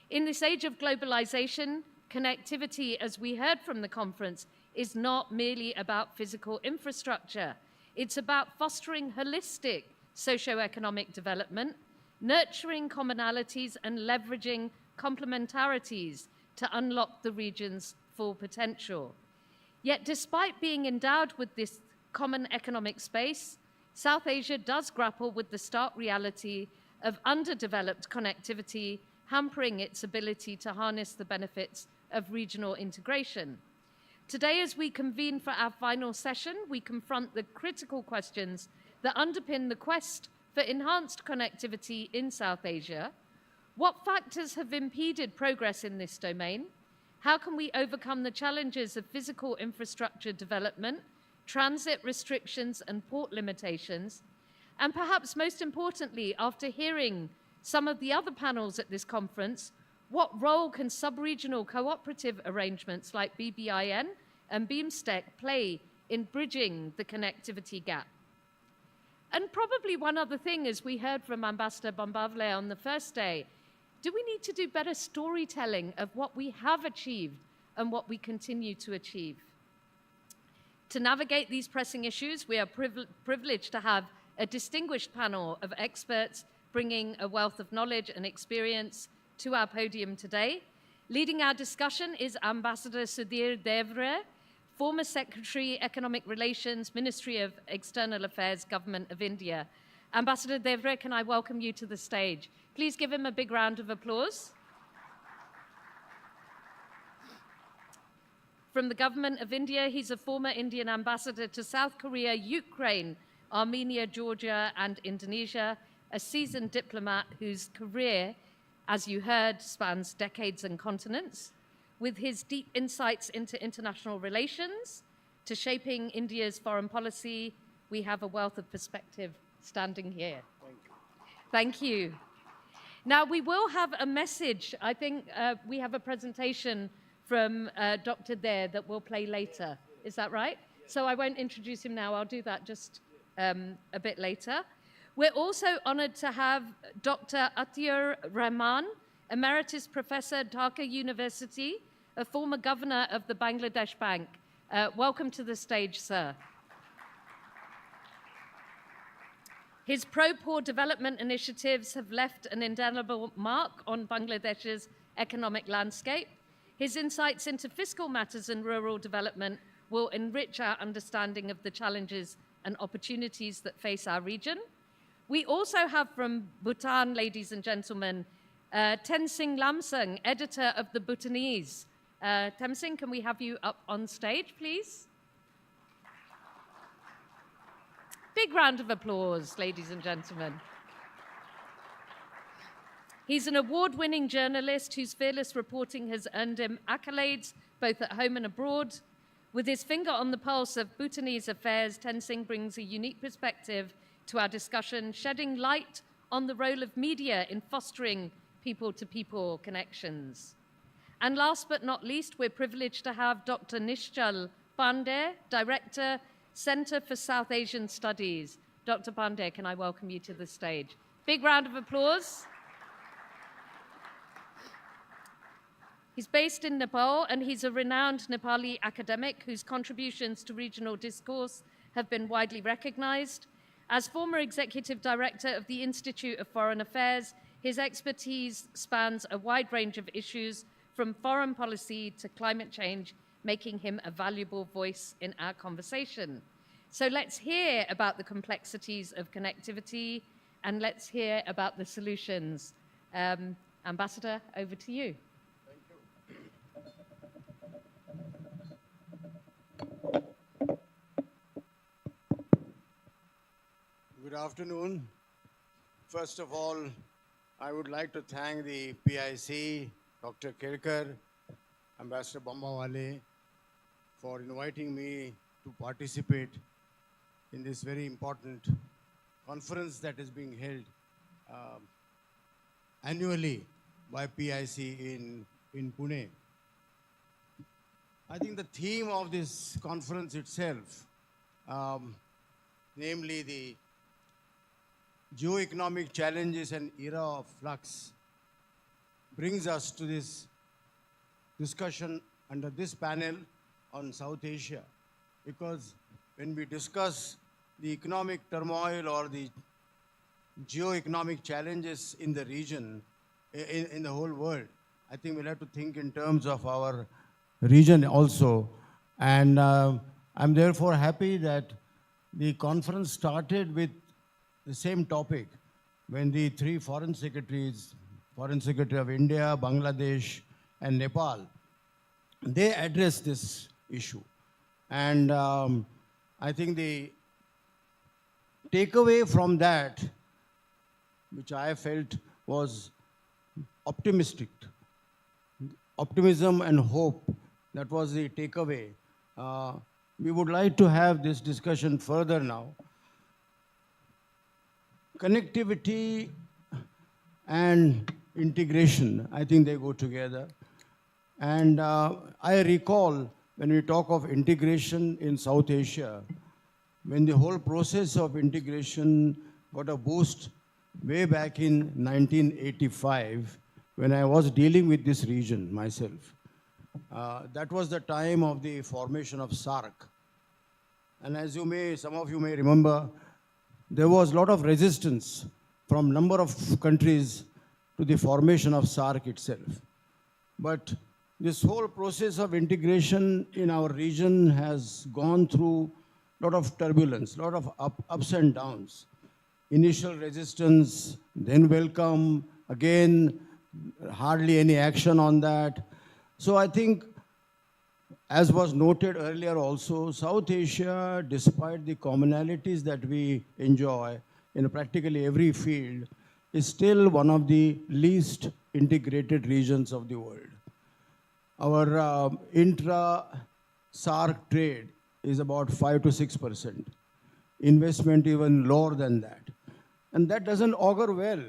In this age of globalization, connectivity, as we heard from the conference, is not merely about physical infrastructure. It's about fostering holistic socio-economic development, nurturing commonalities, and leveraging complementarities to unlock the region's full potential. Yet despite being endowed with this common economic space, South Asia does grapple with the stark reality of underdeveloped connectivity, hampering its ability to harness the benefits of regional integration. Today, as we convene for our final session, we confront the critical questions that underpin the quest for enhanced connectivity in South Asia. What factors have impeded progress in this domain? How can we overcome the challenges of physical infrastructure development, transit restrictions, and port limitations? And perhaps most importantly, after hearing some of the other panels at this conference, what role can sub-regional cooperative arrangements like BBIN and BeamStec play in bridging the connectivity gap? And probably one other thing, as we heard from Ambassador Bambavale on the first day, do we need to do better storytelling of what we have achieved and what we continue to achieve? To navigate these pressing issues, we are privileged to have a distinguished panel of experts bringing a wealth of knowledge and experience to our podium today. Leading our discussion is Ambassador Sudhir Devre, former Secretary, Economic Relations, Ministry of External Affairs, Government of India. Ambassador Devre, can I welcome you to the stage? Please give him a big round of applause. From the Government of India, he's a former Indian ambassador to South Korea, Ukraine, Armenia, Georgia, and Indonesia, a seasoned diplomat whose career, as you heard, spans decades and continents. With his deep insights into international relations to shaping India's foreign policy, we have a wealth of perspective standing here. Thank you. Now, we will have a message. I think we have a presentation from Dr. there that we'll play later. Is that right? So I won't introduce him now. I'll do that just a bit later. We're also honored to have Dr. Atiur Rahman, Emeritus Professor, Dhaka University, a former governor of the Bangladesh Bank. Welcome to the stage, sir. His pro-poor development initiatives have left an indelible mark on Bangladesh's economic landscape. His insights into fiscal matters and rural development will enrich our understanding of the challenges and opportunities that face our region. We also have from Bhutan, ladies and gentlemen, Tenzing Lamsang, editor of the Bhutanese. Tenzing, can we have you up on stage, please? Big round of applause, ladies and gentlemen. He's an award-winning journalist whose fearless reporting has earned him accolades both at home and abroad. With his finger on the pulse of Bhutanese affairs, Tenzing brings a unique perspective to our discussion, shedding light on the role of media in fostering people-to-people connections. And last but not least, we're privileged to have Dr. Nishchal Pandey, Director, Center for South Asian Studies. Dr. Pandey, can I welcome you to the stage? Big round of applause. He's based in Nepal, and he's a renowned Nepali academic whose contributions to regional discourse have been widely recognized. As former executive director of the Institute of Foreign Affairs, his expertise spans a wide range of issues from foreign policy to climate change, making him a valuable voice in our conversation. So let's hear about the complexities of connectivity, and let's hear about the solutions. Ambassador, over to you. Good afternoon. First of all, I would like to thank the PIC, Dr. Kelkar, Ambassador Bombawale, for inviting me to participate in this very important conference that is being held annually by PIC in Pune. I think the theme of this conference itself, namely the GEO-ECONOMIC challenges and era of flux, brings us to this discussion under this panel on South Asia. Because when we discuss the economic turmoil or the GEO-ECONOMIC challenges in the region, in the whole world, I think we'll have to think in terms of our region also. And I'm therefore happy that the conference started with the same topic when the three foreign secretaries, Foreign Secretary of India, Bangladesh, and Nepal, they addressed this issue. And I think the takeaway from that, which I felt was optimistic, optimism and hope, that was the takeaway. We would like to have this discussion further now. Connectivity and integration, I think they go together. And I recall when we talk of integration in South Asia, when the whole process of integration got a boost way back in 1985, when I was dealing with this region myself. That was the time of the formation of SAARC. And as some of you may remember, there was a lot of resistance from number of countries to the formation of SAARC itself. But this whole process of integration in our region has gone through a lot of turbulence, a lot of ups and downs. Initial resistance, then welcome, again, hardly any action on that. So I think, as was noted earlier also, South Asia, despite the commonalities that we enjoy in practically every field, is still one of the least integrated regions of the world. Our intra-SAARC trade is about 5 to 6%. Investment even lower than that. And that doesn't augur well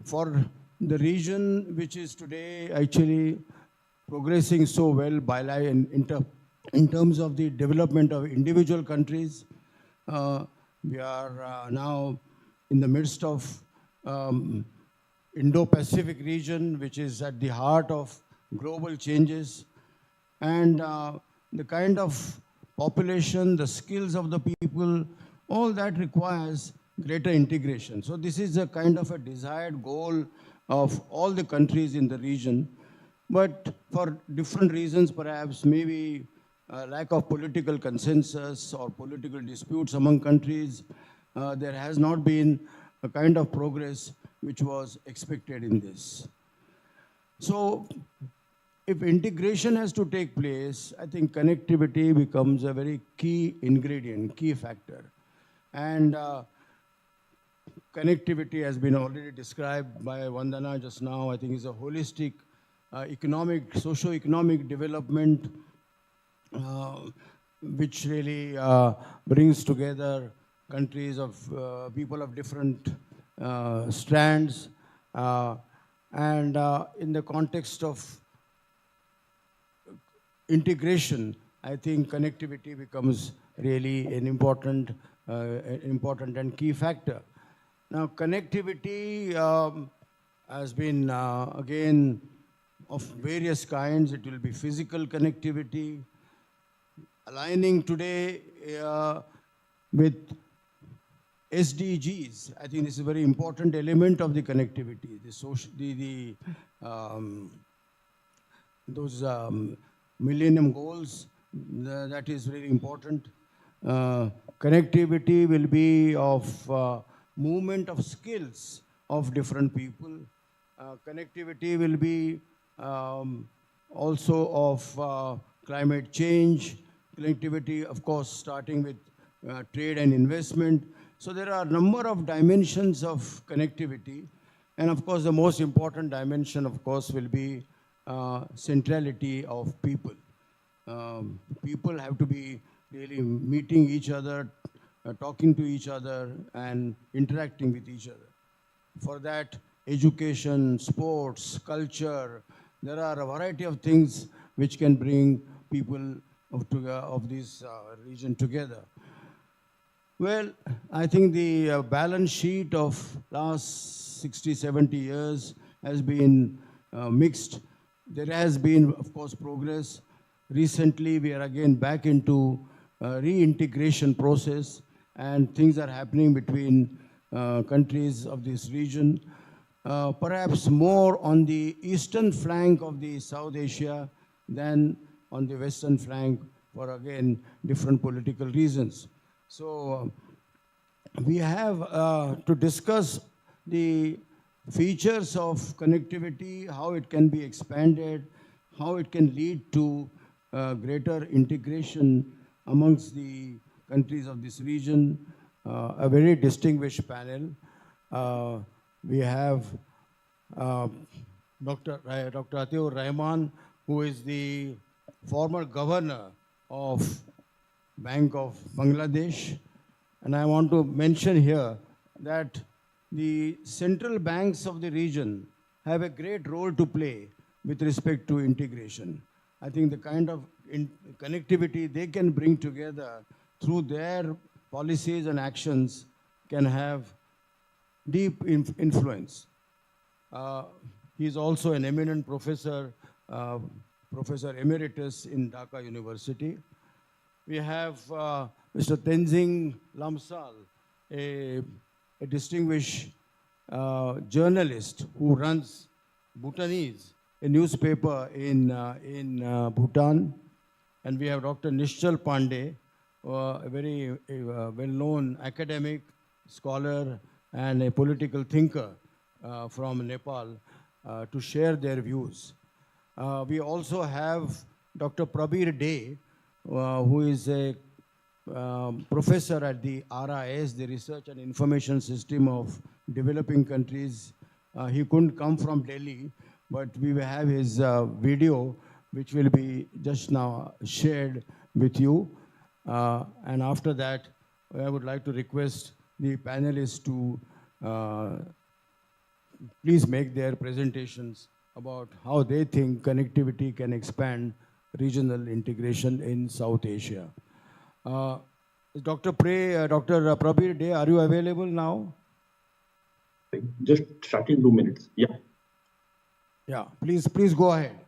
for the region which is today actually progressing so well in terms of the development of individual countries. We are now in the midst of Indo-Pacific region, which is at the heart of global changes. And the kind of population, the skills of the people, all that requires greater integration. So this is a kind of a desired goal of all the countries in the region. But for different reasons, perhaps maybe lack of political consensus or political disputes among countries, there has not been a kind of progress which was expected in this. So if integration has to take place, I think connectivity becomes a very key ingredient, key factor. And connectivity has been already described by Vandana just now. I think is a holistic economic, socio-economic development which really brings together countries of people of different strands. And in the context of integration, I think connectivity becomes really an important and key factor. Now, connectivity has been, again, of various kinds. It will be physical connectivity, aligning today with SDGs. I think this is a very important element of the connectivity. Those Millennium Goals, that is very important. Connectivity will be of movement of skills of different people. Connectivity will be also of climate change. Connectivity, of course, starting with trade and investment. So there are a number of dimensions of connectivity. And of course, the most important dimension, of course, will be centrality of people. People have to be really meeting each other, talking to each other, and interacting with each other. For that, education, sports, culture, there are a variety of things which can bring people of this region together. Well, I think the balance sheet of last 60, 70 years has been mixed. There has been, of course, progress. Recently, we are again back into reintegration process, and things are happening between countries of this region. Perhaps more on the eastern flank of the South Asia than on the western flank for, again, different political reasons. So we have to discuss the features of connectivity, how it can be expanded, how it can lead to greater integration amongst the countries of this region. A very distinguished panel. We have Dr. Atiur Rahman, who is the former governor of Bank of Bangladesh. And I want to mention here that the central banks of the region have a great role to play with respect to integration. I think the kind of connectivity they can bring together through their policies and actions can have deep influence. He is also an eminent professor, Professor Emeritus in Dhaka University. We have Mr. Tenzing Lamsal, a distinguished journalist who runs Bhutanese, a newspaper in Bhutan. And we have Dr. Nishchal Pandey, a very well-known academic, scholar, and a political thinker from Nepal to share their views. We also have Dr. Prabir Dey, who is a professor at the RIS, the Research and Information System of Developing Countries. He couldn't come from Delhi, but we will have his video, which will be just now shared with you. And after that, I would like to request the panelists to please make their presentations about how they think connectivity can expand regional integration in South Asia. Dr. Prabir Dey, are you available now? Just starting 2 minutes. Yeah. Yeah, please go ahead.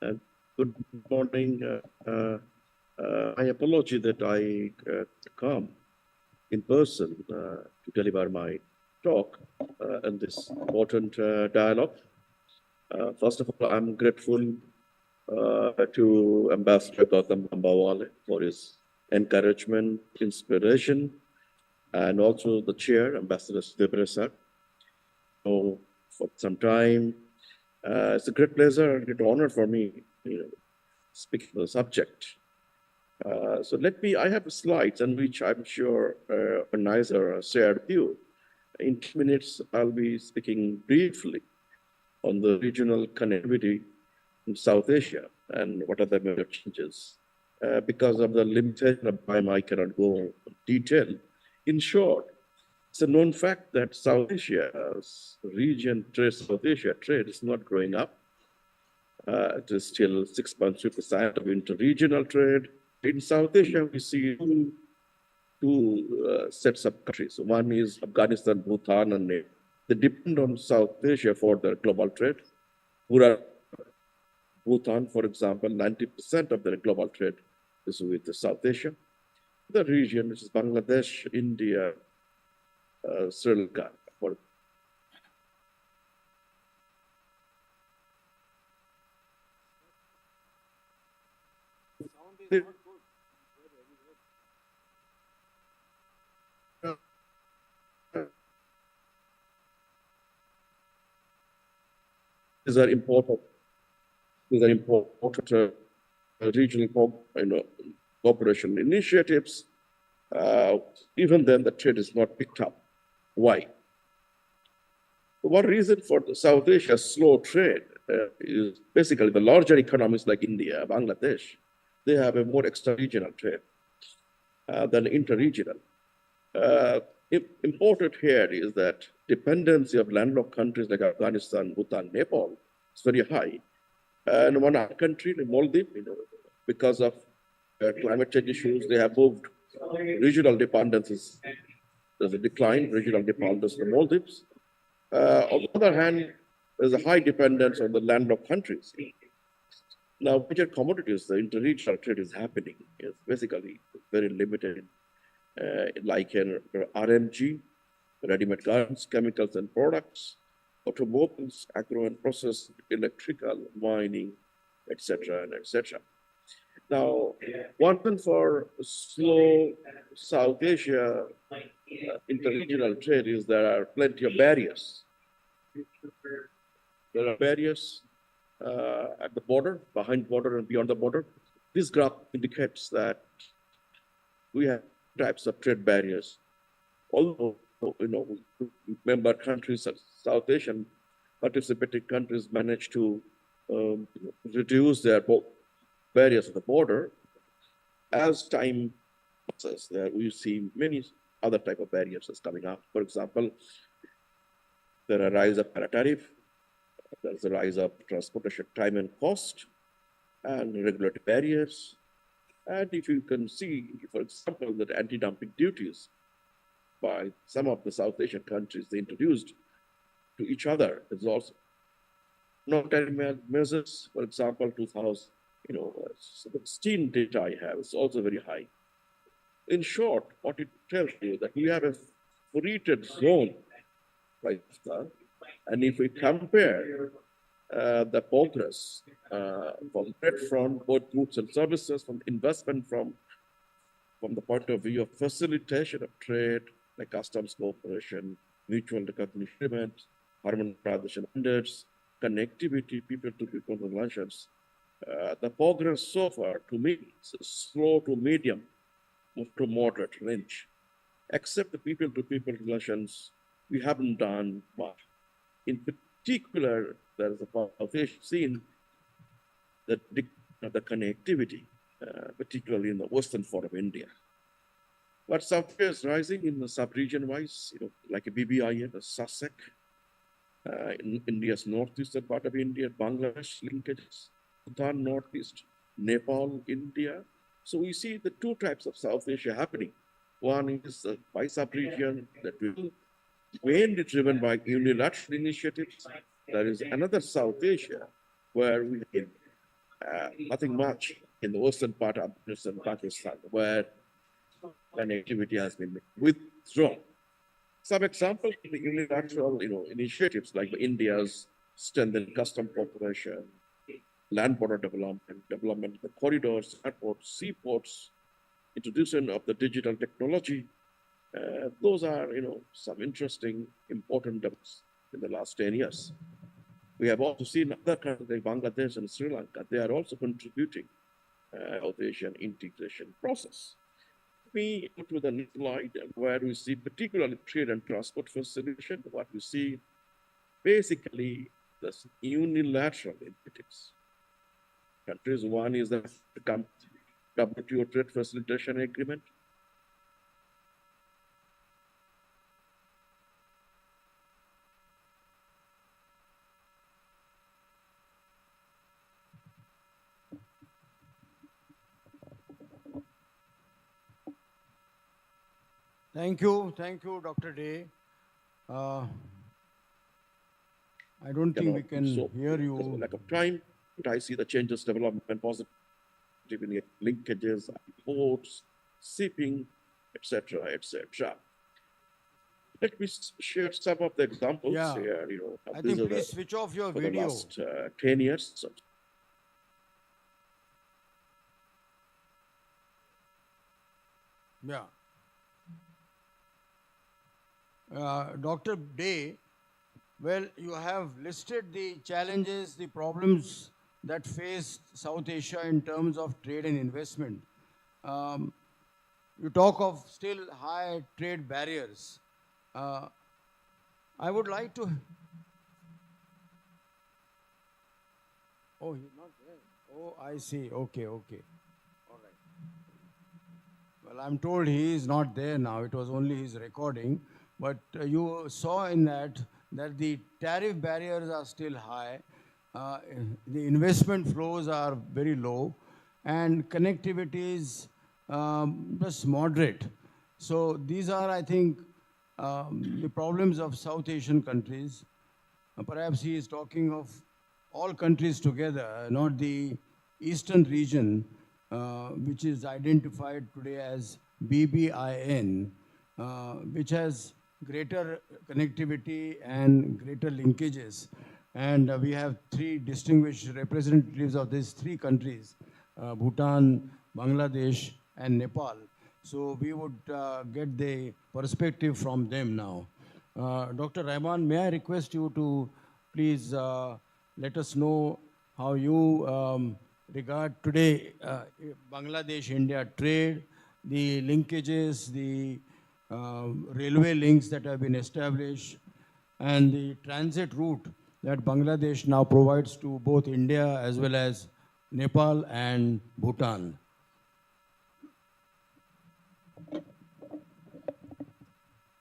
Good morning. I apologize that I come in person to deliver my talk in this important dialogue. First of all, I'm grateful to Ambassador Gautam Bambawale for his encouragement, inspiration, and also the chair, Ambassador Sudhir sir. So for some time, it's a great pleasure and great honor for me, speaking on the subject. So I have slides on which I'm sure organizer shared with you. In 2 minutes, I'll be speaking briefly on the regional connectivity in South Asia and what are the major changes. Because of the limitation of time, I cannot go into detail. In short, it's a known fact that South Asia's region trade, South Asia trade is not growing up. It is still 6.3% of inter-regional trade. In South Asia, we see two sets of countries. One is Afghanistan, Bhutan, and Nepal. They depend on South Asia for their global trade. Bhutan, for example, 90% of their global trade is with South Asia. The region, which is Bangladesh, India, Sri Lanka. These are important. These are important regional cooperation initiatives. Even then, the trade is not picked up. Why? One reason for the South Asia's slow trade is basically the larger economies like India, Bangladesh, they have a more extra-regional trade than inter-regional. Important here is that dependency of landlocked countries like Afghanistan, Bhutan, Nepal is very high. And one other country, the Maldives, because of climate change issues, they have moved regional dependencies. There's a decline, regional dependence in the Maldives. On the other hand, there's a high dependence on the landlocked countries. Now, major commodities, the interregional trade is happening. It's basically very limited, like in RMG, ready-made garments, chemicals and products, automobiles, agro and process, electrical, mining, etc., and etc. Now, one thing for slow South Asia interregional trade is there are plenty of barriers. There are barriers at the border, behind border and beyond the border. This graph indicates that we have types of trade barriers. Although, member countries, South Asian participating countries manage to reduce their barriers at the border. As time passes, we see many other type of barriers that's coming up. For example, there are a rise of para-tariff, there's a rise of transportation time and cost, and regulatory barriers. And if you can see, for example, that anti-dumping duties by some of the South Asian countries they introduced to each other is also non-tariff measures. For example, 2016 data I have is also very high. In short, what it tells you that we have a free trade zone right now, and if we compare the progress from trade front, both goods and services, from investment, from the point of view of facilitation of trade, like customs cooperation, mutual recognition agreements, harmonization standards, connectivity, people-to-people relations, the progress so far, to me, is slow to medium to moderate range. Except the people-to-people relations, we haven't done much. In particular, there is a foundation seen that the connectivity, particularly in the western part of India. But South Asia is rising in the sub-region-wise, like a BBIN, a SASEC, in India's northeastern part of India, Bangladesh linkages, Bhutan, northeast, Nepal, India. So we see the two types of South Asia happening. One is by sub-region that will mainly driven by unilateral initiatives. There is another South Asia where we have nothing much in the western part of Afghanistan, Pakistan, where connectivity has been withdrawn. Some examples of the unilateral initiatives like India's strengthen custom cooperation, land border development of the corridors, airports, seaports, introduction of the digital technology. Those are, some interesting, important developments in the last 10 years. We have also seen other countries like Bangladesh and Sri Lanka. They are also contributing South Asian integration process. We go to the next slide where we see particularly trade and transport facilitation. What we see basically this unilateral initiatives. Countries, one is the WTO trade facilitation agreement. Thank you, Dr. Day. I don't think we can hear you. Lack of time, but I see the changes, development, positive linkages, ports, shipping, etc., etc. Let me share some of the examples here. I think please switch off your video. The last 10 years. Yeah. Dr. Day, well, you have listed the challenges, the problems that face South Asia in terms of trade and investment. You talk of still high trade barriers. I would like to... Oh, he's not there. Oh, I see. Okay. All right. Well, I'm told he is not there now. It was only his recording. But you saw in that the tariff barriers are still high, the investment flows are very low, and connectivity is just moderate. So these are, I think, the problems of South Asian countries. Perhaps he is talking of all countries together, not the eastern region, which is identified today as BBIN, which has greater connectivity and greater linkages. And we have three distinguished representatives of these three countries, Bhutan, Bangladesh, and Nepal. So we would get the perspective from them now. Dr. Rahman, may I request you to please let us know how you regard today Bangladesh-India trade, the linkages, the railway links that have been established, and the transit route that Bangladesh now provides to both India as well as Nepal and Bhutan.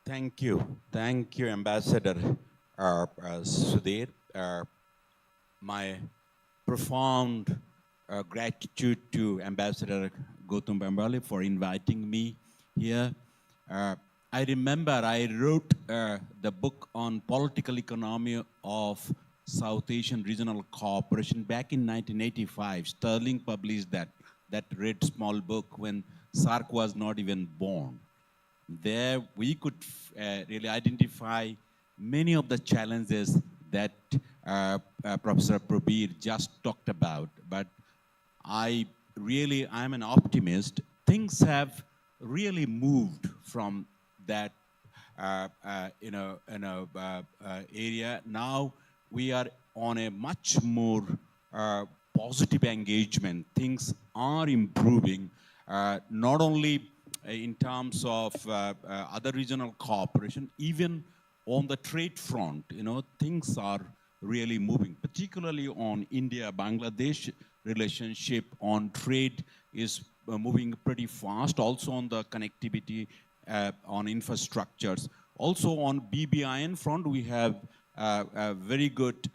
Thank you, Ambassador Sudhir. My profound gratitude to Ambassador Gautam Bambale for inviting me here. I remember I wrote the book on political economy of South Asian Regional Cooperation back in 1985. Sterling published that red small book when SAARC was not even born. There we could really identify many of the challenges that Professor Prabir just talked about. But I'm an optimist. Things have really moved from that area. Now we are on a much more positive engagement. Things are improving, not only in terms of other regional cooperation, even on the trade front, things are really moving, particularly on India-Bangladesh relationship on trade is moving pretty fast, also on the connectivity, on infrastructures. Also on BBIN front, we have a very good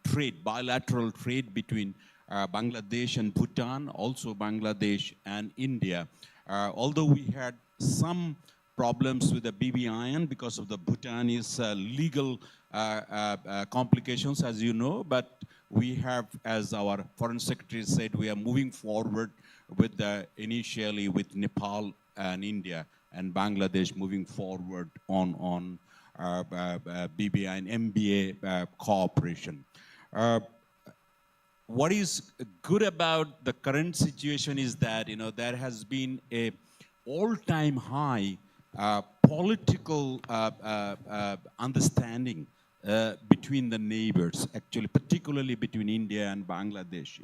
trade, bilateral trade between Bangladesh and Bhutan, also Bangladesh and India. Although we had some problems with the BBIN because of the Bhutanese legal complications, as you know, but we have, as our Foreign Secretary said, we are moving forward with initially with Nepal and India and Bangladesh moving forward on BBI and MBA cooperation. What is good about the current situation is that there has been a all-time high political understanding between the neighbors, actually, particularly between India and Bangladesh.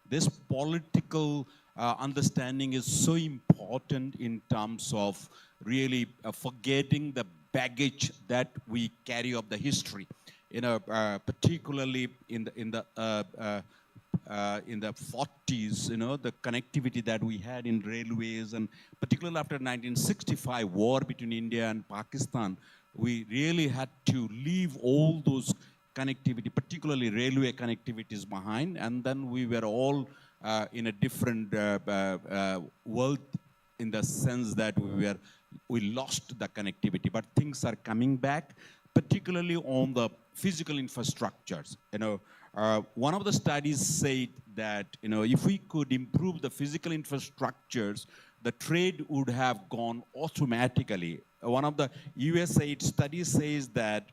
This political understanding is so important in terms of really forgetting the baggage that we carry of the history. Particularly in the 40s, the connectivity that we had in railways, and particularly after 1965 war between India and Pakistan, we really had to leave all those connectivity, particularly railway connectivities behind, and then we were all in a different world in the sense that we lost the connectivity, but things are coming back, particularly on the physical infrastructures. One of the studies said that if we could improve the physical infrastructures, the trade would have gone automatically. One of the USAID studies says that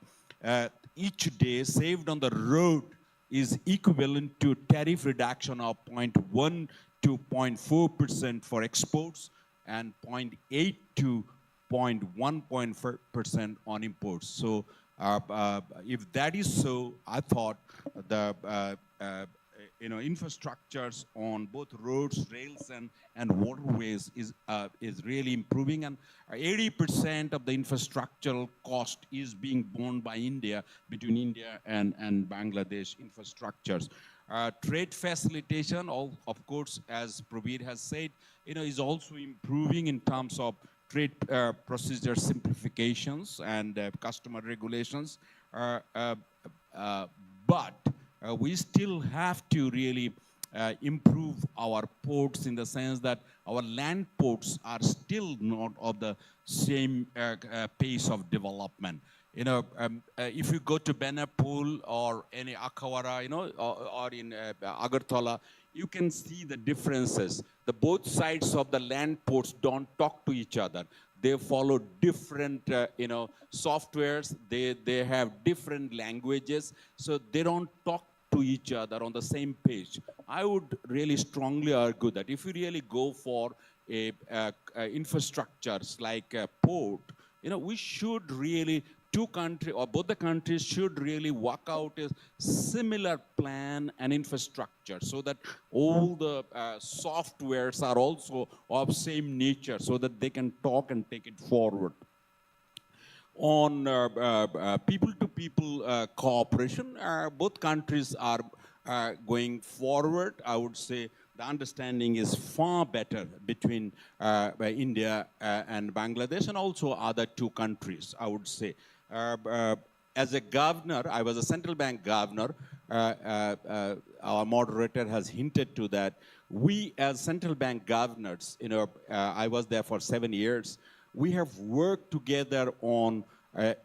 each day saved on the road is equivalent to tariff reduction of 0.1 to 0.4% for exports and 0.8 to 0.1% on imports. So if that is so, I thought the infrastructures on both roads, rails, and waterways is really improving, and 80% of the infrastructural cost is being borne by India, between India and Bangladesh infrastructures. Trade facilitation, of course, as Prabir has said, is also improving in terms of trade procedure simplifications and customer regulations. But we still have to really improve our ports, in the sense that our land ports are still not of the same pace of development. If you go to Benapul or any Akhawara, or in Agartala, you can see the differences. The both sides of the land ports don't talk to each other. They follow different, softwares. They have different languages, so they don't talk to each other on the same page. I would really strongly argue that if you really go for infrastructures like a port, we should really both the countries should really work out a similar plan and infrastructure, so that all the softwares are also of same nature, so that they can talk and take it forward. On people-to-people cooperation, both countries are going forward. I would say the understanding is far better between India and Bangladesh, and also other two countries, I would say. As a governor, I was a central bank governor. Our moderator has hinted to that. We, as central bank governors, I was there for 7 years. We have worked together on, a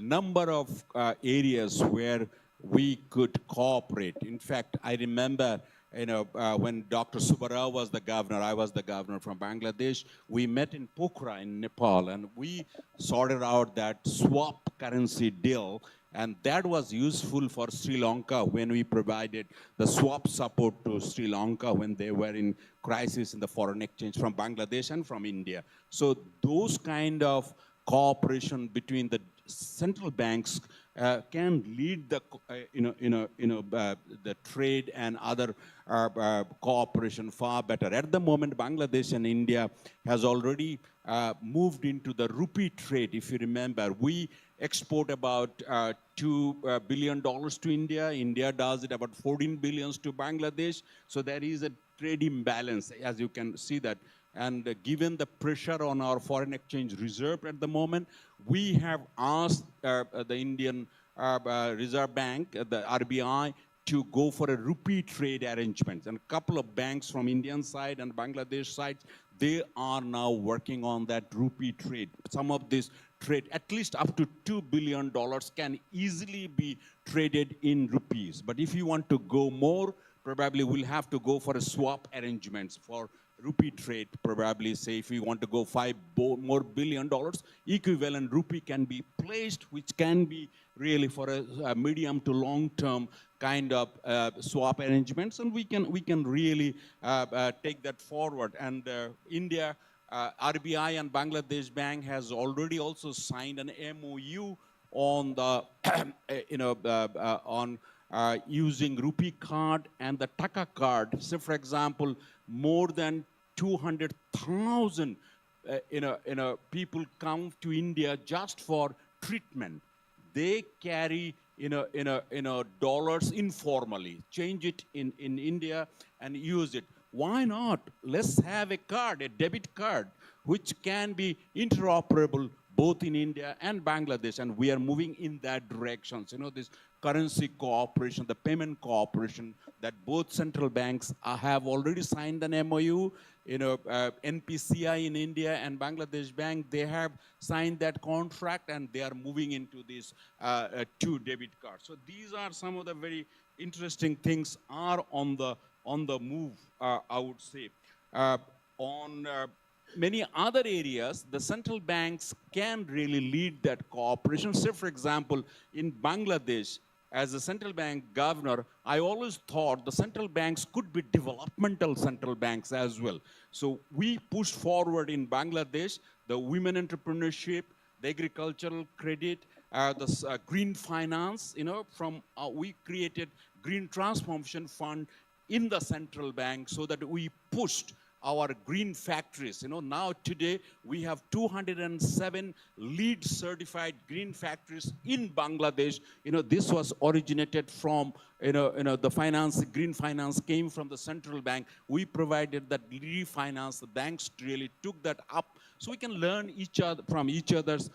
number of areas where we could cooperate. In fact, I remember, when Dr. Subbarao was the governor, I was the governor from Bangladesh, we met in Pokhara in Nepal, and we sorted out that swap currency deal, and that was useful for Sri Lanka when we provided the swap support to Sri Lanka when they were in crisis in the foreign exchange from Bangladesh and from India. So those kind of cooperation between the central banks can lead the the trade and other cooperation far better. At the moment, Bangladesh and India has already moved into the rupee trade. If you remember, we export about $2 billion to India. India does it about 14 billions to Bangladesh. So there is a trade imbalance, as you can see that. And given the pressure on our foreign exchange reserve at the moment, we have asked the Indian Reserve Bank, the RBI, to go for a rupee trade arrangement. And a couple of banks from Indian side and Bangladesh side, they are now working on that rupee trade. Some of this trade, at least up to $2 billion, can easily be traded in rupees. But if you want to go more, probably we'll have to go for a swap arrangements for rupee trade, probably say if we want to go more billion dollars, equivalent rupee can be placed, which can be really for a medium to long term kind of swap arrangements, and we can really take that forward. And India, RBI and Bangladesh Bank has already also signed an MOU on the on using rupee card and the Taka card. So, for example, more than 200,000 people come to India just for treatment. They carry dollars informally, change it in India and use it. Why not? Let's have a card, a debit card, which can be interoperable both in India and Bangladesh, and we are moving in that direction. So, this currency cooperation, the payment cooperation that both central banks have already signed an MOU. NPCI in India and Bangladesh Bank, they have signed that contract, and they are moving into these 2 debit cards. So these are some of the very interesting things are on the move, I would say. On many other areas, the central banks can really lead that cooperation. Say, for example, in Bangladesh, as a central bank governor, I always thought the central banks could be developmental central banks as well. So we pushed forward in Bangladesh the women entrepreneurship, the agricultural credit, the green finance. We created Green Transformation Fund in the central bank so that we pushed our green factories. Now today we have 207 LEED certified green factories in Bangladesh. This was originated from, the finance, green finance came from the central bank. We provided that refinance. The banks really took that up, so we can learn from each other's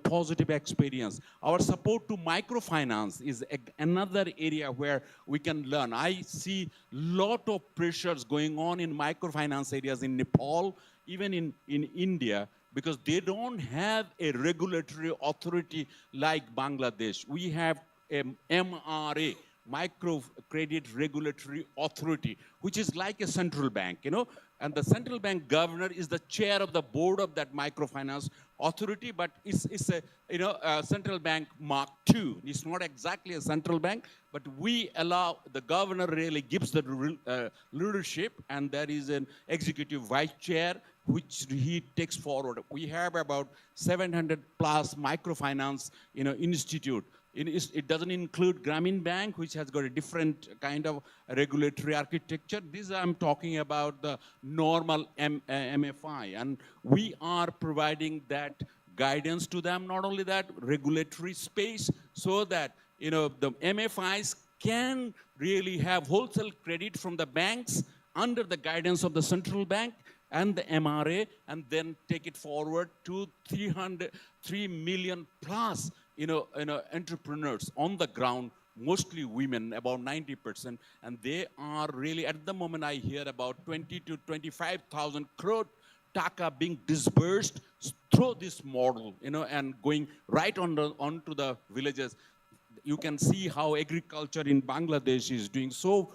positive experience. Our support to microfinance is another area where we can learn. I see lot of pressures going on in microfinance areas in Nepal, even in India, because they don't have a regulatory authority like Bangladesh. We have a MRA, Micro Credit Regulatory Authority, which is like a central bank, and the central bank governor is the chair of the board of that microfinance authority, but it's a central bank Mark II. It's not exactly a central bank, but we allow, the governor really gives the leadership, and there is an executive vice chair which he takes forward. We have about 700 plus microfinance institute. It doesn't include Grameen Bank, which has got a different kind of regulatory architecture. I'm talking about the normal MFI, and we are providing that guidance to them. Not only that, regulatory space, so that the MFIs can really have wholesale credit from the banks under the guidance of the central bank and the MRA, and then take it forward to 3 million plus entrepreneurs on the ground, mostly women, about 90%, and they are really, at the moment I hear about 20 to 25,000 crore taka being disbursed through this model, and going right onto the villages. You can see how agriculture in Bangladesh is doing so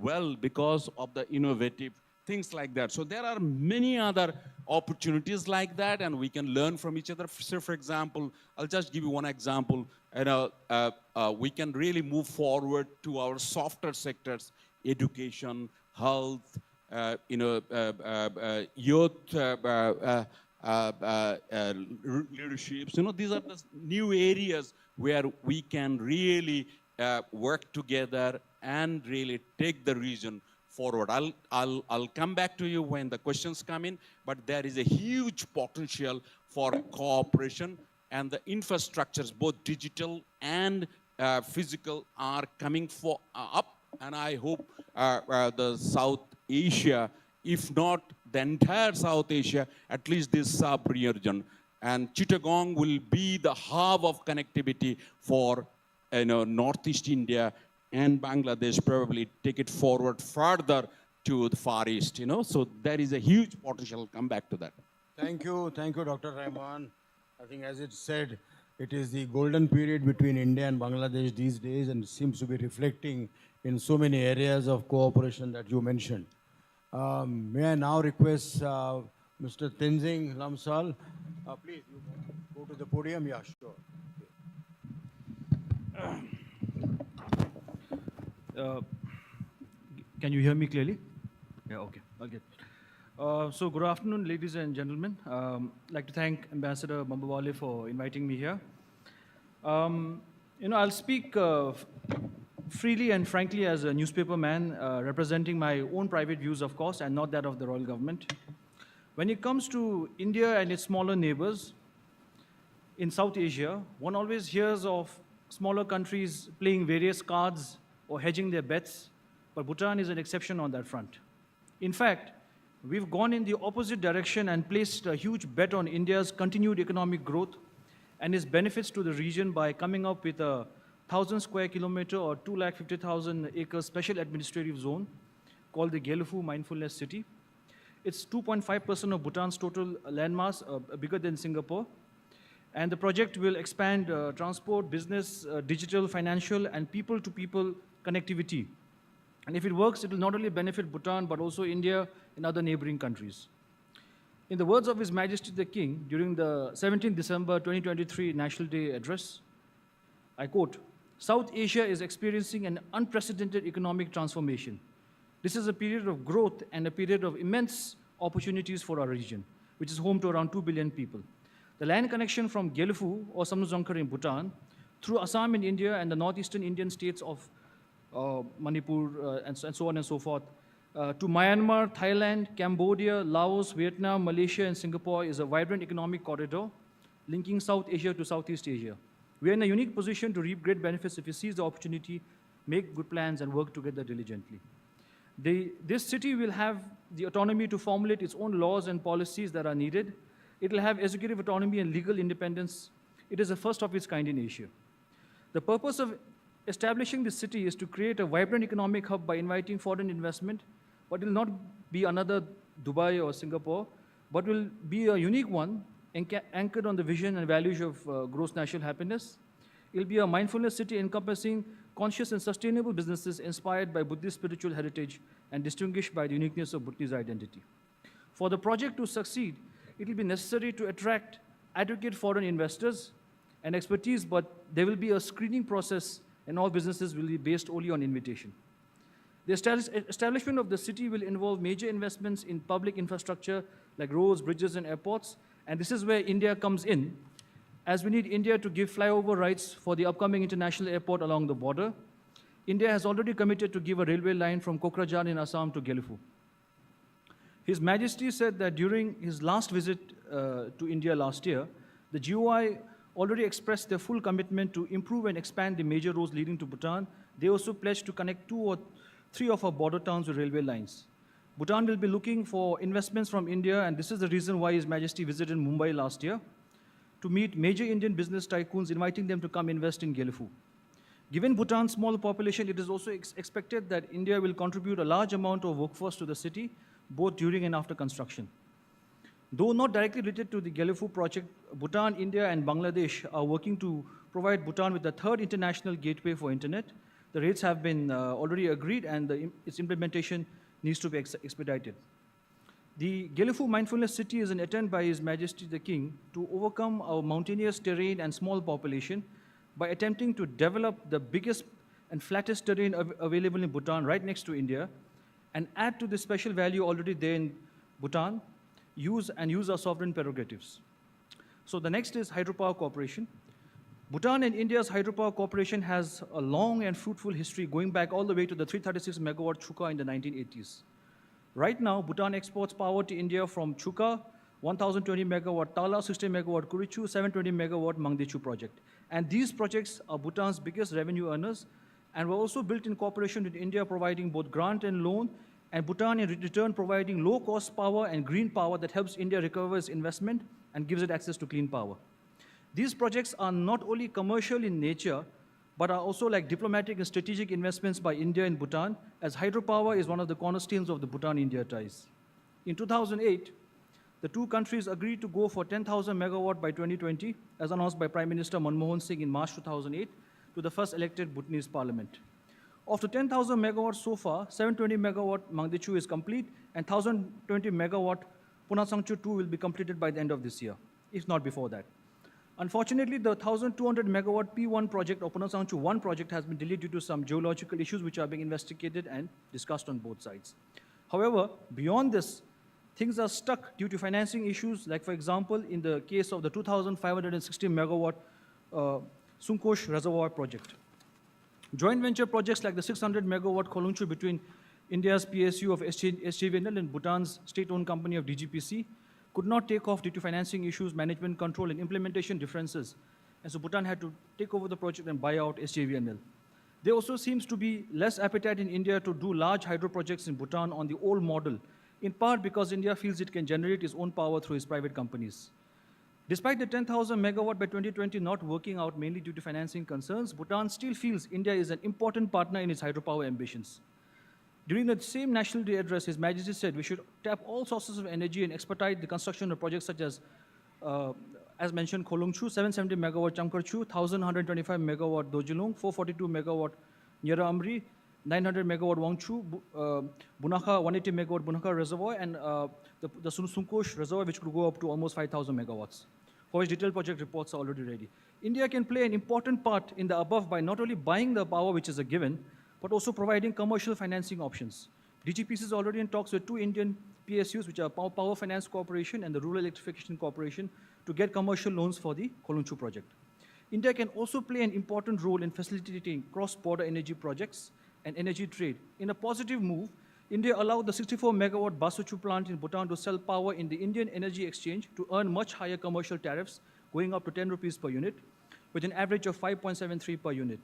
well because of the innovative things like that. So there are many other opportunities like that, and we can learn from each other. So, for example, I'll just give you one example. We can really move forward to our softer sectors: education, health, youth leaderships. These are the new areas where we can really work together and really take the region forward. I'll come back to you when the questions come in, but there is a huge potential for cooperation, and the infrastructures, both digital and physical, are coming up, and I hope the South Asia, if not the entire South Asia, at least this sub-region, and Chittagong will be the hub of connectivity for Northeast India and Bangladesh, probably take it forward further to the Far East, So there is a huge potential. I'll come back to that. Thank you, Dr. Rahman. I think, as it said, it is the golden period between India and Bangladesh these days, and seems to be reflecting in so many areas of cooperation that you mentioned. May I now request Mr. Tenzing Lamsal, please you go to the podium. Yeah, sure. Can you hear me clearly? Yeah, okay. Okay. So good afternoon, ladies and gentlemen. I'd like to thank Ambassador Bambawale for inviting me here. I'll speak freely and frankly as a newspaper man, representing my own private views, of course, and not that of the royal government. When it comes to India and its smaller neighbors in South Asia, one always hears of smaller countries playing various cards or hedging their bets, but Bhutan is an exception on that front. In fact, we've gone in the opposite direction and placed a huge bet on India's continued economic growth and its benefits to the region by coming up with a 1,000 square kilometer or 250,000 acre special administrative zone called the Gyeofu Mindfulness City. It's 2.5% of Bhutan's total landmass, bigger than Singapore. And the project will expand transport, business, digital, financial, and people-to-people connectivity. And if it works, it will not only benefit Bhutan, but also India and other neighboring countries. In the words of His Majesty the King during the 17th December 2023 National Day address, I quote, "South Asia is experiencing an unprecedented economic transformation. This is a period of growth and a period of immense opportunities for our region, which is home to around 2 billion people. The land connection from Gyeofu or Samnuzongkhar in Bhutan through Assam in India and the northeastern Indian states of Manipur and so on and so forth, to Myanmar, Thailand, Cambodia, Laos, Vietnam, Malaysia, and Singapore is a vibrant economic corridor linking South Asia to Southeast Asia. We are in a unique position to reap great benefits if we seize the opportunity, make good plans, and work together diligently. This city will have the autonomy to formulate its own laws and policies that are needed. It will have executive autonomy and legal independence. It is the first of its kind in Asia. The purpose of establishing this city is to create a vibrant economic hub by inviting foreign investment, but it will not be another Dubai or Singapore, but will be a unique one anchored on the vision and values of gross national happiness. It will be a mindfulness city encompassing conscious and sustainable businesses inspired by Buddhist spiritual heritage and distinguished by the uniqueness of Bhutanese identity. For the project to succeed, it will be necessary to attract adequate foreign investors and expertise, but there will be a screening process and all businesses will be based only on invitation. The establishment of the city will involve major investments in public infrastructure like roads, bridges, and airports, and this is where India comes in, as we need India to give flyover rights for the upcoming international airport along the border. India has already committed to give a railway line from Kokrajhar in Assam to Gyeofu. His Majesty said that during his last visit to India last year, the GOI already expressed their full commitment to improve and expand the major roads leading to Bhutan. They also pledged to connect 2 or 3 of our border towns with railway lines. Bhutan will be looking for investments from India, and this is the reason why His Majesty visited Mumbai last year to meet major Indian business tycoons, inviting them to come invest in Gyeofu. Given Bhutan's small population, it is also expected that India will contribute a large amount of workforce to the city, both during and after construction. Though not directly related to the Gyeofu project, Bhutan, India, and Bangladesh are working to provide Bhutan with the 3rd international gateway for internet. The rates have been already agreed, and its implementation needs to be expedited. The Gyeofu Mindfulness City is an attempt by His Majesty the King to overcome our mountainous terrain and small population by attempting to develop the biggest and flattest terrain available in Bhutan right next to India and add to the special value already there in Bhutan, use our sovereign prerogatives. So the next is hydropower cooperation. Bhutan and India's hydropower cooperation has a long and fruitful history going back all the way to the 336 megawatt Chuka in the 1980s. Right now, Bhutan exports power to India from Chuka, 1020 megawatt Tala, 60 megawatt Kurichu, 720 megawatt Mangdechu project. And these projects are Bhutan's biggest revenue earners and were also built in cooperation with India, providing both grant and loan, and Bhutan in return providing low-cost power and green power that helps India recover its investment and gives it access to clean power. These projects are not only commercial in nature, but are also like diplomatic and strategic investments by India in Bhutan, as hydropower is one of the cornerstones of the Bhutan-India ties. In 2008, the two countries agreed to go for 10,000 megawatt by 2020, as announced by Prime Minister Manmohan Singh in March 2008, to the first elected Bhutanese parliament. Of the 10,000 megawatts so far, 720 megawatt Mangdechu is complete, and 1,020 megawatt Punasangchu 2 will be completed by the end of this year, if not before that. Unfortunately, the 1,200 megawatt P1 project or Punasangchu 1 project has been delayed due to some geological issues which are being investigated and discussed on both sides. However, beyond this, things are stuck due to financing issues, like for example, in the case of the 2,560 megawatt Sunkosh Reservoir project. Joint venture projects like the 600 megawatt Kolungchu between India's PSU of SJVNL and Bhutan's state-owned company of DGPC could not take off due to financing issues, management control, and implementation differences. And so Bhutan had to take over the project and buy out SJVNL. There also seems to be less appetite in India to do large hydro projects in Bhutan on the old model, in part because India feels it can generate its own power through its private companies. Despite the 10,000 megawatt by 2020 not working out mainly due to financing concerns, Bhutan still feels India is an important partner in its hydropower ambitions. During the same National Day address, His Majesty said we should tap all sources of energy and expedite the construction of projects such as mentioned, Kolungchu, 770 megawatt Chamkarchu, 1,125 megawatt Dojilung, 442 megawatt Nyera Amri, 900 megawatt Wangchu, Bunakha, 180 megawatt Bunakha reservoir, and the Sunkosh reservoir, which could go up to almost 5,000 megawatts, for which detailed project reports are already ready. India can play an important part in the above by not only buying the power, which is a given, but also providing commercial financing options. DGPC is already in talks with 2 Indian PSUs, which are Power Finance Corporation and the Rural Electrification Corporation, to get commercial loans for the Kolungchu project. India can also play an important role in facilitating cross-border energy projects and energy trade. In a positive move, India allowed the 64 megawatt Basuchu plant in Bhutan to sell power in the Indian Energy Exchange to earn much higher commercial tariffs, going up to 10 rupees per unit, with an average of 5.73 per unit.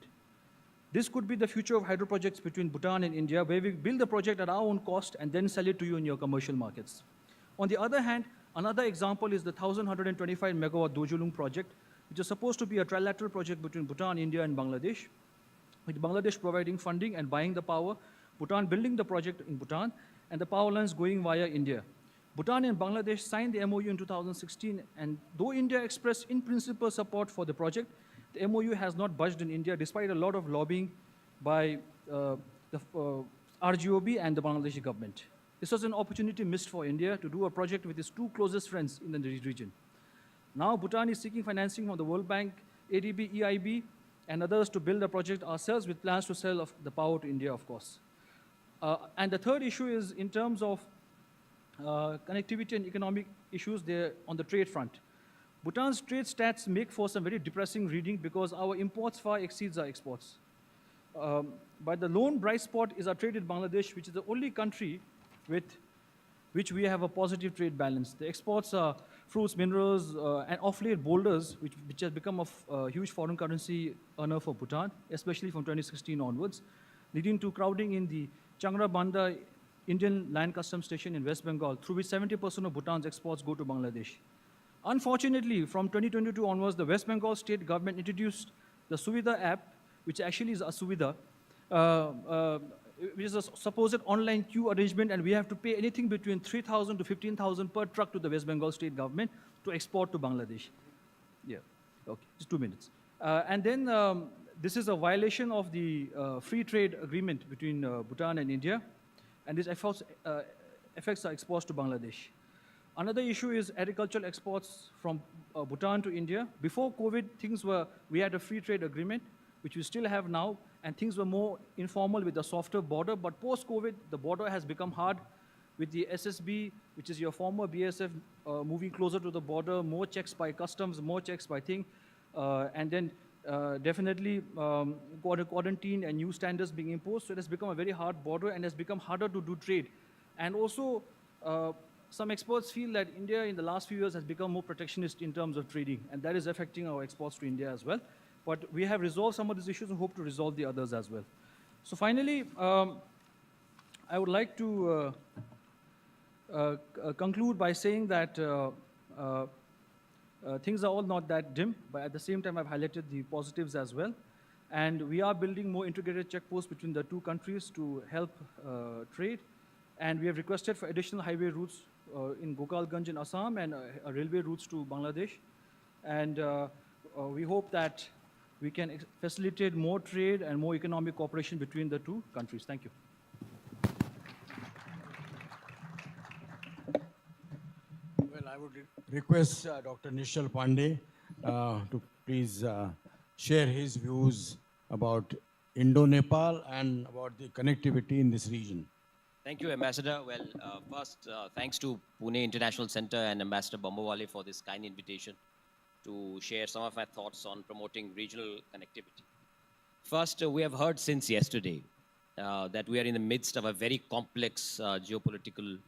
This could be the future of hydro projects between Bhutan and India, where we build the project at our own cost and then sell it to you in your commercial markets. On the other hand, another example is the 1,125 megawatt Dojulung project, which is supposed to be a trilateral project between Bhutan, India, and Bangladesh, with Bangladesh providing funding and buying the power, Bhutan building the project in Bhutan, and the power lines going via India. Bhutan and Bangladesh signed the MOU in 2016, and though India expressed in principle support for the project, the MOU has not budged in India despite a lot of lobbying by the RGOB and the Bangladeshi government. This was an opportunity missed for India to do a project with its 2 closest friends in the region. Now Bhutan is seeking financing from the World Bank, ADB, EIB, and others to build the project ourselves, with plans to sell the power to India, of course. And the third issue is in terms of connectivity and economic issues there on the trade front. Bhutan's trade stats make for some very depressing reading because our imports far exceeds our exports. But the lone bright spot is our trade with Bangladesh, which is the only country with which we have a positive trade balance. The exports are fruits, minerals, and off-late boulders, which has become a huge foreign currency earner for Bhutan, especially from 2016 onwards, leading to crowding in the Changra Banda Indian Land Customs Station in West Bengal, through which 70% of Bhutan's exports go to Bangladesh. Unfortunately, from 2022 onwards, the West Bengal state government introduced the Suvidha app, which actually is a Suvidha, which is a supposed online queue arrangement, and we have to pay anything between 3,000 to 15,000 per truck to the West Bengal state government to export to Bangladesh. Yeah, okay, just 2 minutes. And then this is a violation of the free trade agreement between Bhutan and India, and this affects our exports to Bangladesh. Another issue is agricultural exports from Bhutan to India. Before COVID, we had a free trade agreement, which we still have now, and things were more informal with a softer border. But post-COVID, the border has become hard with the SSB, which is your former BSF, moving closer to the border, more checks by customs, more checks by and then definitely quarantine and new standards being imposed. So it has become a very hard border and has become harder to do trade. And also, some experts feel that India in the last few years has become more protectionist in terms of trading, and that is affecting our exports to India as well. But we have resolved some of these issues and hope to resolve the others as well. So finally, I would like to conclude by saying that things are all not that dim, but at the same time I've highlighted the positives as well. And we are building more integrated checkposts between the 2 countries to help trade. And we have requested for additional highway routes in Gokalganj in Assam and railway routes to Bangladesh. And we hope that we can facilitate more trade and more economic cooperation between the two countries. Thank you. Well, I would request Dr. Nishal Pandey to please share his views about Indo-Nepal and about the connectivity in this region. Thank you, Ambassador. Well, first, thanks to Pune International Center and Ambassador Bombawale for this kind invitation to share some of my thoughts on promoting regional connectivity. First, we have heard since yesterday that we are in the midst of a very complex geopolitical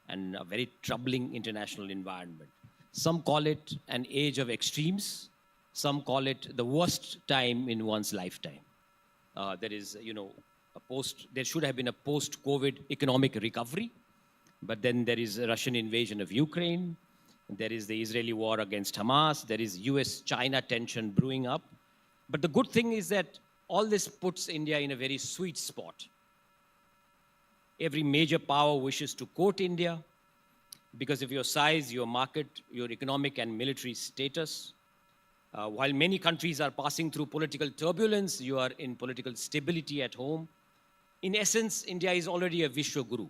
and a very troubling international environment. Some call it an age of extremes. Some call it the worst time in one's lifetime. There is, there should have been a post-COVID economic recovery, but then there is a Russian invasion of Ukraine. There is the Israeli war against Hamas. There is US-China tension brewing up. But the good thing is that all this puts India in a very sweet spot. Every major power wishes to court India because of your size, your market, your economic and military status. While many countries are passing through political turbulence, you are in political stability at home. In essence, India is already a Vishwaguru.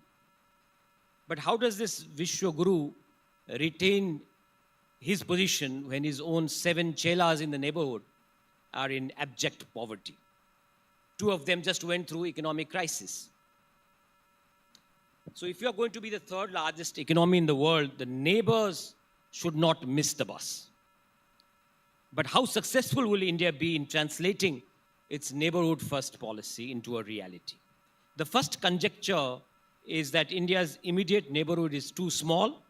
But how does this Vishwaguru retain his position when his own 7 chelas in the neighborhood are in abject poverty? 2 of them just went through economic crisis. So if you are going to be the 3rd largest economy in the world, the neighbors should not miss the bus. But how successful will India be in translating its neighborhood first policy into a reality? The first conjecture is that India's immediate neighborhood is too small,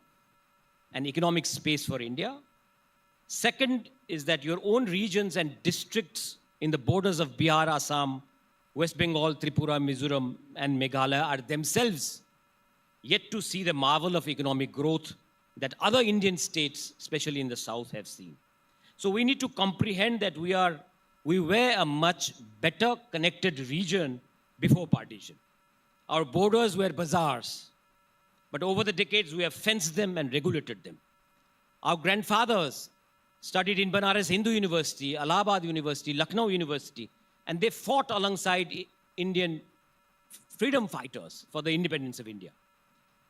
an economic space for India. Second is that your own regions and districts in the borders of Bihar, Assam, West Bengal, Tripura, Mizoram, and Meghalaya are themselves yet to see the marvel of economic growth that other Indian states, especially in the south, have seen. So we need to comprehend that we were a much better connected region before partition. Our borders were bazaars, but over the decades we have fenced them and regulated them. Our grandfathers studied in Banaras Hindu University, Allahabad University, Lucknow University, and they fought alongside Indian freedom fighters for the independence of India.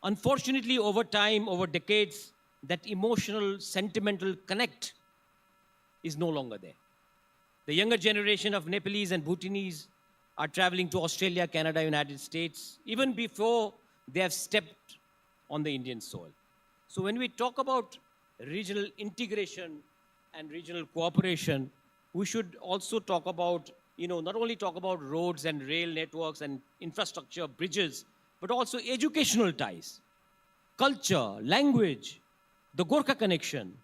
Unfortunately, over time, over decades, that emotional, sentimental connect is no longer there. The younger generation of Nepalese and Bhutanese are traveling to Australia, Canada, United States, even before they have stepped on the Indian soil. So when we talk about regional integration and regional cooperation, we should also talk about, not only talk about roads and rail networks and infrastructure, bridges, but also educational ties, culture, language, the Gorkha connection,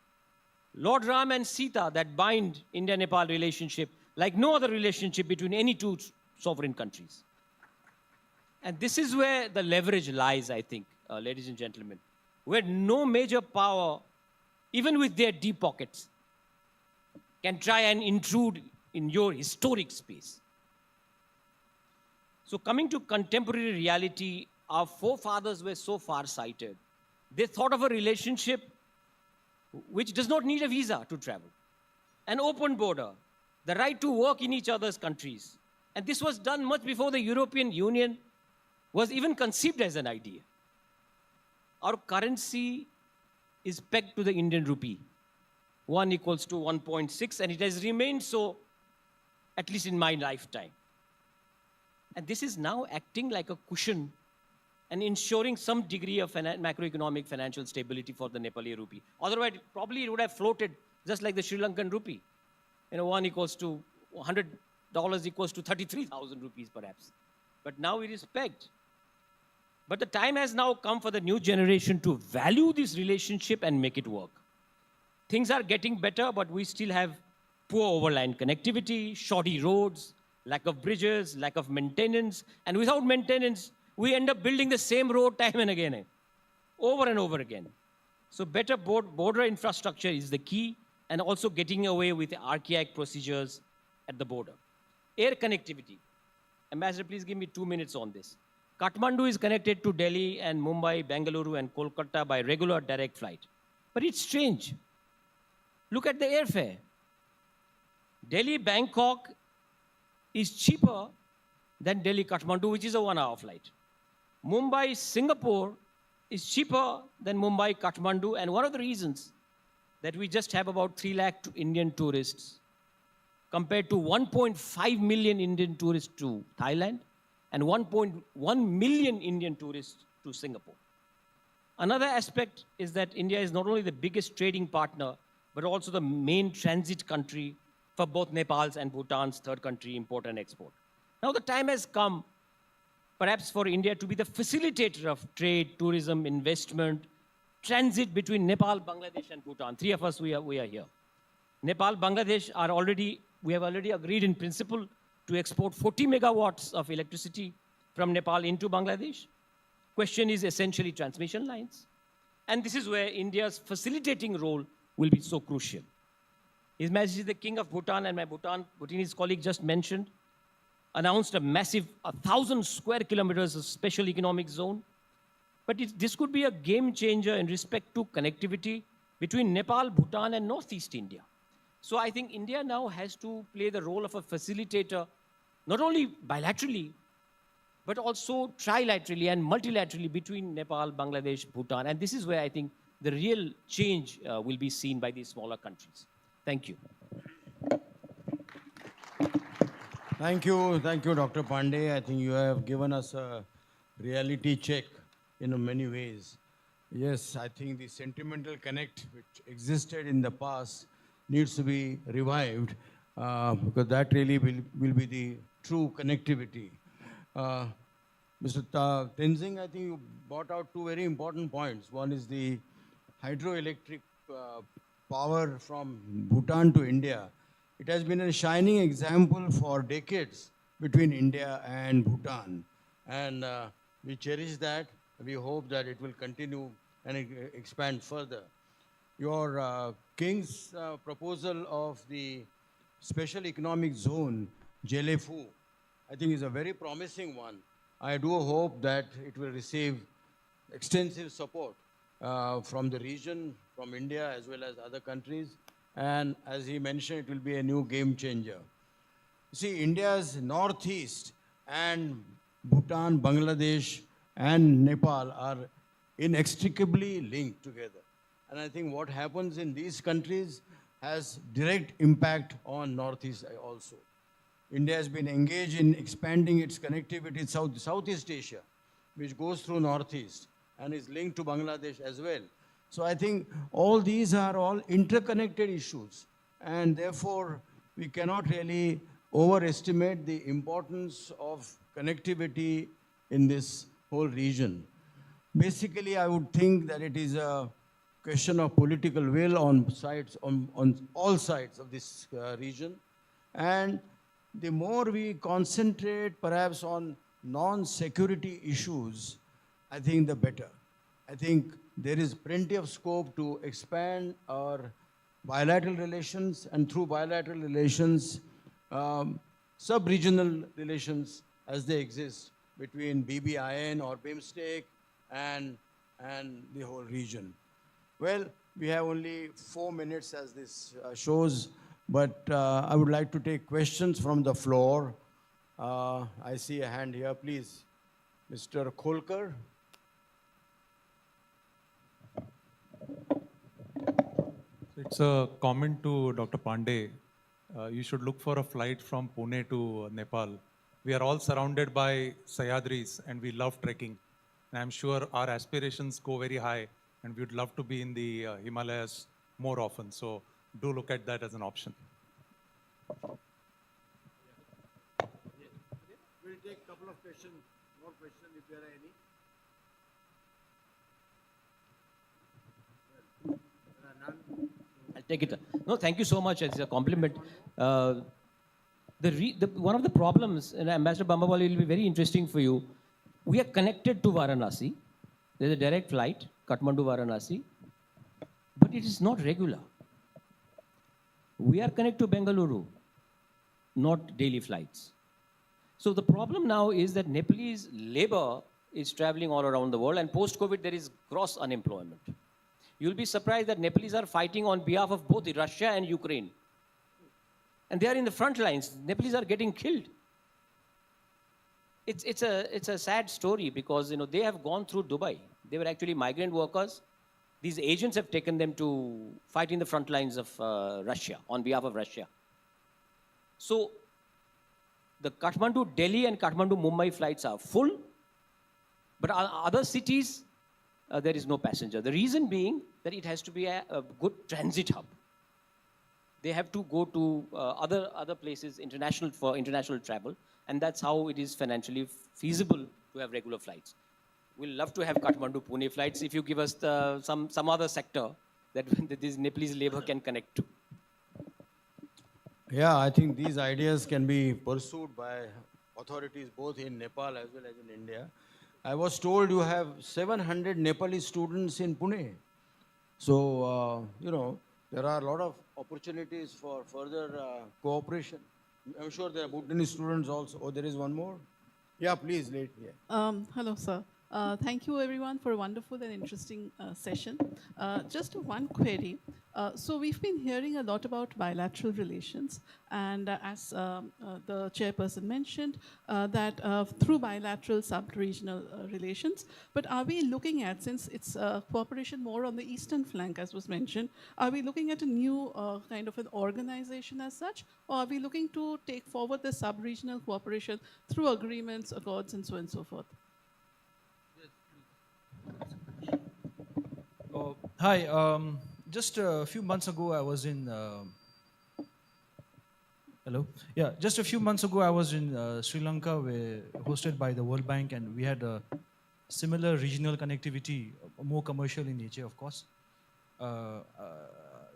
Lord Ram and Sita that bind India-Nepal relationship like no other relationship between any 2 sovereign countries. And this is where the leverage lies, I think, ladies and gentlemen, where no major power, even with their deep pockets, can try and intrude in your historic space. So coming to contemporary reality, our forefathers were so far-sighted. They thought of a relationship which does not need a visa to travel, an open border, the right to work in each other's countries. And this was done much before the European Union was even conceived as an idea. Our currency is pegged to the Indian rupee. 1 equals to 1.6, and it has remained so at least in my lifetime. And this is now acting like a cushion and ensuring some degree of macroeconomic financial stability for the Nepali rupee. Otherwise, probably it would have floated just like the Sri Lankan rupee. 1 equals to $100 equals to 33,000 rupees perhaps. But now it is pegged. But the time has now come for the new generation to value this relationship and make it work. Things are getting better, but we still have poor overland connectivity, shoddy roads, lack of bridges, lack of maintenance. And without maintenance, we end up building the same road time and again, over and over again. So better border infrastructure is the key, and also getting away with archaic procedures at the border. Air connectivity. Ambassador, please give me 2 minutes on this. Kathmandu is connected to Delhi and Mumbai, Bengaluru and Kolkata by regular direct flight. But it's strange. Look at the airfare. Delhi Bangkok is cheaper than Delhi Kathmandu, which is a 1 hour flight. Mumbai Singapore is cheaper than Mumbai Kathmandu, and one of the reasons that we just have about 3 lakh Indian tourists compared to 1.5 million Indian tourists to Thailand and 1.1 million Indian tourists to Singapore. Another aspect is that India is not only the biggest trading partner, but also the main transit country for both Nepal's and Bhutan's third country import and export. Now the time has come, perhaps for India to be the facilitator of trade, tourism, investment, transit between Nepal, Bangladesh, and Bhutan. 3 of us, we are here. Nepal, Bangladesh we have already agreed in principle to export 40 megawatts of electricity from Nepal into Bangladesh. Question is essentially transmission lines. And this is where India's facilitating role will be so crucial. His Majesty the King of Bhutan and my Bhutanese colleague just mentioned, announced a massive 1,000 square kilometers of special economic zone. But this could be a game changer in respect to connectivity between Nepal, Bhutan, and Northeast India. So I think India now has to play the role of a facilitator, not only bilaterally, but also trilaterally and multilaterally between Nepal, Bangladesh, Bhutan. And this is where I think the real change will be seen by these smaller countries. Thank you. Thank you, Dr. Pandey. I think you have given us a reality check in many ways. Yes, I think the sentimental connect which existed in the past needs to be revived because that really will be the true connectivity. Mr. Tenzing, I think you brought out 2 very important points. One is the hydroelectric power from Bhutan to India. It has been a shining example for decades between India and Bhutan. And we cherish that. We hope that it will continue and expand further. Your King's proposal of the special economic zone, Jelefu, I think is a very promising one. I do hope that it will receive extensive support from the region, from India, as well as other countries. And as he mentioned, it will be a new game changer. See, India's northeast and Bhutan, Bangladesh, and Nepal are inextricably linked together. And I think what happens in these countries has direct impact on Northeast also. India has been engaged in expanding its connectivity in Southeast Asia, which goes through Northeast and is linked to Bangladesh as well. So I think all these are all interconnected issues, and therefore we cannot really overestimate the importance of connectivity in this whole region. Basically, I would think that it is a question of political will on all sides of this region. And the more we concentrate perhaps on non-security issues, I think the better. I think there is plenty of scope to expand our bilateral relations, and through bilateral relations, sub-regional relations as they exist between BBIN or BIMSTEC and the whole region. Well, we have only 4 minutes as this shows, but I would like to take questions from the floor. I see a hand here, please. Mr. Kholkar. It's a comment to Dr. Pandey. You should look for a flight from Pune to Nepal. We are all surrounded by Sahyadris and we love trekking. And I'm sure our aspirations go very high and we would love to be in the Himalayas more often. So do look at that as an option. We'll take a couple of questions, more questions if there are any. There are none. I'll take it. No, thank you so much. It's a compliment. One of the problems, and Ambassador Bambawale, will be very interesting for you. We are connected to Varanasi. There's a direct flight, Kathmandu-Varanasi, but it is not regular. We are connected to Bengaluru, not daily flights. So the problem now is that Nepalese labor is traveling all around the world, and post-COVID there is gross unemployment. You'll be surprised that Nepalese are fighting on behalf of both Russia and Ukraine. And they are in the front lines. Nepalese are getting killed. It's a sad story because they have gone through Dubai. They were actually migrant workers. These agents have taken them to fight in the front lines of Russia, on behalf of Russia. So the Kathmandu, Delhi and Kathmandu, Mumbai flights are full, but other cities, there is no passenger. The reason being that it has to be a good transit hub. They have to go to other places for international travel, and that's how it is financially feasible to have regular flights. We'll love to have Kathmandu-Pune flights if you give us some other sector that this Nepalese labor can connect to. Yeah, I think these ideas can be pursued by authorities both in Nepal as well as in India. I was told you have 700 Nepali students in Pune. So, there are a lot of opportunities for further cooperation. I'm sure there are Bhutanese students also. Oh, there is one more? Yeah, please, late here. Hello, sir. Thank you, everyone, for a wonderful and interesting session. Just one query. So we've been hearing a lot about bilateral relations, and as the chairperson mentioned, that through bilateral sub-regional relations, but are we looking at, since it's cooperation more on the eastern flank, as was mentioned, are we looking at a new kind of an organization as such, or are we looking to take forward the sub-regional cooperation through agreements, accords, and so on and so forth? Hi. Just a few months ago, I was in. Hello. Yeah. Just a few months ago, I was in Sri Lanka, hosted by the World Bank, and we had a similar regional connectivity, more commercial in nature, of course.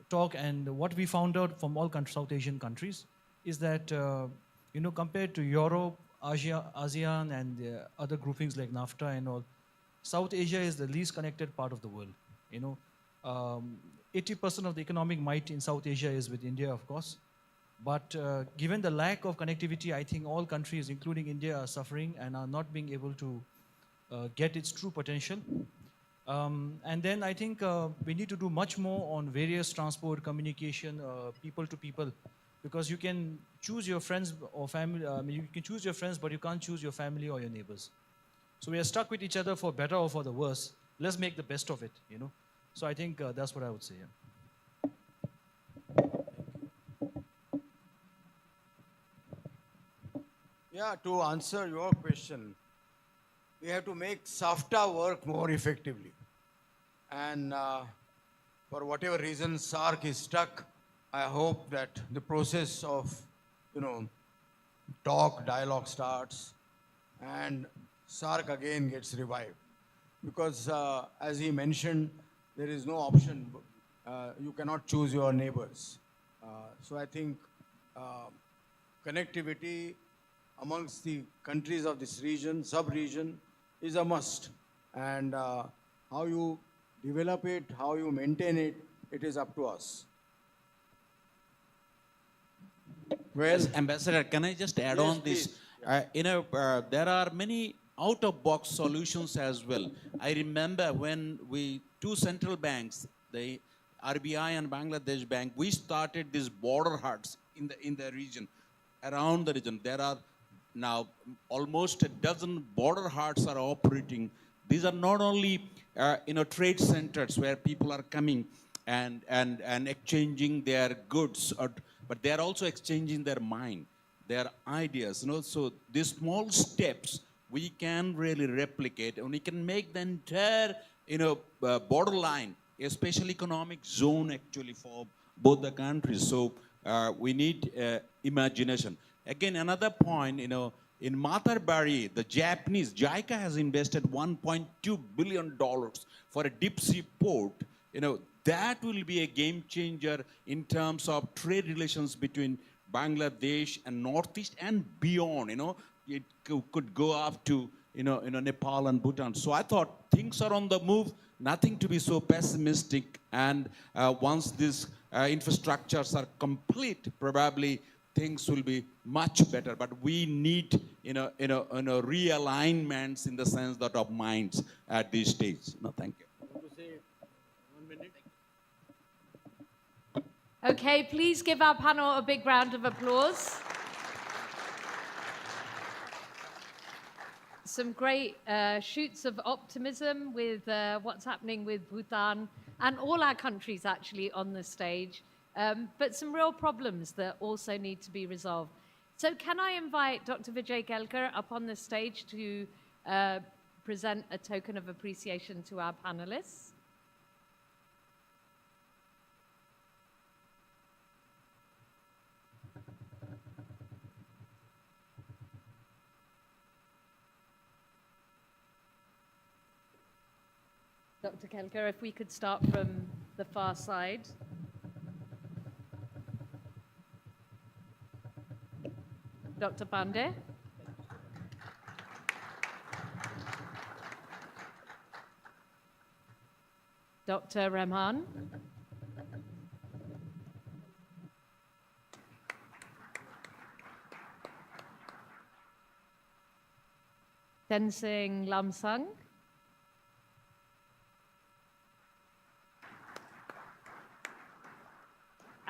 Talk, and what we found out from all South Asian countries is that compared to Europe, ASEAN, and other groupings like NAFTA and all, South Asia is the least connected part of the world. 80% of the economic might in South Asia is with India, of course. But given the lack of connectivity, I think all countries, including India, are suffering and are not being able to get its true potential. And then I think we need to do much more on various transport, communication, people to people, because you can choose your friends or family. You can choose your friends, but you can't choose your family or your neighbors. So we are stuck with each other for better or for the worse. Let's make the best of it, So I think that's what I would say. Yeah, to answer your question, we have to make SAFTA work more effectively. And for whatever reason SARC is stuck, I hope that the process of, dialogue starts and SARC again gets revived. Because as he mentioned, there is no option. You cannot choose your neighbors. So I think connectivity amongst the countries of this region, sub-region, is a must. And how you develop it, how you maintain it, it is up to us. Well, yes, Ambassador, can I just add on this? There are many out-of-box solutions as well. I remember when two central banks, the RBI and Bangladesh Bank, we started these border huts in the region, around the region. There are now almost a dozen border huts are operating. These are not only trade centers where people are coming and exchanging their goods, but they are also exchanging their mind, their ideas. So these small steps we can really replicate, and we can make the entire borderline a special economic zone actually for both the countries. So we need imagination. Again, another point, in Matarbari, the Japanese, JICA has invested $1.2 billion for a deep sea port. That will be a game changer in terms of trade relations between Bangladesh and Northeast and beyond. It could go up to Nepal and Bhutan. So I thought things are on the move, nothing to be so pessimistic. And once these infrastructures are complete, probably things will be much better. But we need realignments in the sense that of minds at this stage. No, thank you. Okay, please give our panel a big round of applause. Some great shoots of optimism with what's happening with Bhutan and all our countries actually on the stage, but some real problems that also need to be resolved. So can I invite Dr. Vijay Kelkar up on the stage to present a token of appreciation to our panelists? Dr. Kelkar, if we could start from the far side. Dr. Pandey. Dr. Remhan. Tenzing Lamsang.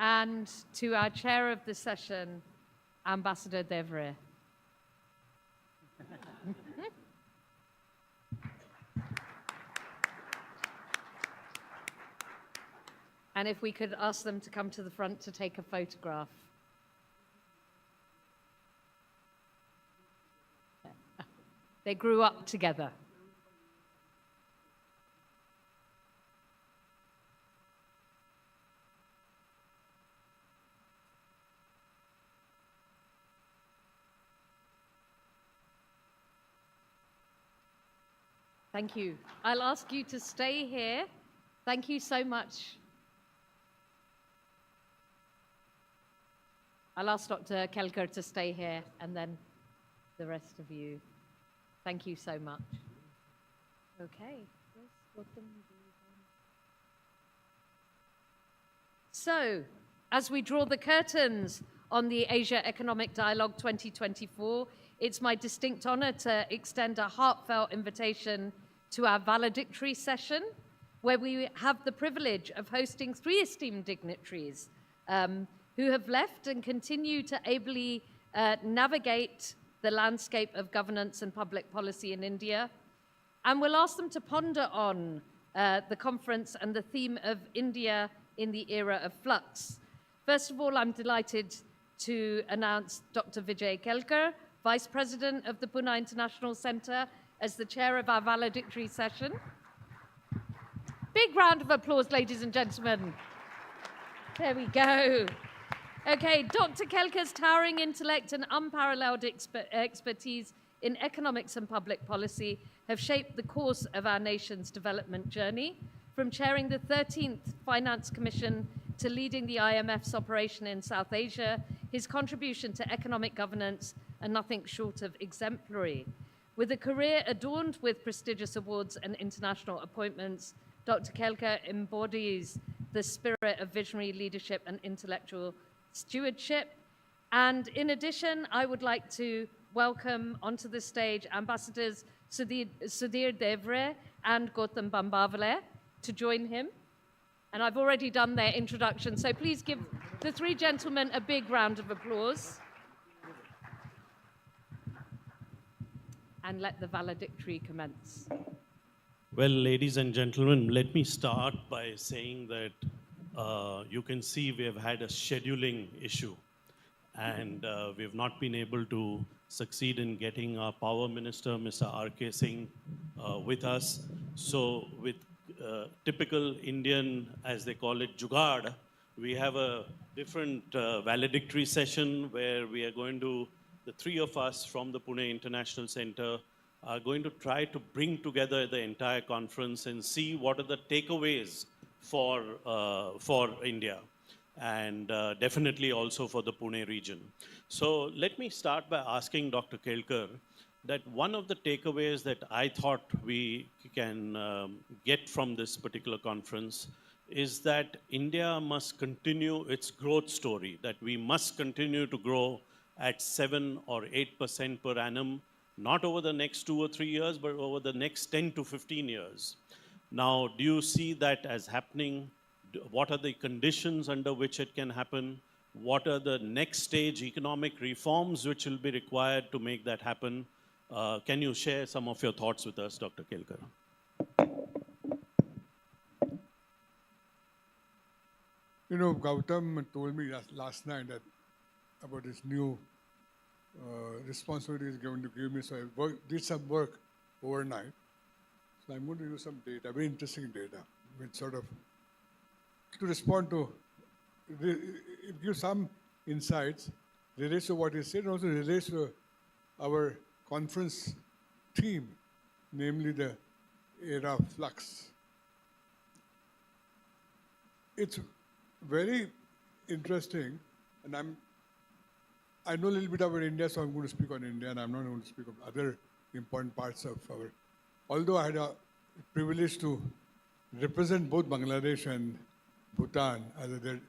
And to our chair of the session, Ambassador Devre. And if we could ask them to come to the front to take a photograph. They grew up together. Thank you. I'll ask you to stay here. Thank you so much. I'll ask Dr. Kelkar to stay here and then the rest of you. Thank you so much. Okay. So, as we draw the curtains on the Asia Economic Dialogue 2024, it's my distinct honor to extend a heartfelt invitation to our valedictory session, where we have the privilege of hosting three esteemed dignitaries who have left and continue to ably navigate the landscape of governance and public policy in India. And we'll ask them to ponder on the conference and the theme of India in the era of flux. First of all, I'm delighted to announce Dr. Vijay Kelkar, Vice President of the Pune International Center, as the chair of our valedictory session. Big round of applause, ladies and gentlemen. There we go. Okay, Dr. Kelkar's towering intellect and unparalleled expertise in economics and public policy have shaped the course of our nation's development journey, from chairing the 13th Finance Commission to leading the IMF's operation in South Asia. His contribution to economic governance are nothing short of exemplary. With a career adorned with prestigious awards and international appointments, Dr. Kelkar embodies the spirit of visionary leadership and intellectual stewardship. And in addition, I would like to welcome onto the stage Ambassadors Sudhir Devre and Gautam Bambawale to join him. And I've already done their introduction, so please give the three gentlemen a big round of applause. And let the valedictory commence. Well, ladies and gentlemen, let me start by saying that you can see we have had a scheduling issue, and we have not been able to succeed in getting our power minister, Mr. R.K. Singh, with us. So with typical Indian, as they call it, jugaad, we have a different valedictory session where we are going to, the three of us from the Pune International Center are going to try to bring together the entire conference and see what are the takeaways for India, and definitely also for the Pune region. So let me start by asking Dr. Kelkar that one of the takeaways that I thought we can get from this particular conference is that India must continue its growth story, that we must continue to grow at 7 or 8% per annum, not over the next 2 or 3 years, but over the next 10 to 15 years. Now, do you see that as happening? what are the conditions under which it can happen? What are the next stage economic reforms which will be required to make that happen? Can you share some of your thoughts with us, Dr. Kelkar? You know, Gautam told me last night that about this new responsibility he's going to give me. So I did some work overnight. So I'm going to use some data, very interesting data, which sort of to respond to, it gives some insights relates to what he said, and also relates to our conference theme, namely the era of flux. It's very interesting, and I know a little bit about India, so I'm going to speak on India, and I'm not going to speak of other important parts of our. Although I had a privilege to represent both Bangladesh and Bhutan as a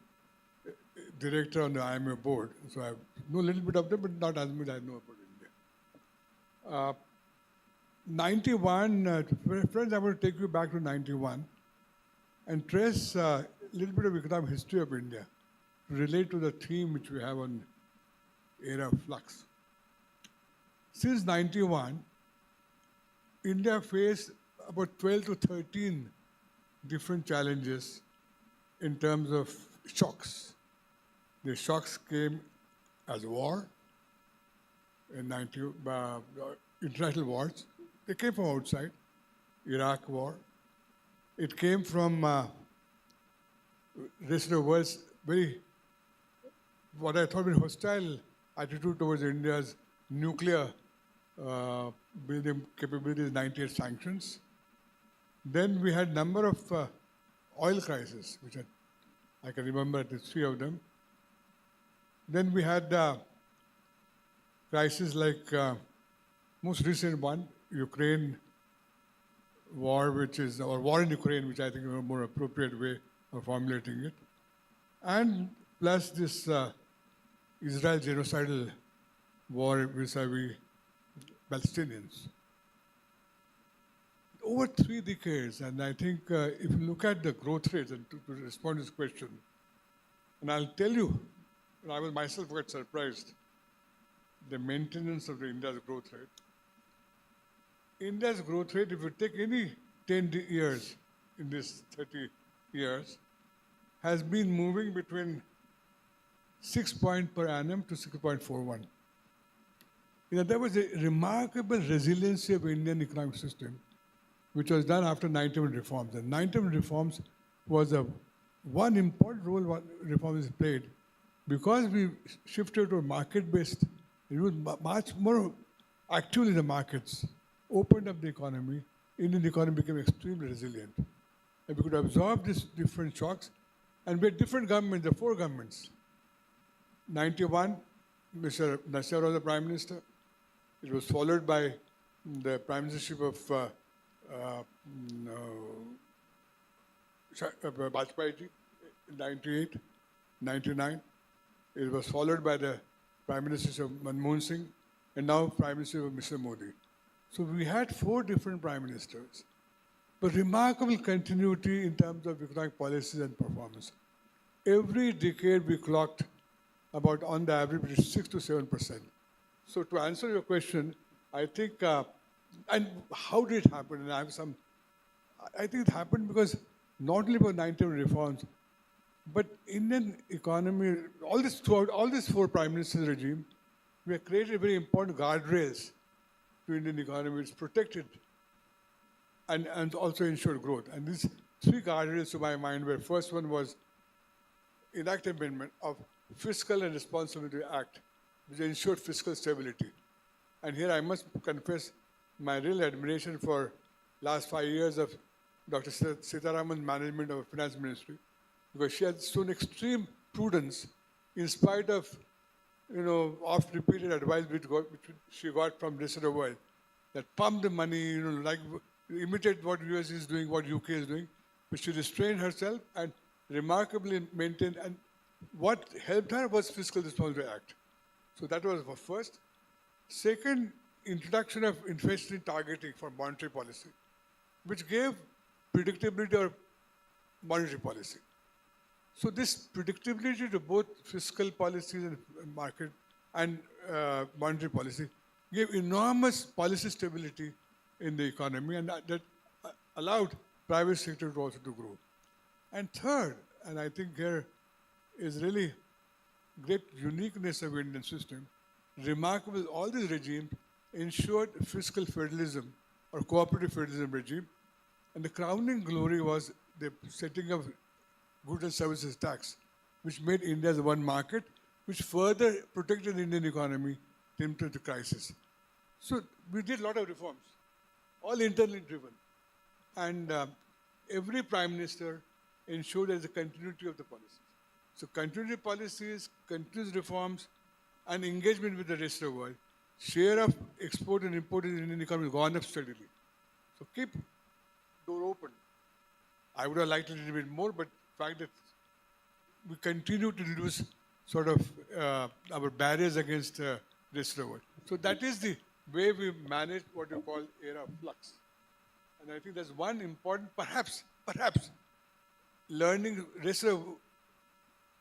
director on the IMF board, so I know a little bit of them, but not as much as I know about India. 91, friends, I want to take you back to 91 and trace a little bit of economic history of India to relate to the theme which we have on era of flux. Since 91, India faced about 12 to 13 different challenges in terms of shocks. The shocks came as war, in international wars. They came from outside, Iraq war. It came from rest of the world's very, what I thought was hostile attitude towards India's nuclear building capabilities, 98 sanctions. Then we had number of oil crises, which I can remember at least 3 of them. Then we had crises like most recent one, Ukraine war, or war in Ukraine, which I think is a more appropriate way of formulating it. And plus this Israel genocidal war vis-a-vis Palestinians. Over 3 decades, and I think if you look at the growth rates, and to respond to this question, and I'll tell you, and I was myself quite surprised, the maintenance of India's growth rate. India's growth rate, if you take any 10 years in this 30 years, has been moving between 6 points per annum to 6.41. You know, there was a remarkable resiliency of Indian economic system, which was done after 91 reforms. And 91 reforms was one important role reforms played because we shifted to a market-based, it was much more active in the markets, opened up the economy, Indian economy became extremely resilient. And we could absorb these different shocks, and we had different governments, the 4 governments. 91, Mr. Nasir was the Prime Minister. It was followed by the Prime Ministership of Vajpayee ji in 98, 99. It was followed by the Prime Minister of Manmohan Singh, and now Prime Minister of Mr. Modi. So we had 4 different Prime Ministers, but remarkable continuity in terms of economic policies and performance. Every decade we clocked about, on the average, 6 to 7%. So to answer your question, I think, and how did it happen? And I think it happened because not only about 91 reforms, but Indian economy, throughout all this 4 Prime Ministers regime, we have created very important guardrails to Indian economy. It's protected and also ensured growth. And these 3 guardrails to my mind were, first one was enacted amendment of Fiscal and Responsibility Act, which ensured fiscal stability. And here I must confess my real admiration for last 5 years of Dr. Sitaraman's management of Finance Ministry, because she has shown extreme prudence in spite of, oft-repeated advice which she got from the rest of the world, that pump the money, like imitate what US is doing, what UK is doing, but she restrained herself and remarkably maintained. And what helped her was Fiscal Responsibility Act. So that was the first. Second, introduction of inflationary targeting for monetary policy, which gave predictability of monetary policy. So this predictability to both fiscal policies and market and monetary policy gave enormous policy stability in the economy, and that allowed private sector to also to grow. And third, and I think here is really great uniqueness of Indian system, remarkable, all these regimes ensured fiscal federalism or cooperative federalism regime, and the crowning glory was the setting of goods and services tax, which made India the one market, which further protected the Indian economy into the crisis. So we did a lot of reforms, all internally driven. And every prime minister ensured there's a continuity of the policies. So continuity policies, continuous reforms, and engagement with the rest of the world. Share of export and import in the Indian economy has gone up steadily. So keep door open. I would have liked a little bit more, but the fact that we continue to reduce sort of our barriers against the rest of the world. So that is the way we manage what you call era of flux. And I think that's one important, perhaps, learning rest of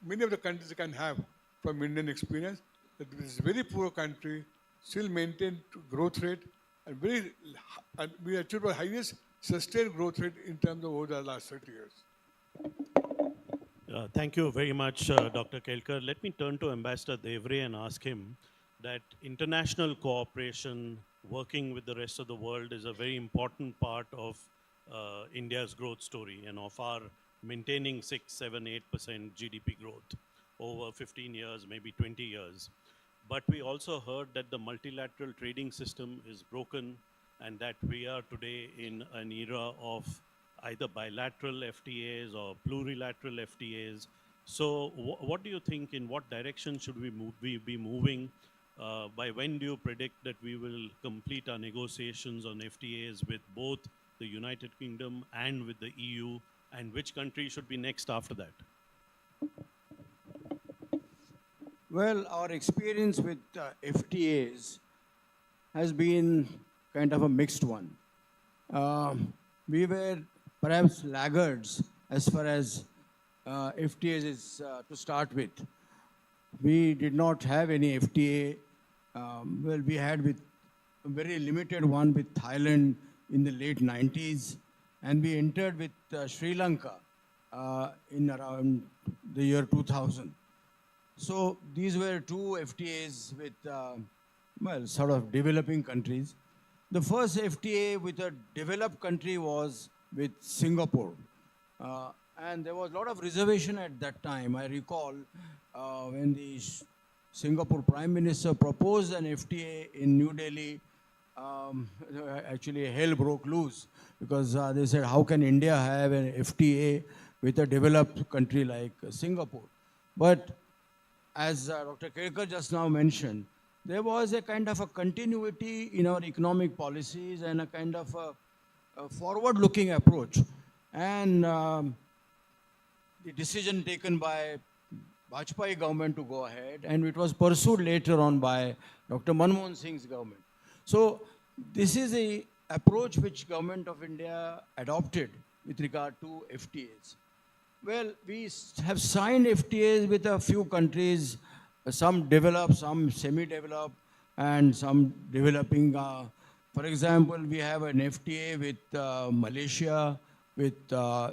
many of the countries can have from Indian experience, that this very poor country still maintained growth rate and we achieved the highest sustained growth rate in terms of over the last 30 years. Thank you very much, Dr. Kelkar. Let me turn to Ambassador Devre and ask him that international cooperation, working with the rest of the world, is a very important part of India's growth story and of our maintaining 6, 7, 8% GDP growth over 15 years, maybe 20 years. But we also heard that the multilateral trading system is broken and that we are today in an era of either bilateral FTAs or plurilateral FTAs. So what do you think, in what direction should we be moving? By when do you predict that we will complete our negotiations on FTAs with both the United Kingdom and with the EU? And which country should be next after that? Well, our experience with FTAs has been kind of a mixed one. We were perhaps laggards as far as FTAs is to start with. We did not have any FTA. Well, we had with a very limited one with Thailand in the late 90s, and we entered with Sri Lanka in around the year 2000. So these were two FTAs with, well, sort of developing countries. The first FTA with a developed country was with Singapore. And there was a lot of reservation at that time. I recall when the Singapore Prime Minister proposed an FTA in New Delhi, actually hell broke loose because they said, how can India have an FTA with a developed country like Singapore? But as Dr. Kelkar just now mentioned, there was a kind of a continuity in our economic policies and a kind of a forward-looking approach. And the decision taken by Vajpayee government to go ahead, and it was pursued later on by Dr. Manmohan Singh's government. So this is a approach which government of India adopted with regard to FTAs. Well, we have signed FTAs with a few countries, some developed, some semi-developed, and some developing. For example, we have an FTA with Malaysia, with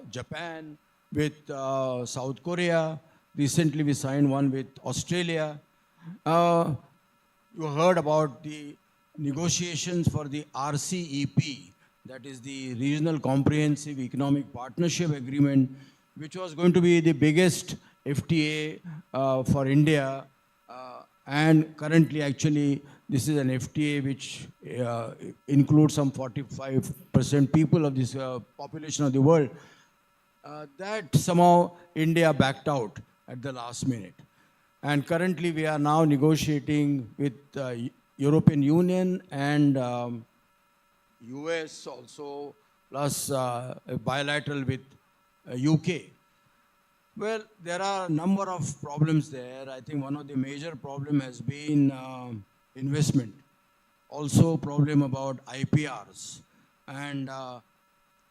Japan, with South Korea. Recently, we signed one with Australia. You heard about the negotiations for the RCEP, that is the Regional Comprehensive Economic Partnership Agreement, which was going to be the biggest FTA for India. And currently, actually, this is an FTA which includes some 45% people of this population of the world. That somehow India backed out at the last minute. And currently, we are now negotiating with European Union and US also, plus a bilateral with UK. Well, there are a number of problems there. I think one of the major problems has been investment. Also problem about IPRs. And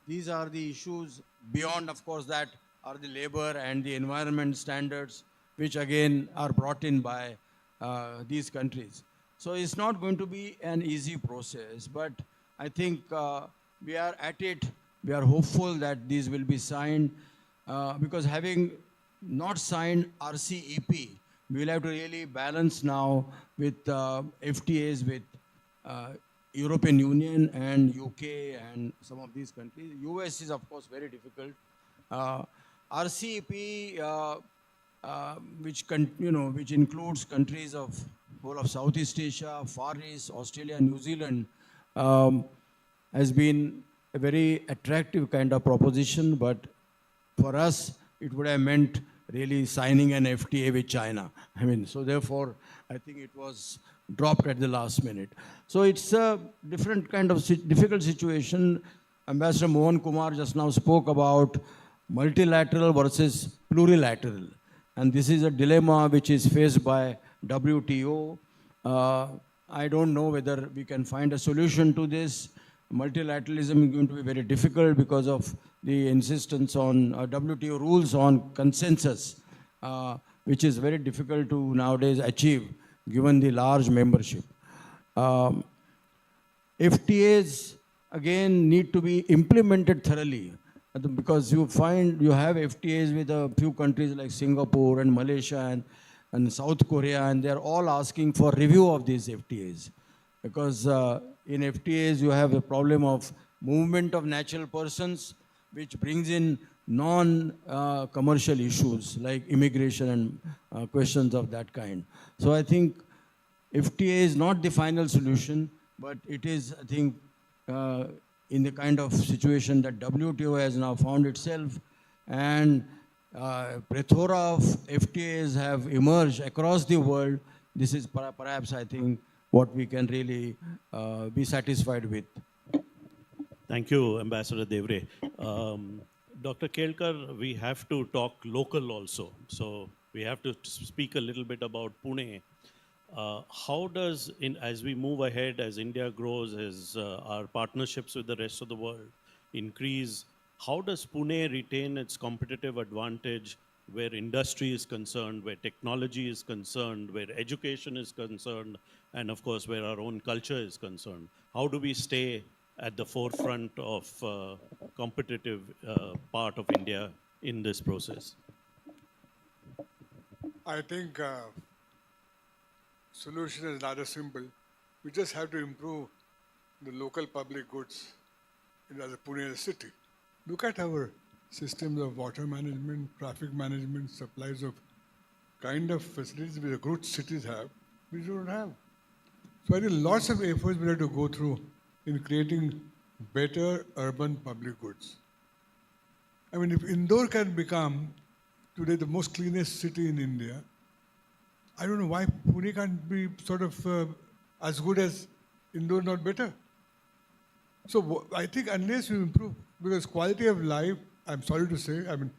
these are the issues beyond, of course, that are the labor and the environment standards, which again are brought in by these countries. So it's not going to be an easy process, but I think we are at it. We are hopeful that these will be signed because having not signed RCEP, we will have to really balance now with FTAs with European Union and UK and some of these countries. US is of course very difficult. RCEP, which includes countries of whole of Southeast Asia, Far East, Australia, New Zealand, has been a very attractive kind of proposition, but for us, it would have meant really signing an FTA with China. I mean, so therefore, I think it was dropped at the last minute. So it's a different kind of difficult situation. Ambassador Mohan Kumar just now spoke about multilateral versus plurilateral. And this is a dilemma which is faced by WTO. I don't know whether we can find a solution to this. Multilateralism is going to be very difficult because of the insistence on WTO rules on consensus, which is very difficult to nowadays achieve given the large membership. FTAs, again, need to be implemented thoroughly because you find you have FTAs with a few countries like Singapore and Malaysia and South Korea, and they're all asking for review of these FTAs. Because in FTAs, you have a problem of movement of natural persons, which brings in non-commercial issues like immigration and questions of that kind. So I think FTA is not the final solution, but it is, I think, in the kind of situation that WTO has now found itself, and plethora of FTAs have emerged across the world. This is perhaps, I think, what we can really be satisfied with. Thank you, Ambassador Devre. Dr. Kelkar, we have to talk local also. So we have to speak a little bit about Pune. How does, as we move ahead, as India grows, as our partnerships with the rest of the world increase, how does Pune retain its competitive advantage where industry is concerned, where technology is concerned, where education is concerned, and of course, where our own culture is concerned? How do we stay at the forefront of competitive part of India in this process? I think solution is rather simple. We just have to improve the local public goods in the Pune city. Look at our systems of water management, traffic management, supplies of kind of facilities which the good cities have, we don't have. So I think lots of efforts we have to go through in creating better urban public goods. I mean, if Indore can become today the most cleanest city in India, I don't know why Pune can't be sort of as good as Indore, not better. So I think unless we improve, because quality of life, I'm sorry to say, I mean,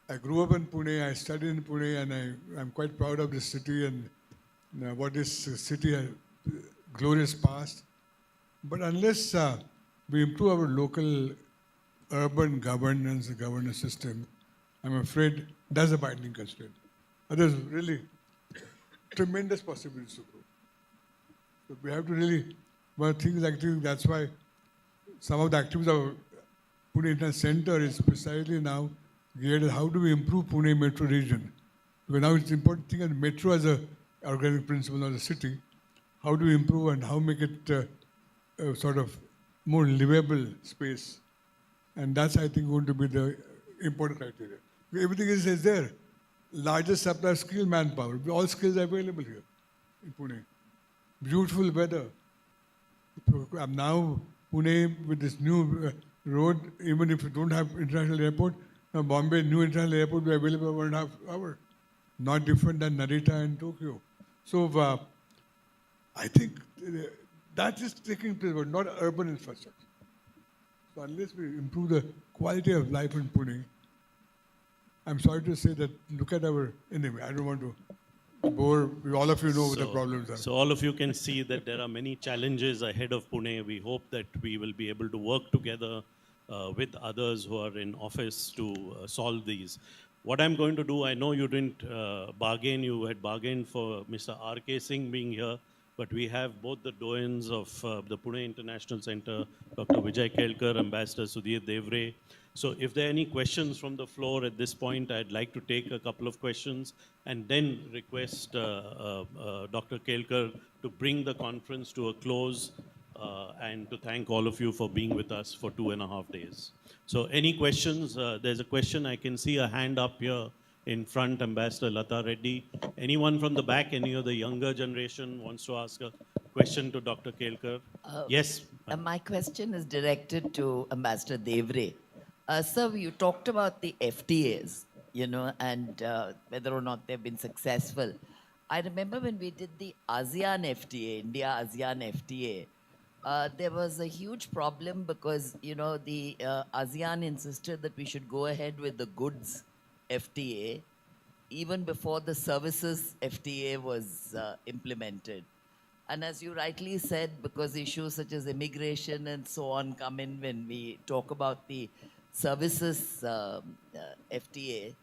I grew up in Pune, I studied in Pune, and I'm quite proud of this city and what this city has, glorious past. But unless we improve our local urban governance system, I'm afraid that's a binding constraint. There's really tremendous possibilities to grow. So we have to really, one of the things I think that's why some of the activities of Pune International Center is precisely now geared at how do we improve Pune metro region. Because now it's important thing as metro as a organic principle of the city. How do we improve and how make it sort of more livable space? And that's, I think, going to be the important criteria. Everything is there. Largest supply of skilled manpower. All skills are available here in Pune. Beautiful weather. Now, Pune with this new road, even if you don't have international airport, now Bombay new international airport will be available 1.5 hours. Not different than Narita and Tokyo. So I think that is taking place, but not urban infrastructure. So unless we improve the quality of life in Pune, I'm sorry to say that, look at our, anyway, I don't want to bore, all of you know what the problems are. So all of you can see that there are many challenges ahead of Pune. We hope that we will be able to work together with others who are in office to solve these. What I'm going to do, I know you didn't bargain, you had bargained for Mr. R.K. Singh being here, but we have both the doyens of the Pune International Center, Dr. Vijay Kelkar, Ambassador Sudhir Devre. So if there are any questions from the floor at this point, I'd like to take a couple of questions and then request Dr. Kelkar to bring the conference to a close and to thank all of you for being with us for 2.5 days. So any questions? There's a question. I can see a hand up here in front, Ambassador Lata Reddy. Anyone from the back, any of the younger generation wants to ask a question to Dr. Kelkar? Yes. My question is directed to Ambassador Devre. Sir, you talked about the FTAs, and whether or not they've been successful. I remember when we did the ASEAN FTA, India-ASEAN FTA, there was a huge problem because, the ASEAN insisted that we should go ahead with the goods FTA even before the services FTA was implemented. And as you rightly said, because issues such as immigration and so on come in when we talk about the services FTA,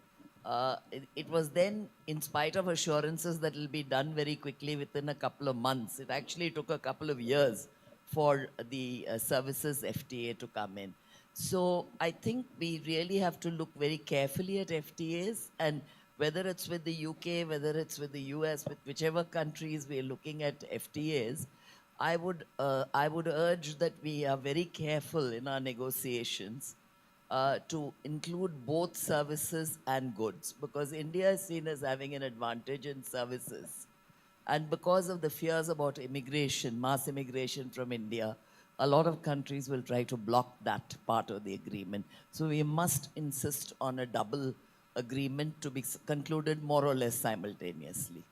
it was then, in spite of assurances that it will be done very quickly within a couple of months, it actually took a couple of years for the services FTA to come in. So I think we really have to look very carefully at FTAs, and whether it's with the UK, whether it's with the US, with whichever countries we're looking at FTAs, I would urge that we are very careful in our negotiations to include both services and goods, because India is seen as having an advantage in services. And because of the fears about immigration, mass immigration from India, a lot of countries will try to block that part of the agreement. So we must insist on a double agreement to be concluded more or less simultaneously.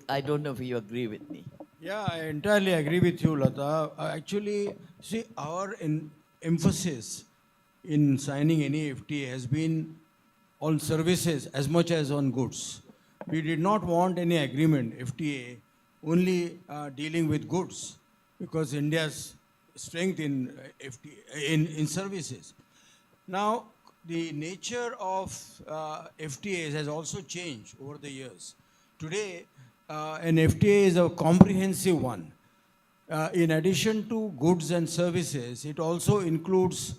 I don't know if you agree with me. Yeah, I entirely agree with you, Lata. Actually, see, our emphasis in signing any FTA has been on services as much as on goods. We did not want any agreement, FTA, only dealing with goods, because India's strength in FTA, in services. Now, the nature of FTAs has also changed over the years. Today, an FTA is a comprehensive one. In addition to goods and services, it also includes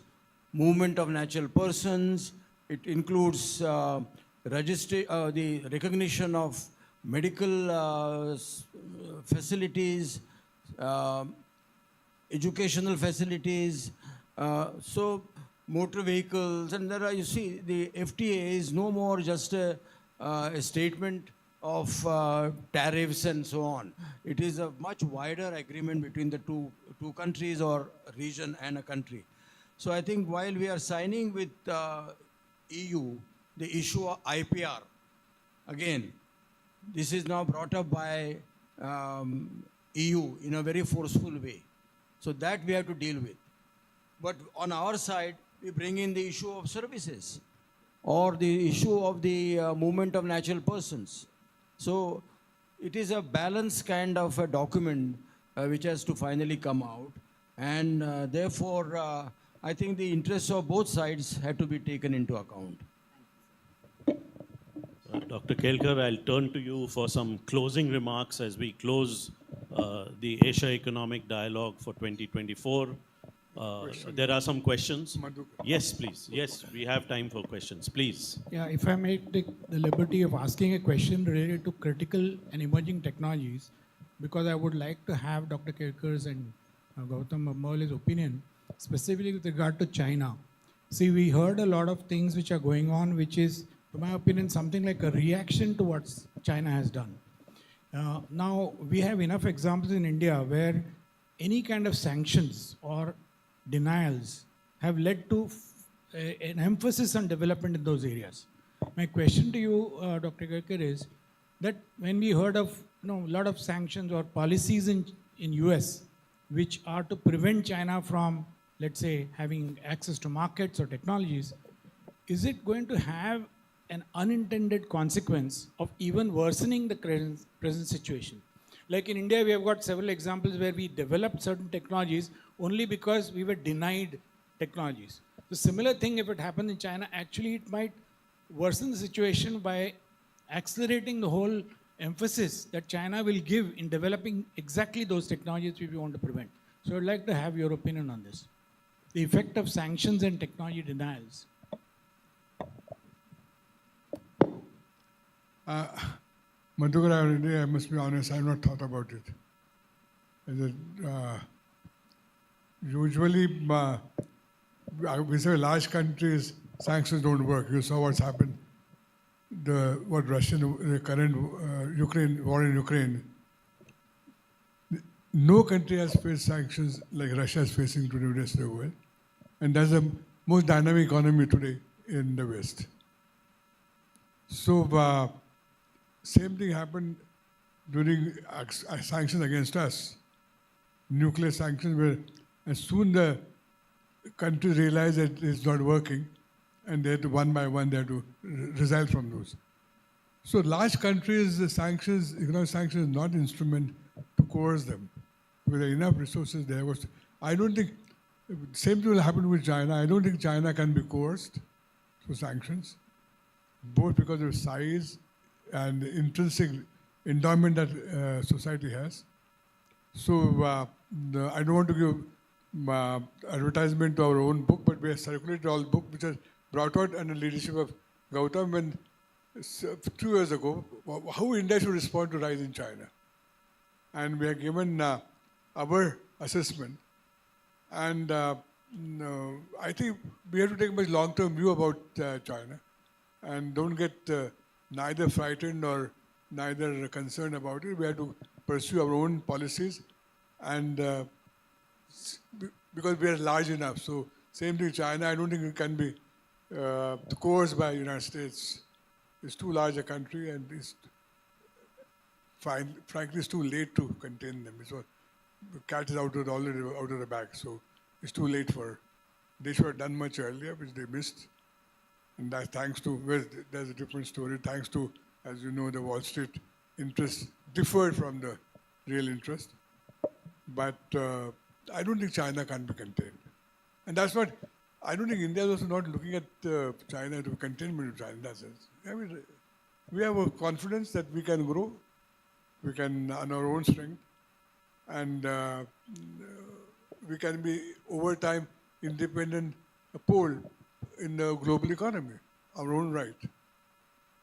movement of natural persons. It includes the recognition of medical facilities, educational facilities, so motor vehicles, and there are, you see, the FTA is no more just a statement of tariffs and so on. It is a much wider agreement between the two countries or region and a country. So I think while we are signing with EU, the issue of IPR, again, this is now brought up by EU in a very forceful way. So that we have to deal with. But on our side, we bring in the issue of services or the issue of the movement of natural persons. So it is a balanced kind of a document which has to finally come out. And therefore, I think the interests of both sides have to be taken into account. Dr. Kelkar, I'll turn to you for some closing remarks as we close the Asia Economic Dialogue for 2024. There are some questions. Yes, please. Yes, we have time for questions. Please. Yeah, if I may take the liberty of asking a question related to critical and emerging technologies, because I would like to have Dr. Kelkar's and Gautam Bambawale's opinion, specifically with regard to China. See, we heard a lot of things which are going on, which is, in my opinion, something like a reaction to what China has done. Now, we have enough examples in India where any kind of sanctions or denials have led to an emphasis on development in those areas. My question to you, Dr. Kelkar, is that when we heard of a lot of sanctions or policies in US which are to prevent China from, let's say, having access to markets or technologies, is it going to have an unintended consequence of even worsening the present situation? Like in India, we have got several examples where we developed certain technologies only because we were denied technologies. The similar thing, if it happens in China, actually it might worsen the situation by accelerating the whole emphasis that China will give in developing exactly those technologies we want to prevent. So I'd like to have your opinion on this. The effect of sanctions and technology denials. Madhukar, I must be honest, I have not thought about it. Usually, we say large countries, sanctions don't work. You saw what's happened. The current Ukraine war in Ukraine. No country has faced sanctions like Russia is facing today in the rest of the world, and that's the most dynamic economy today in the West. So, same thing happened during sanctions against us. Nuclear sanctions were, and soon the countries realized that it's not working, and they had to, one by one, they had to resile from those. So large countries, the sanctions, economic sanctions, is not an instrument to coerce them. With enough resources there was, I don't think, same thing will happen with China. I don't think China can be coerced through sanctions, both because of size and the intrinsic endowment that society has. So I don't want to give advertisement to our own book, but we have circulated all book which was brought out under the leadership of Gautam when 2 years ago, how India should respond to rise in China. And we have given our assessment. And I think we have to take a much long-term view about China and don't get neither frightened or neither concerned about it. We have to pursue our own policies and because we are large enough. So same thing with China, I don't think it can be coerced by the United States. It's too large a country and it's frankly it's too late to contain them. So the cat is already out of the bag. So it's too late for, they should have done much earlier, which they missed. And that's thanks to, well, there's a different story, thanks to, as you know, the Wall Street interest differed from the real interest. But I don't think China can be contained. And that's what, I don't think India is also not looking at China to containment of China in that sense. I mean, we have a confidence that we can grow, we can on our own strength, and we can be over time independent pole in the global economy, our own right.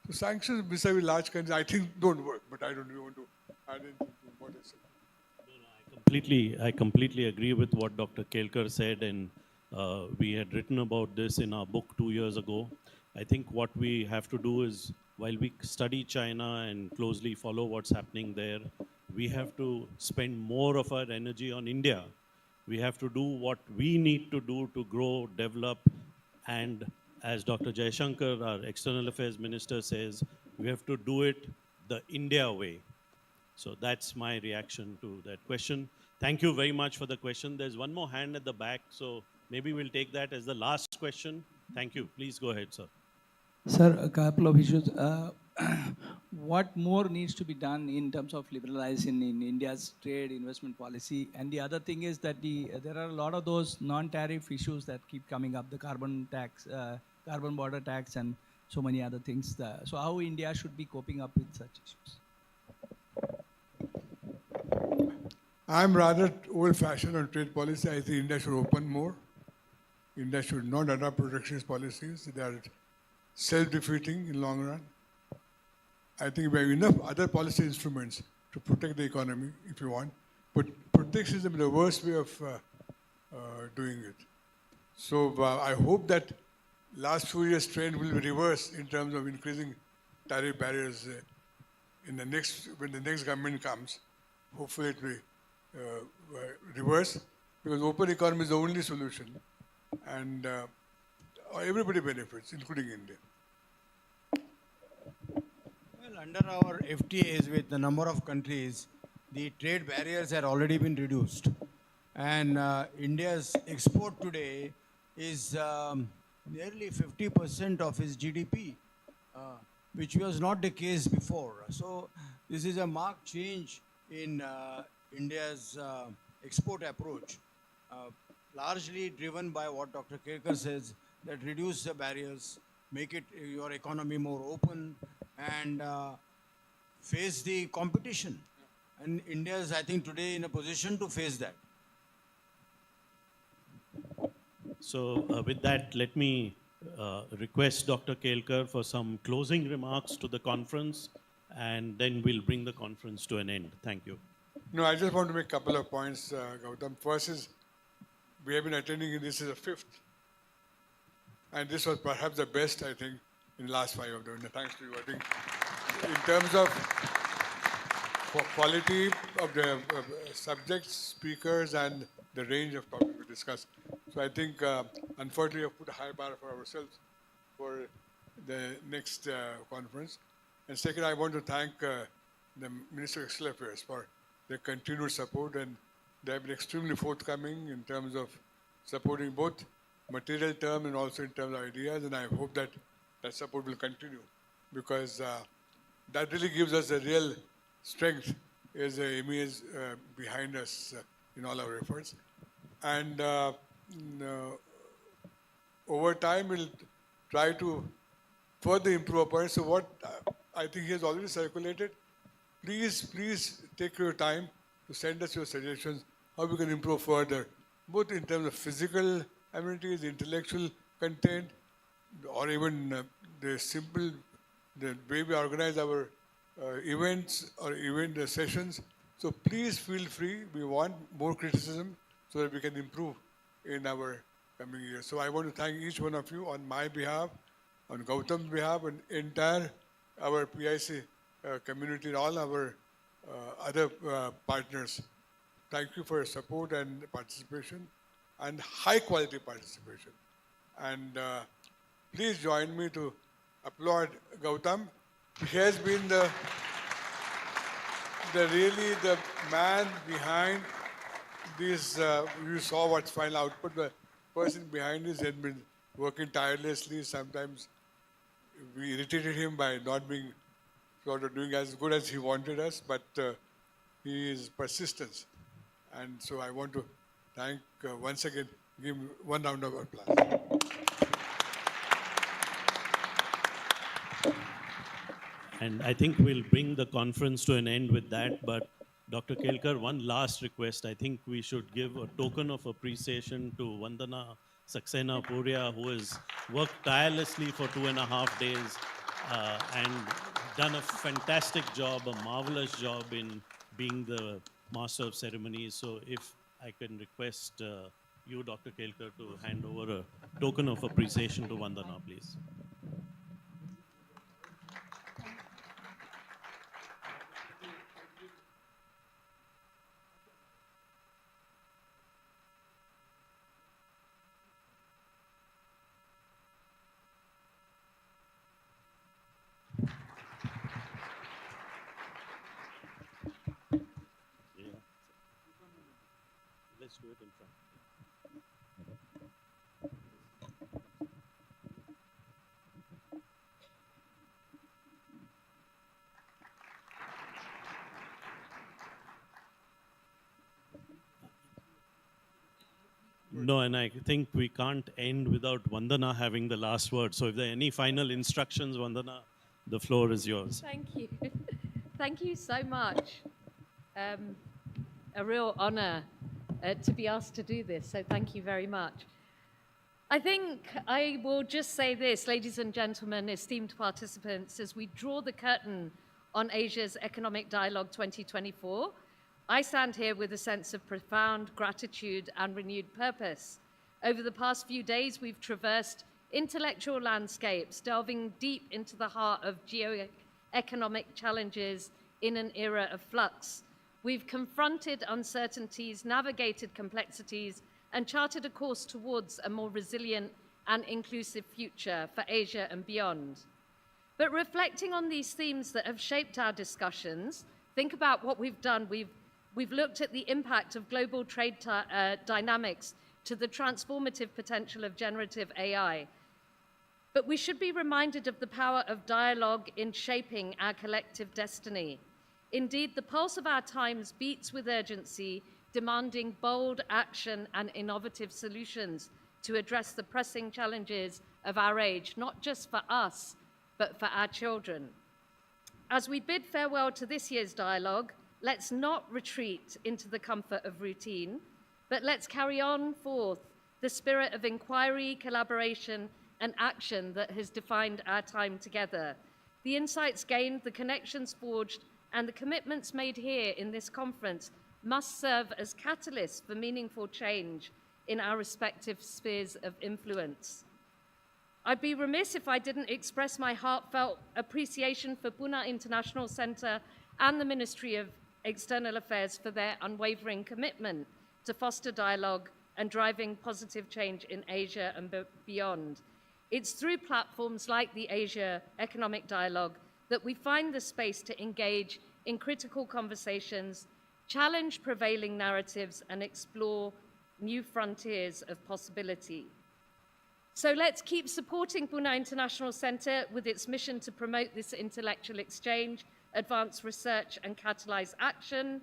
So sanctions vis-a-vis large countries, I think don't work, but I don't want to add anything to what I said. I completely agree with what Dr. Kelkar said, and we had written about this in our book 2 years ago. I think what we have to do is, while we study China and closely follow what's happening there, we have to spend more of our energy on India. We have to do what we need to do to grow, develop, and as Dr. Jaishankar, our External Affairs Minister, says, we have to do it the India way. So that's my reaction to that question. Thank you very much for the question. There's one more hand at the back, so maybe we'll take that as the last question. Thank you. Please go ahead, sir. Sir, a couple of issues. What more needs to be done in terms of liberalizing in India's trade investment policy? And the other thing is that there are a lot of those non-tariff issues that keep coming up, the carbon tax, carbon border tax, and so many other things. So how India should be coping up with such issues? I'm rather old-fashioned on trade policy. I think India should open more. India should not adopt protectionist policies. They are self-defeating in long run. I think we have enough other policy instruments to protect the economy, if you want. But protectionism is the worst way of doing it. So I hope that last few years' trend will be reversed in terms of increasing tariff barriers when the next government comes. Hopefully it will reverse, because open economy is the only solution, and everybody benefits, including India. Well, under our FTAs with the number of countries, the trade barriers have already been reduced. And India's export today is nearly 50% of its GDP, which was not the case before. So this is a marked change in India's export approach. largely driven by what Dr. Kerkar says, that reduce the barriers, make it your economy more open, and face the competition. And India is, I think, today in a position to face that. So with that, let me request Dr. Kelkar for some closing remarks to the conference, and then we'll bring the conference to an end. Thank you. No, I just want to make a couple of points, Gautam. First is, we have been attending, this is the 5th. And this was perhaps the best, I think, in the last 5 of them. Thanks to you. I think in terms of quality of the subjects, speakers, and the range of topics we discussed. So I think, unfortunately, we have put a high bar for ourselves for the next conference. And second, I want to thank the Minister of External Affairs for their continued support, and they have been extremely forthcoming in terms of supporting both material terms and also in terms of ideas, and I hope that that support will continue, because that really gives us a real strength as the ME is behind us in all our efforts. And over time, we'll try to further improve upon it. So what I think he has already circulated, please take your time to send us your suggestions how we can improve further, both in terms of physical amenities, intellectual content, or even the way we organize our events or event sessions. So please feel free. We want more criticism so that we can improve in our coming years. So I want to thank each one of you on my behalf, on Gautam's behalf, and entire our PIC community and all our other partners. Thank you for your support and participation, and high quality participation. And please join me to applaud Gautam. He has been the man behind this. You saw what's final output. The person behind this had been working tirelessly. Sometimes we irritated him by not being sort of doing as good as he wanted us, but he is persistence. And so I want to thank, once again, give him one round of applause. And I think we'll bring the conference to an end with that. But Dr. Kelkar, one last request. I think we should give a token of appreciation to Vandana Saxena Puria, who has worked tirelessly for 2.5 days and done a fantastic job, a marvelous job in being the master of ceremonies. So if I can request you, Dr. Kelkar, to hand over a token of appreciation to Vandana, please. Let's do it in front. No, and I think we can't end without Vandana having the last word. So if there are any final instructions, Vandana, the floor is yours. Thank you. Thank you so much. A real honor to be asked to do this, so thank you very much. I think I will just say this, ladies and gentlemen, esteemed participants, as we draw the curtain on Asia's Economic Dialogue 2024, I stand here with a sense of profound gratitude and renewed purpose. Over the past few days, we've traversed intellectual landscapes, delving deep into the heart of geo-economic challenges in an era of flux. We've confronted uncertainties, navigated complexities, and charted a course towards a more resilient and inclusive future for Asia and beyond. But reflecting on these themes that have shaped our discussions, think about what we've done. We've looked at the impact of global trade dynamics to the transformative potential of generative AI. But we should be reminded of the power of dialogue in shaping our collective destiny. Indeed, the pulse of our times beats with urgency, demanding bold action and innovative solutions to address the pressing challenges of our age, not just for us, but for our children. As we bid farewell to this year's dialogue, let's not retreat into the comfort of routine, but let's carry on forth the spirit of inquiry, collaboration, and action that has defined our time together. The insights gained, the connections forged, and the commitments made here in this conference must serve as catalysts for meaningful change in our respective spheres of influence. I'd be remiss if I didn't express my heartfelt appreciation for Pune International Center and the Ministry of External Affairs for their unwavering commitment to foster dialogue and driving positive change in Asia and beyond. It's through platforms like the Asia Economic Dialogue that we find the space to engage in critical conversations, challenge prevailing narratives, and explore new frontiers of possibility. So let's keep supporting Pune International Center with its mission to promote this intellectual exchange, advance research, and catalyze action.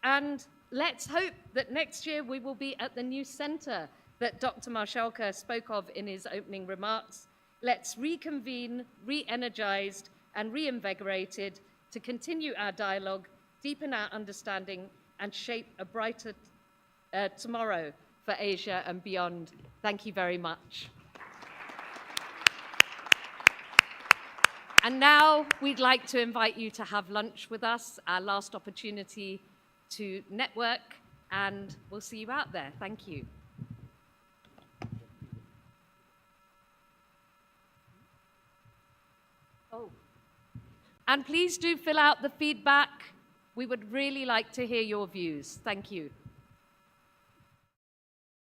And let's hope that next year we will be at the new center that Dr. Marshalka spoke of in his opening remarks. Let's reconvene, re-energized, and reinvigorated to continue our dialogue, deepen our understanding, and shape a brighter tomorrow for Asia and beyond. Thank you very much. And now we'd like to invite you to have lunch with us, our last opportunity to network, and we'll see you out there. Thank you. Oh. And please do fill out the feedback. We would really like to hear your views. Thank you.